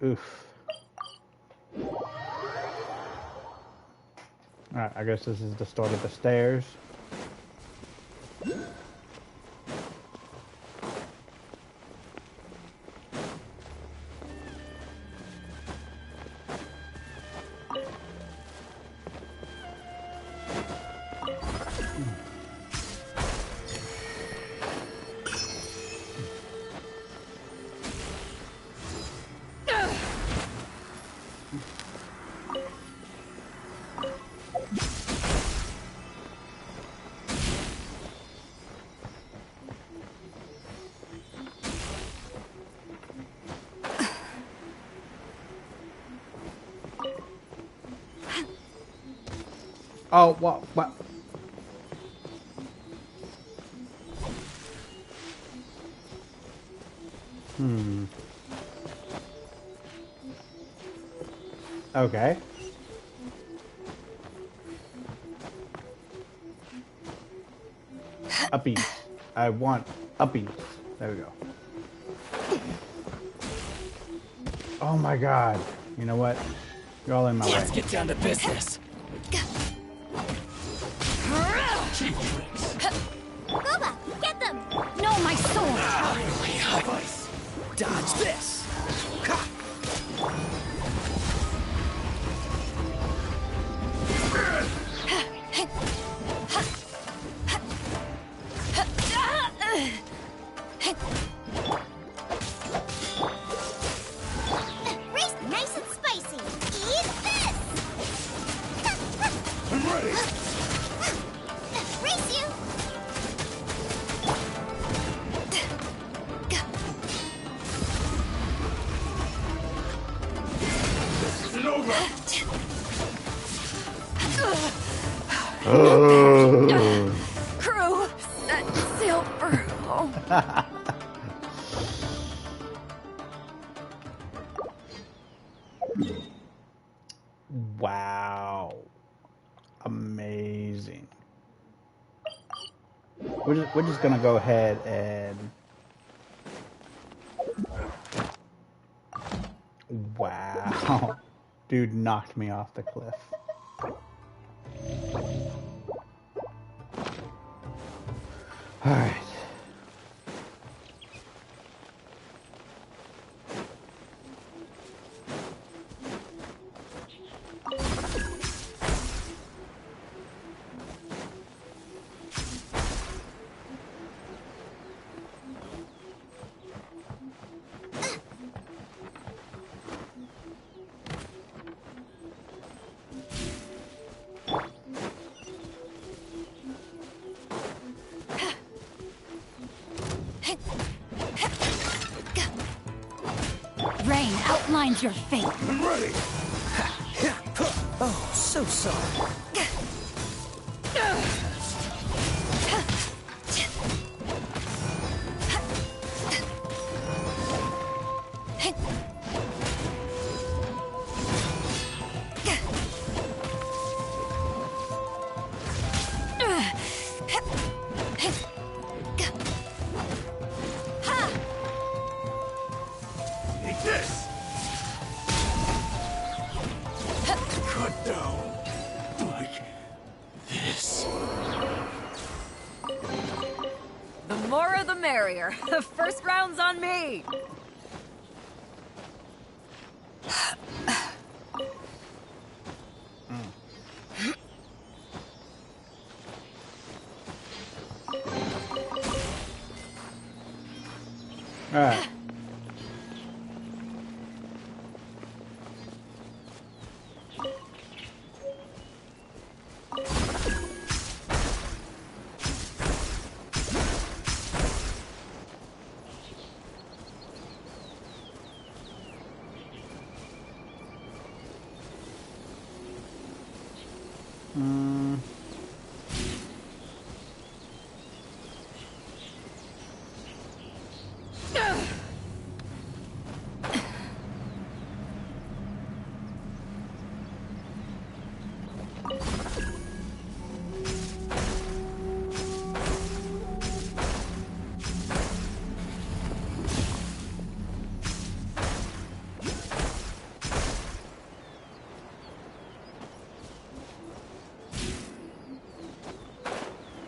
Oof. Alright, I guess this is the start of the stairs. Oh, what? Okay. Uppies. I want uppies. There we go. Oh my god. You know what? You're all in my way. Let's get down to business. Goba, get them! No, my sword! Dodge this! Reese, nice and spicy. Eat this! I'm ready. Reese, you! This isn't over. Crew, set sail for home. Wow. Amazing. We're just gonna go ahead and... Wow. Dude knocked me off the cliff. Alright. Rain outlines your fate. I'm ready. Oh, so sorry. Eat this. Cut down. Like this. The more the merrier. First round's on me. Alright.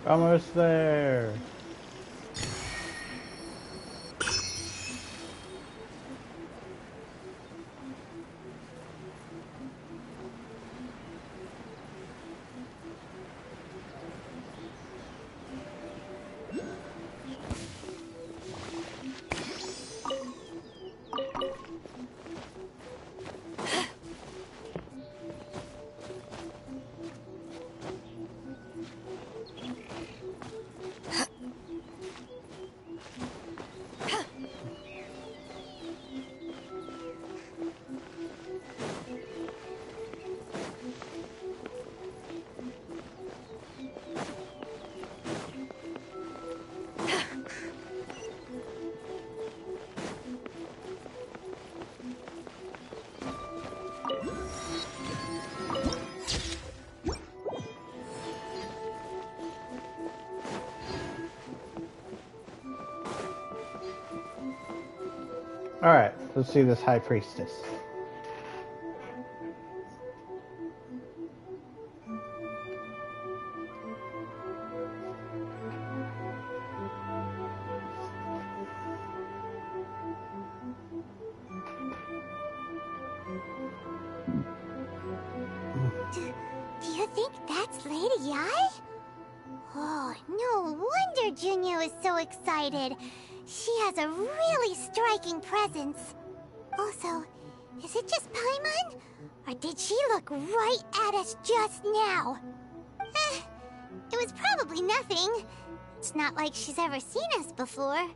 Almost there. Alright, let's see this High Priestess. Do you think that's Lady Yai? Oh, no wonder Junyo is so excited. She has a really striking presence. Also, is it just Paimon? Or did she look right at us just now? It was probably nothing. It's not like she's ever seen us before.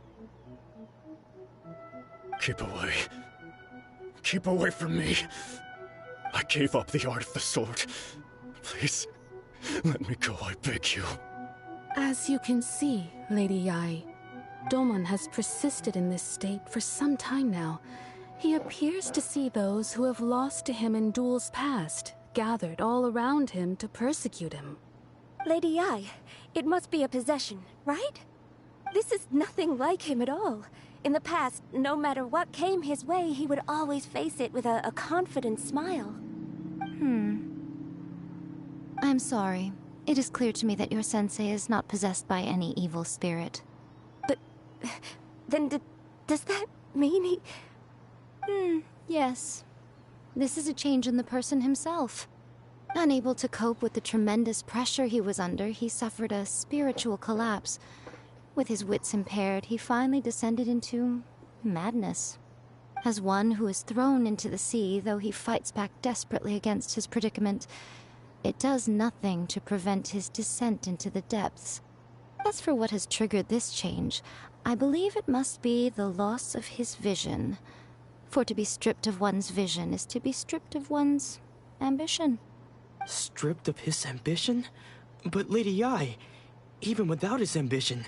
Keep away. Keep away from me. I gave up the art of the sword. Please, let me go, I beg you. As you can see, Lady Yai, Domon has persisted in this state for some time now. He appears to see those who have lost to him in duels past, gathered all around him to persecute him. Lady Yai, it must be a possession, right? This is nothing like him at all. In the past, no matter what came his way, he would always face it with a confident smile. I'm sorry. It is clear to me that your sensei is not possessed by any evil spirit. But then does that mean he... Yes. This is a change in the person himself. Unable to cope with the tremendous pressure he was under, he suffered a spiritual collapse. With his wits impaired, he finally descended into madness. As one who is thrown into the sea, though he fights back desperately against his predicament, it does nothing to prevent his descent into the depths. As for what has triggered this change, I believe it must be the loss of his vision. For to be stripped of one's vision is to be stripped of one's ambition. Stripped of his ambition? But Lady Yai, even without his ambition,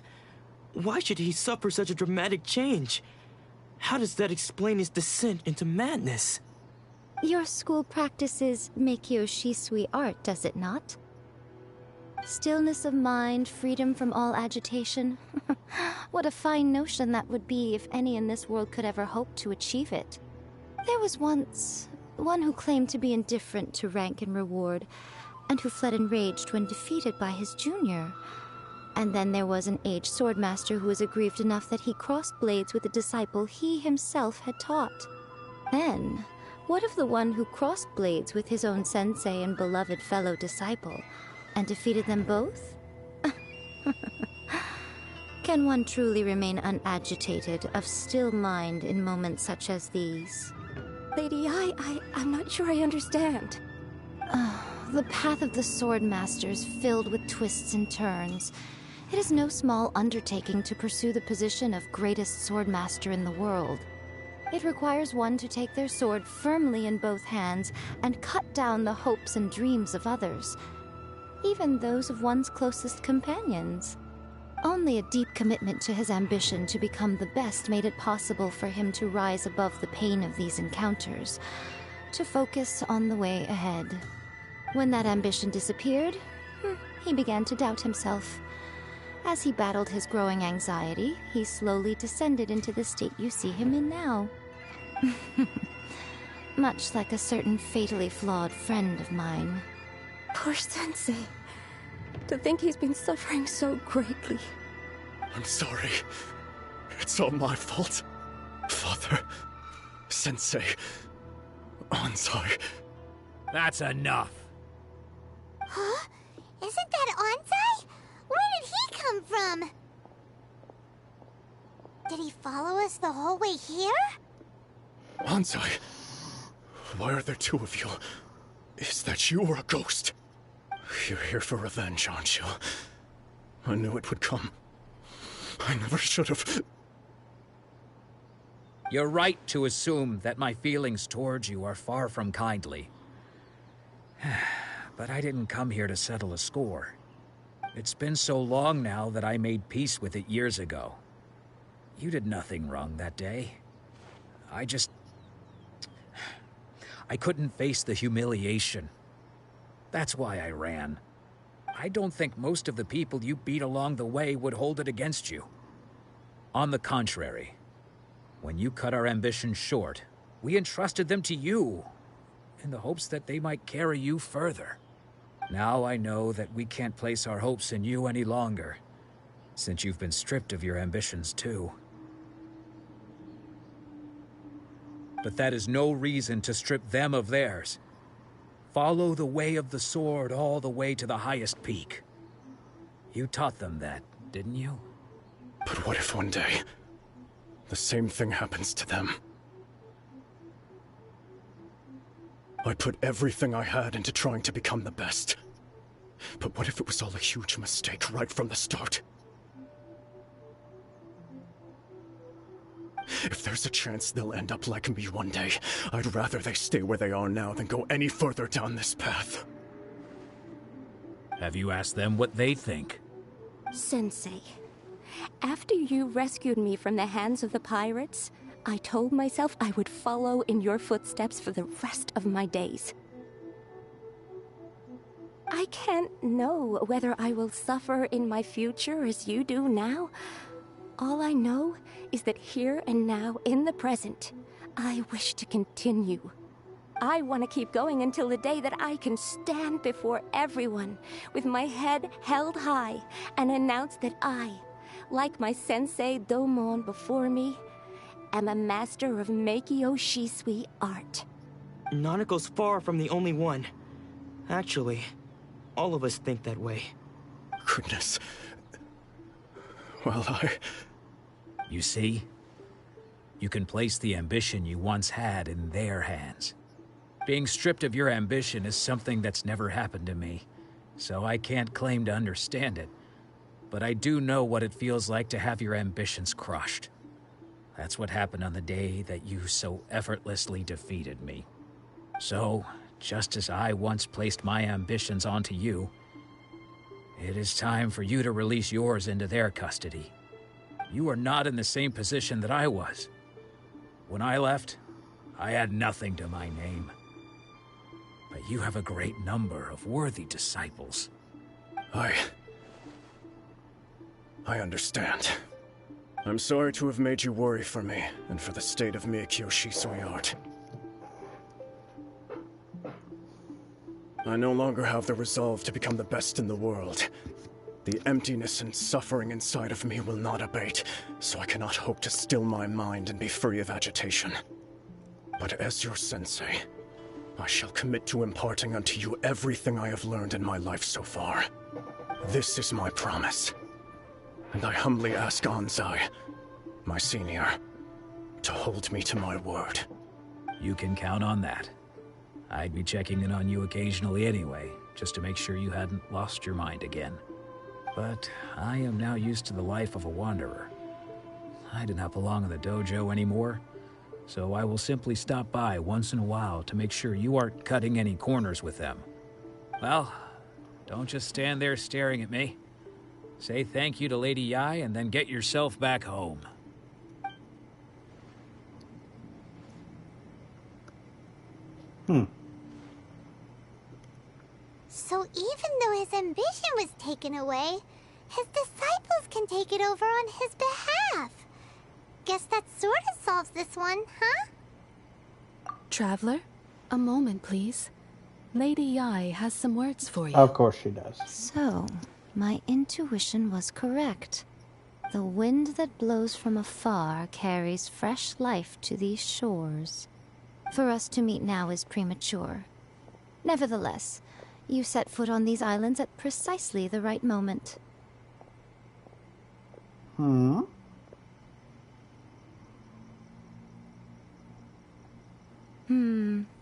why should he suffer such a dramatic change? How does that explain his descent into madness? Your school practices Meikyo Shisui art, does it not? Stillness of mind, freedom from all agitation. What a fine notion that would be if any in this world could ever hope to achieve it. There was once one who claimed to be indifferent to rank and reward, and who fled enraged when defeated by his junior. And then there was an aged swordmaster who was aggrieved enough that he crossed blades with a disciple he himself had taught. Then, what of the one who crossed blades with his own sensei and beloved fellow disciple, and defeated them both? Can one truly remain unagitated, of still mind in moments such as these? Lady I'm not sure I understand. The path of the swordmaster is filled with twists and turns. It is no small undertaking to pursue the position of greatest swordmaster in the world. It requires one to take their sword firmly in both hands and cut down the hopes and dreams of others, even those of one's closest companions. Only a deep commitment to his ambition to become the best made it possible for him to rise above the pain of these encounters, to focus on the way ahead. When that ambition disappeared, he began to doubt himself. As he battled his growing anxiety, he slowly descended into the state you see him in now. Much like a certain fatally flawed friend of mine. Poor Sensei. To think he's been suffering so greatly. I'm sorry. It's all my fault. Father, Sensei, Ansai. That's enough. Huh? Isn't that Ansai? Where did he come from? Did he follow us the whole way here? Ansai, why are there two of you? Is that you or a ghost? You're here for revenge, aren't you? I knew it would come. I never should have. You're right to assume that my feelings towards you are far from kindly. But I didn't come here to settle a score. It's been so long now that I made peace with it years ago. You did nothing wrong that day. I couldn't face the humiliation. That's why I ran. I don't think most of the people you beat along the way would hold it against you. On the contrary, When you cut our ambitions short, we entrusted them to you, in the hopes that they might carry you further. Now I know that we can't place our hopes in you any longer, since you've been stripped of your ambitions too. But that is no reason to strip them of theirs. Follow the way of the sword all the way to the highest peak. You taught them that, didn't you? But what if one day, the same thing happens to them? I put everything I had into trying to become the best. But what if it was all a huge mistake right from the start? If there's a chance they'll end up like me one day, I'd rather they stay where they are now than go any further down this path. Have you asked them what they think? Sensei, after you rescued me from the hands of the pirates, I told myself I would follow in your footsteps for the rest of my days. I can't know whether I will suffer in my future as you do now. All I know is that here and now, in the present, I wish to continue. I want to keep going until the day that I can stand before everyone with my head held high and announce that I, like my sensei Domon before me, am a master of Meikyo Shisui art. Nanako's far from the only one. Actually, all of us think that way. Goodness. Well, You see? You can place the ambition you once had in their hands. Being stripped of your ambition is something that's never happened to me, so I can't claim to understand it. But I do know what it feels like to have your ambitions crushed. That's what happened on the day that you so effortlessly defeated me. So, just as I once placed my ambitions onto you, it is time for you to release yours into their custody. You are not in the same position that I was. When I left, I had nothing to my name. But you have a great number of worthy disciples. I understand. I'm sorry to have made you worry for me, and for the state of Meikyo Shisui art. I no longer have the resolve to become the best in the world. The emptiness and suffering inside of me will not abate, so I cannot hope to still my mind and be free of agitation. But as your sensei, I shall commit to imparting unto you everything I have learned in my life so far. This is my promise. And I humbly ask Anzai, my senior, to hold me to my word. You can count on that. I'd be checking in on you occasionally anyway, just to make sure you hadn't lost your mind again. But I am now used to the life of a wanderer. I do not belong in the dojo anymore, so I will simply stop by once in a while to make sure you aren't cutting any corners with them. Well, don't just stand there staring at me. Say thank you to Lady Yai and then get yourself back home. So even though his ambition was taken away, his disciples can take it over on his behalf. Guess that sort of solves this one, huh? Traveler, a moment, please. Lady Yai has some words for you. Of course she does. So, my intuition was correct. The wind that blows from afar carries fresh life to these shores. For us to meet now is premature. Nevertheless, you set foot on these islands at precisely the right moment.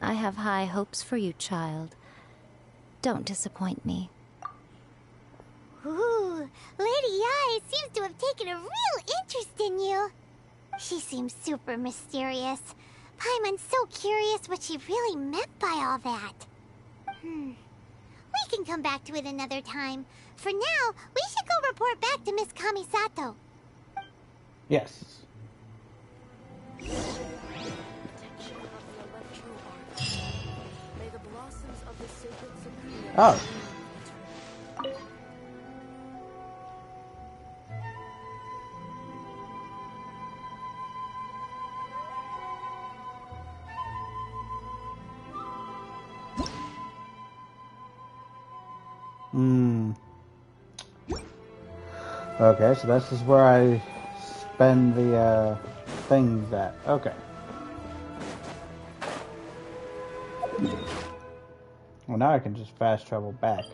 I have high hopes for you, child. Don't disappoint me. Ooh, Lady Yai seems to have taken a real interest in you. She seems super mysterious. Paimon's so curious what she really meant by all that. We can come back to it another time. For now, we should go report back to Miss Kamisato. Yes. Oh. Hmm. Okay, so this is where I spend the things at. Okay. Well, now I can just fast travel back.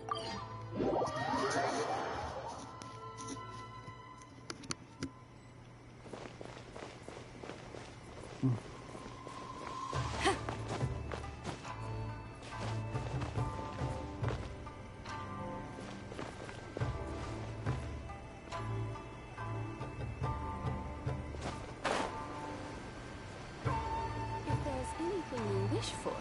If there's anything you wish for,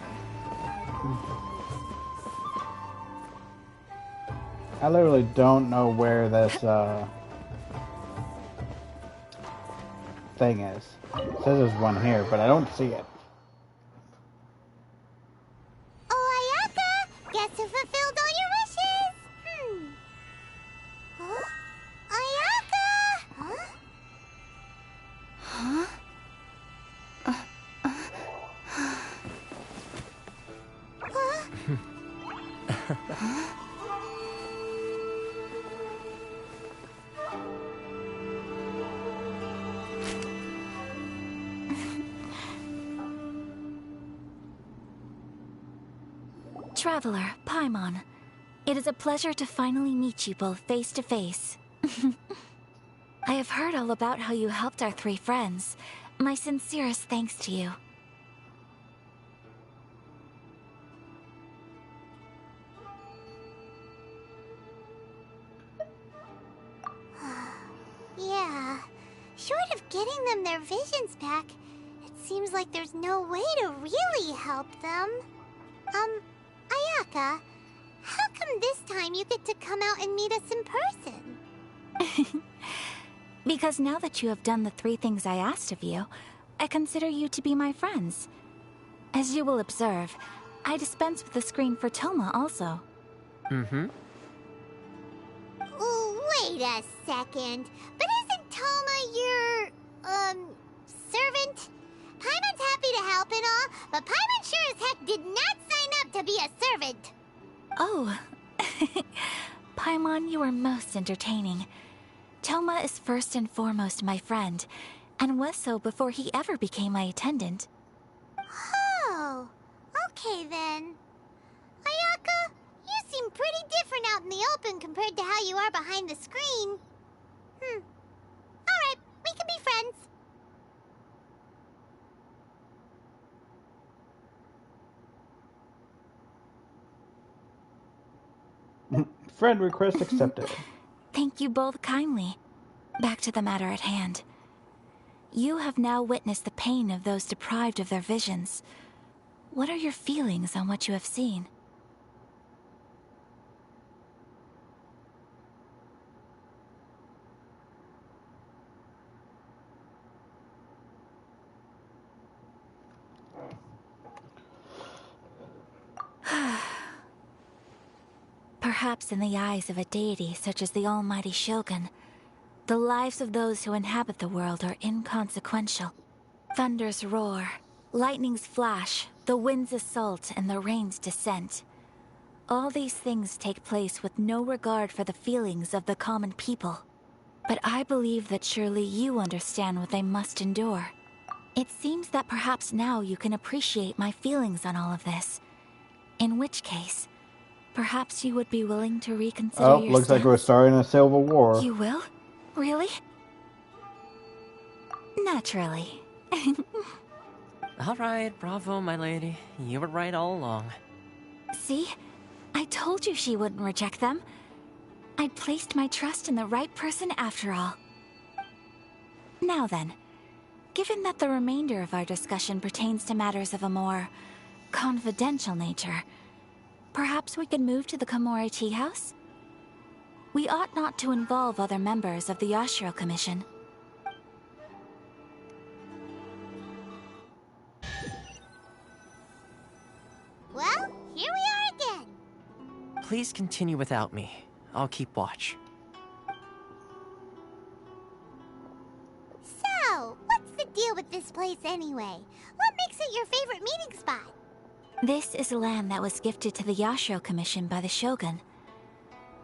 I literally don't know where this thing is. It says there's one here, but I don't see it. Oh, Ayaka! Guess who fulfilled all your wishes? Huh? Ayaka! Huh? Huh? Traveler, Paimon. It is a pleasure to finally meet you both face to face. I have heard all about how you helped our three friends. My sincerest thanks to you. Yeah. Short of getting them their visions back, it seems like there's no way to really help them. Ayaka, how come this time you get to come out and meet us in person? Because now that you have done the 3 things I asked of you, I consider you to be my friends. As you will observe, I dispense with the screen for Toma also. Mm-hmm. Wait a second. But isn't Toma your, servant? Paimon's happy to help and all, but Paimon sure as heck did not sign up to be a servant. Oh. Paimon, you are most entertaining. Toma is first and foremost my friend, and was so before he ever became my attendant. Oh, okay then. Ayaka, you seem pretty different out in the open compared to how you are behind the screen. Alright, we can be friends. Friend request accepted. Thank you both kindly. Back to the matter at hand. You have now witnessed the pain of those deprived of their visions. What are your feelings on what you have seen? Perhaps in the eyes of a deity such as the almighty Shogun, the lives of those who inhabit the world are inconsequential. Thunders roar, lightnings flash, the winds assault, and the rains descent. All these things take place with no regard for the feelings of the common people. But I believe that surely you understand what they must endure. It seems that perhaps now you can appreciate my feelings on all of this. In which case, perhaps you would be willing to reconsider your Looks like we're starting a civil war. You will? Really? Naturally. Alright, bravo, my lady. You were right all along. See? I told you she wouldn't reject them. I'd placed my trust in the right person after all. Now then, given that the remainder of our discussion pertains to matters of a more confidential nature, perhaps we could move to the Komori Tea House? We ought not to involve other members of the Yashiro Commission. Well, here we are again. Please continue without me. I'll keep watch. So, what's the deal with this place anyway? What makes it your favorite meeting spot? This is land that was gifted to the Yashiro Commission by the Shogun.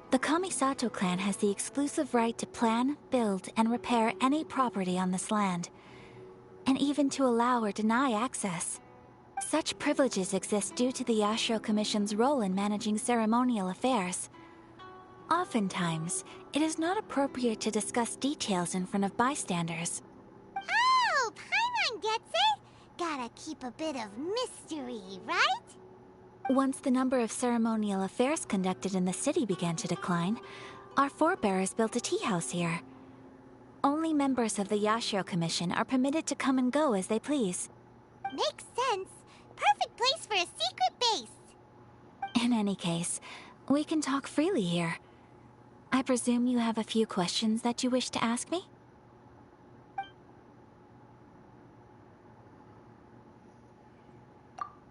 The Kamisato clan has the exclusive right to plan, build, and repair any property on this land, and even to allow or deny access. Such privileges exist due to the Yashiro Commission's role in managing ceremonial affairs. Oftentimes, it is not appropriate to discuss details in front of bystanders. Oh, Paimon gets it! Gotta keep a bit of mystery, right? Once the number of ceremonial affairs conducted in the city began to decline, our forebears built a tea house here. Only members of the Yashiro Commission are permitted to come and go as they please. Makes sense. Perfect place for a secret base. In any case, we can talk freely here. I presume you have a few questions that you wish to ask me?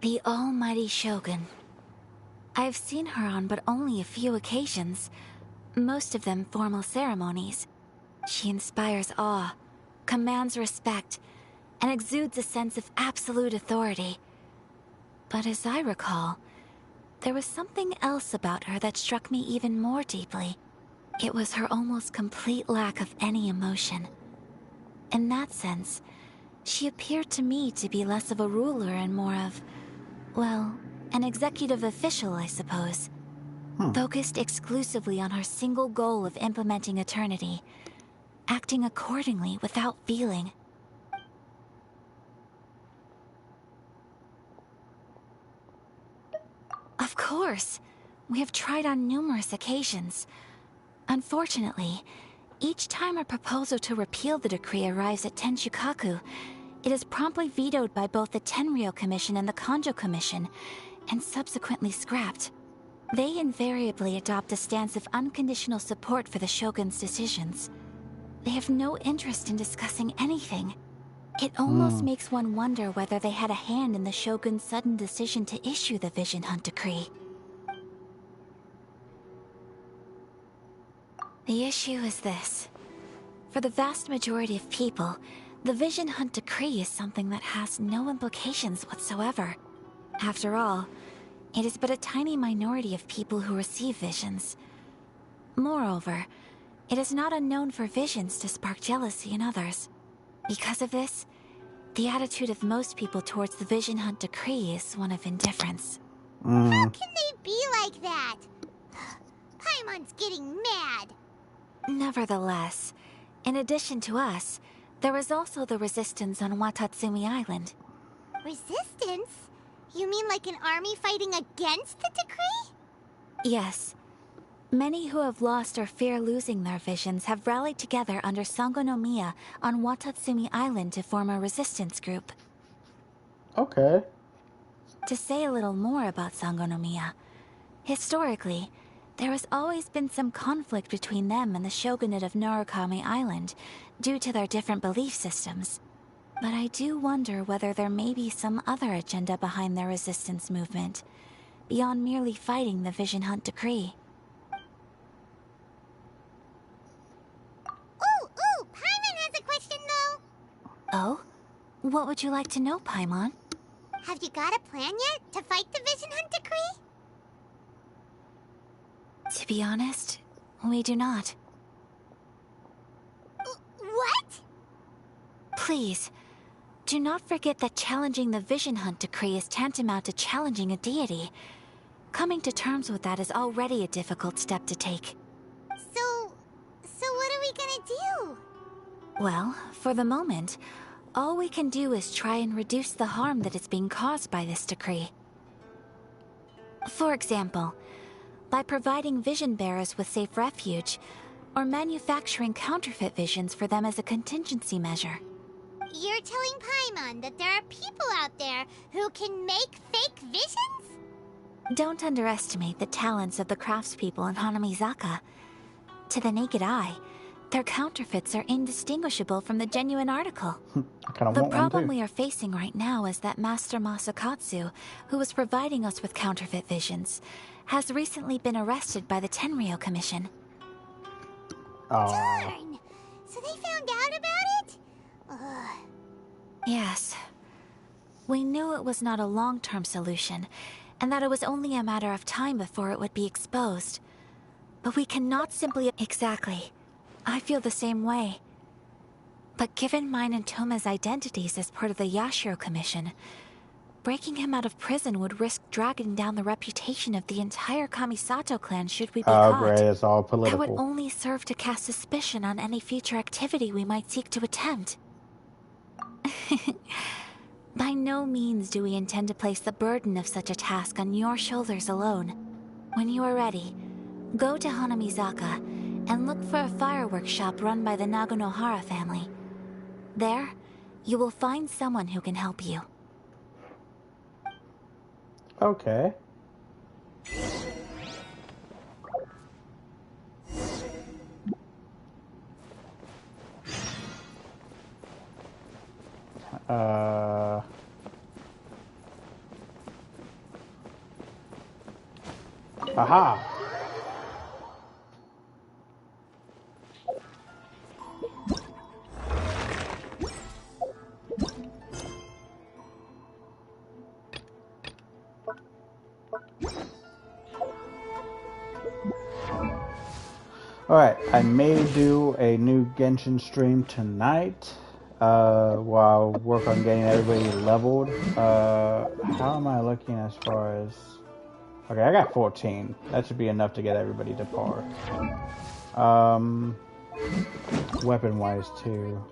The almighty Shogun. I've seen her on but only a few occasions, most of them formal ceremonies. She inspires awe, commands respect, and exudes a sense of absolute authority. But as I recall, there was something else about her that struck me even more deeply. It was her almost complete lack of any emotion. In that sense, she appeared to me to be less of a ruler and more of, well, an executive official, I suppose. Focused exclusively on her single goal of implementing eternity, acting accordingly without feeling. Of course, we have tried on numerous occasions. Unfortunately, each time a proposal to repeal the decree arrives at Tenshukaku, it is promptly vetoed by both the Tenryou Commission and the Kanjo Commission, and subsequently scrapped. They invariably adopt a stance of unconditional support for the Shogun's decisions. They have no interest in discussing anything. It almost makes one wonder whether they had a hand in the Shogun's sudden decision to issue the Vision Hunt Decree. The issue is this. For the vast majority of people, the Vision Hunt Decree is something that has no implications whatsoever. After all, it is but a tiny minority of people who receive visions. Moreover, it is not unknown for visions to spark jealousy in others. Because of this, the attitude of most people towards the Vision Hunt Decree is one of indifference. How can they be like that? Paimon's getting mad. Nevertheless, in addition to us, there is also the resistance on Watatsumi Island. Resistance? You mean like an army fighting against the decree? Yes. Many who have lost or fear losing their visions have rallied together under Sangonomiya on Watatsumi Island to form a resistance group. Okay. To say a little more about Sangonomiya, historically, there has always been some conflict between them and the shogunate of Narukami Island due to their different belief systems. But I do wonder whether there may be some other agenda behind their resistance movement, beyond merely fighting the Vision Hunt Decree. Ooh, Paimon has a question though. Oh? What would you like to know, Paimon? Have you got a plan yet to fight the Vision Hunt Decree? To be honest, we do not. What? Please, do not forget that challenging the Vision Hunt Decree is tantamount to challenging a deity. Coming to terms with that is already a difficult step to take. So what are we gonna do? Well, for the moment, all we can do is try and reduce the harm that is being caused by this decree. For example, by providing vision bearers with safe refuge, or manufacturing counterfeit visions for them as a contingency measure. You're telling Paimon that there are people out there who can make fake visions? Don't underestimate the talents of the craftspeople in Hanamizaka. To the naked eye, their counterfeits are indistinguishable from the genuine article. The problem we are facing right now is that Master Masakatsu, who was providing us with counterfeit visions, has recently been arrested by the Tenryou Commission. Darn! So they found out about it? Ugh. Yes. We knew it was not a long-term solution, and that it was only a matter of time before it would be exposed. But we cannot simply... Exactly. I feel the same way. But given mine and Toma's identities as part of the Yashiro Commission, breaking him out of prison would risk dragging down the reputation of the entire Kamisato clan should we be caught. Great, it's all That political. would only serve to cast suspicion on any future activity we might seek to attempt. By no means do we intend to place the burden of such a task on your shoulders alone. When you are ready, go to Hanamizaka and look for a fireworks shop run by the Naganohara family. There, you will find someone who can help you. Okay. Aha! Alright, I may do a new Genshin stream tonight while I work on getting everybody leveled. How am I looking as far as... Okay, I got 14. That should be enough to get everybody to par. Weapon-wise, too.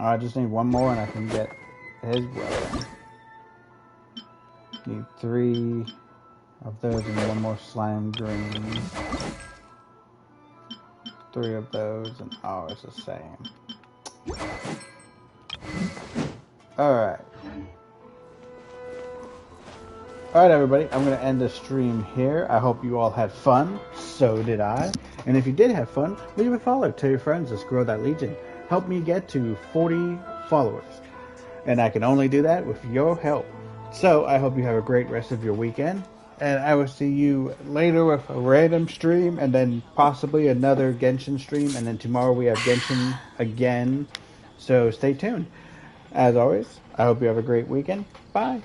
I just need one more and I can get his weapon. Need 3 of those and one more slime green. 3 of those and oh, it's the same. Alright. Alright everybody, I'm going to end the stream here. I hope you all had fun. So did I. And if you did have fun, leave a follow. Tell your friends. Let's grow that legion. Help me get to 40 followers. And I can only do that with your help. So I hope you have a great rest of your weekend. And I will see you later with a random stream. And then possibly another Genshin stream. And then tomorrow we have Genshin again. So stay tuned. As always, I hope you have a great weekend. Bye.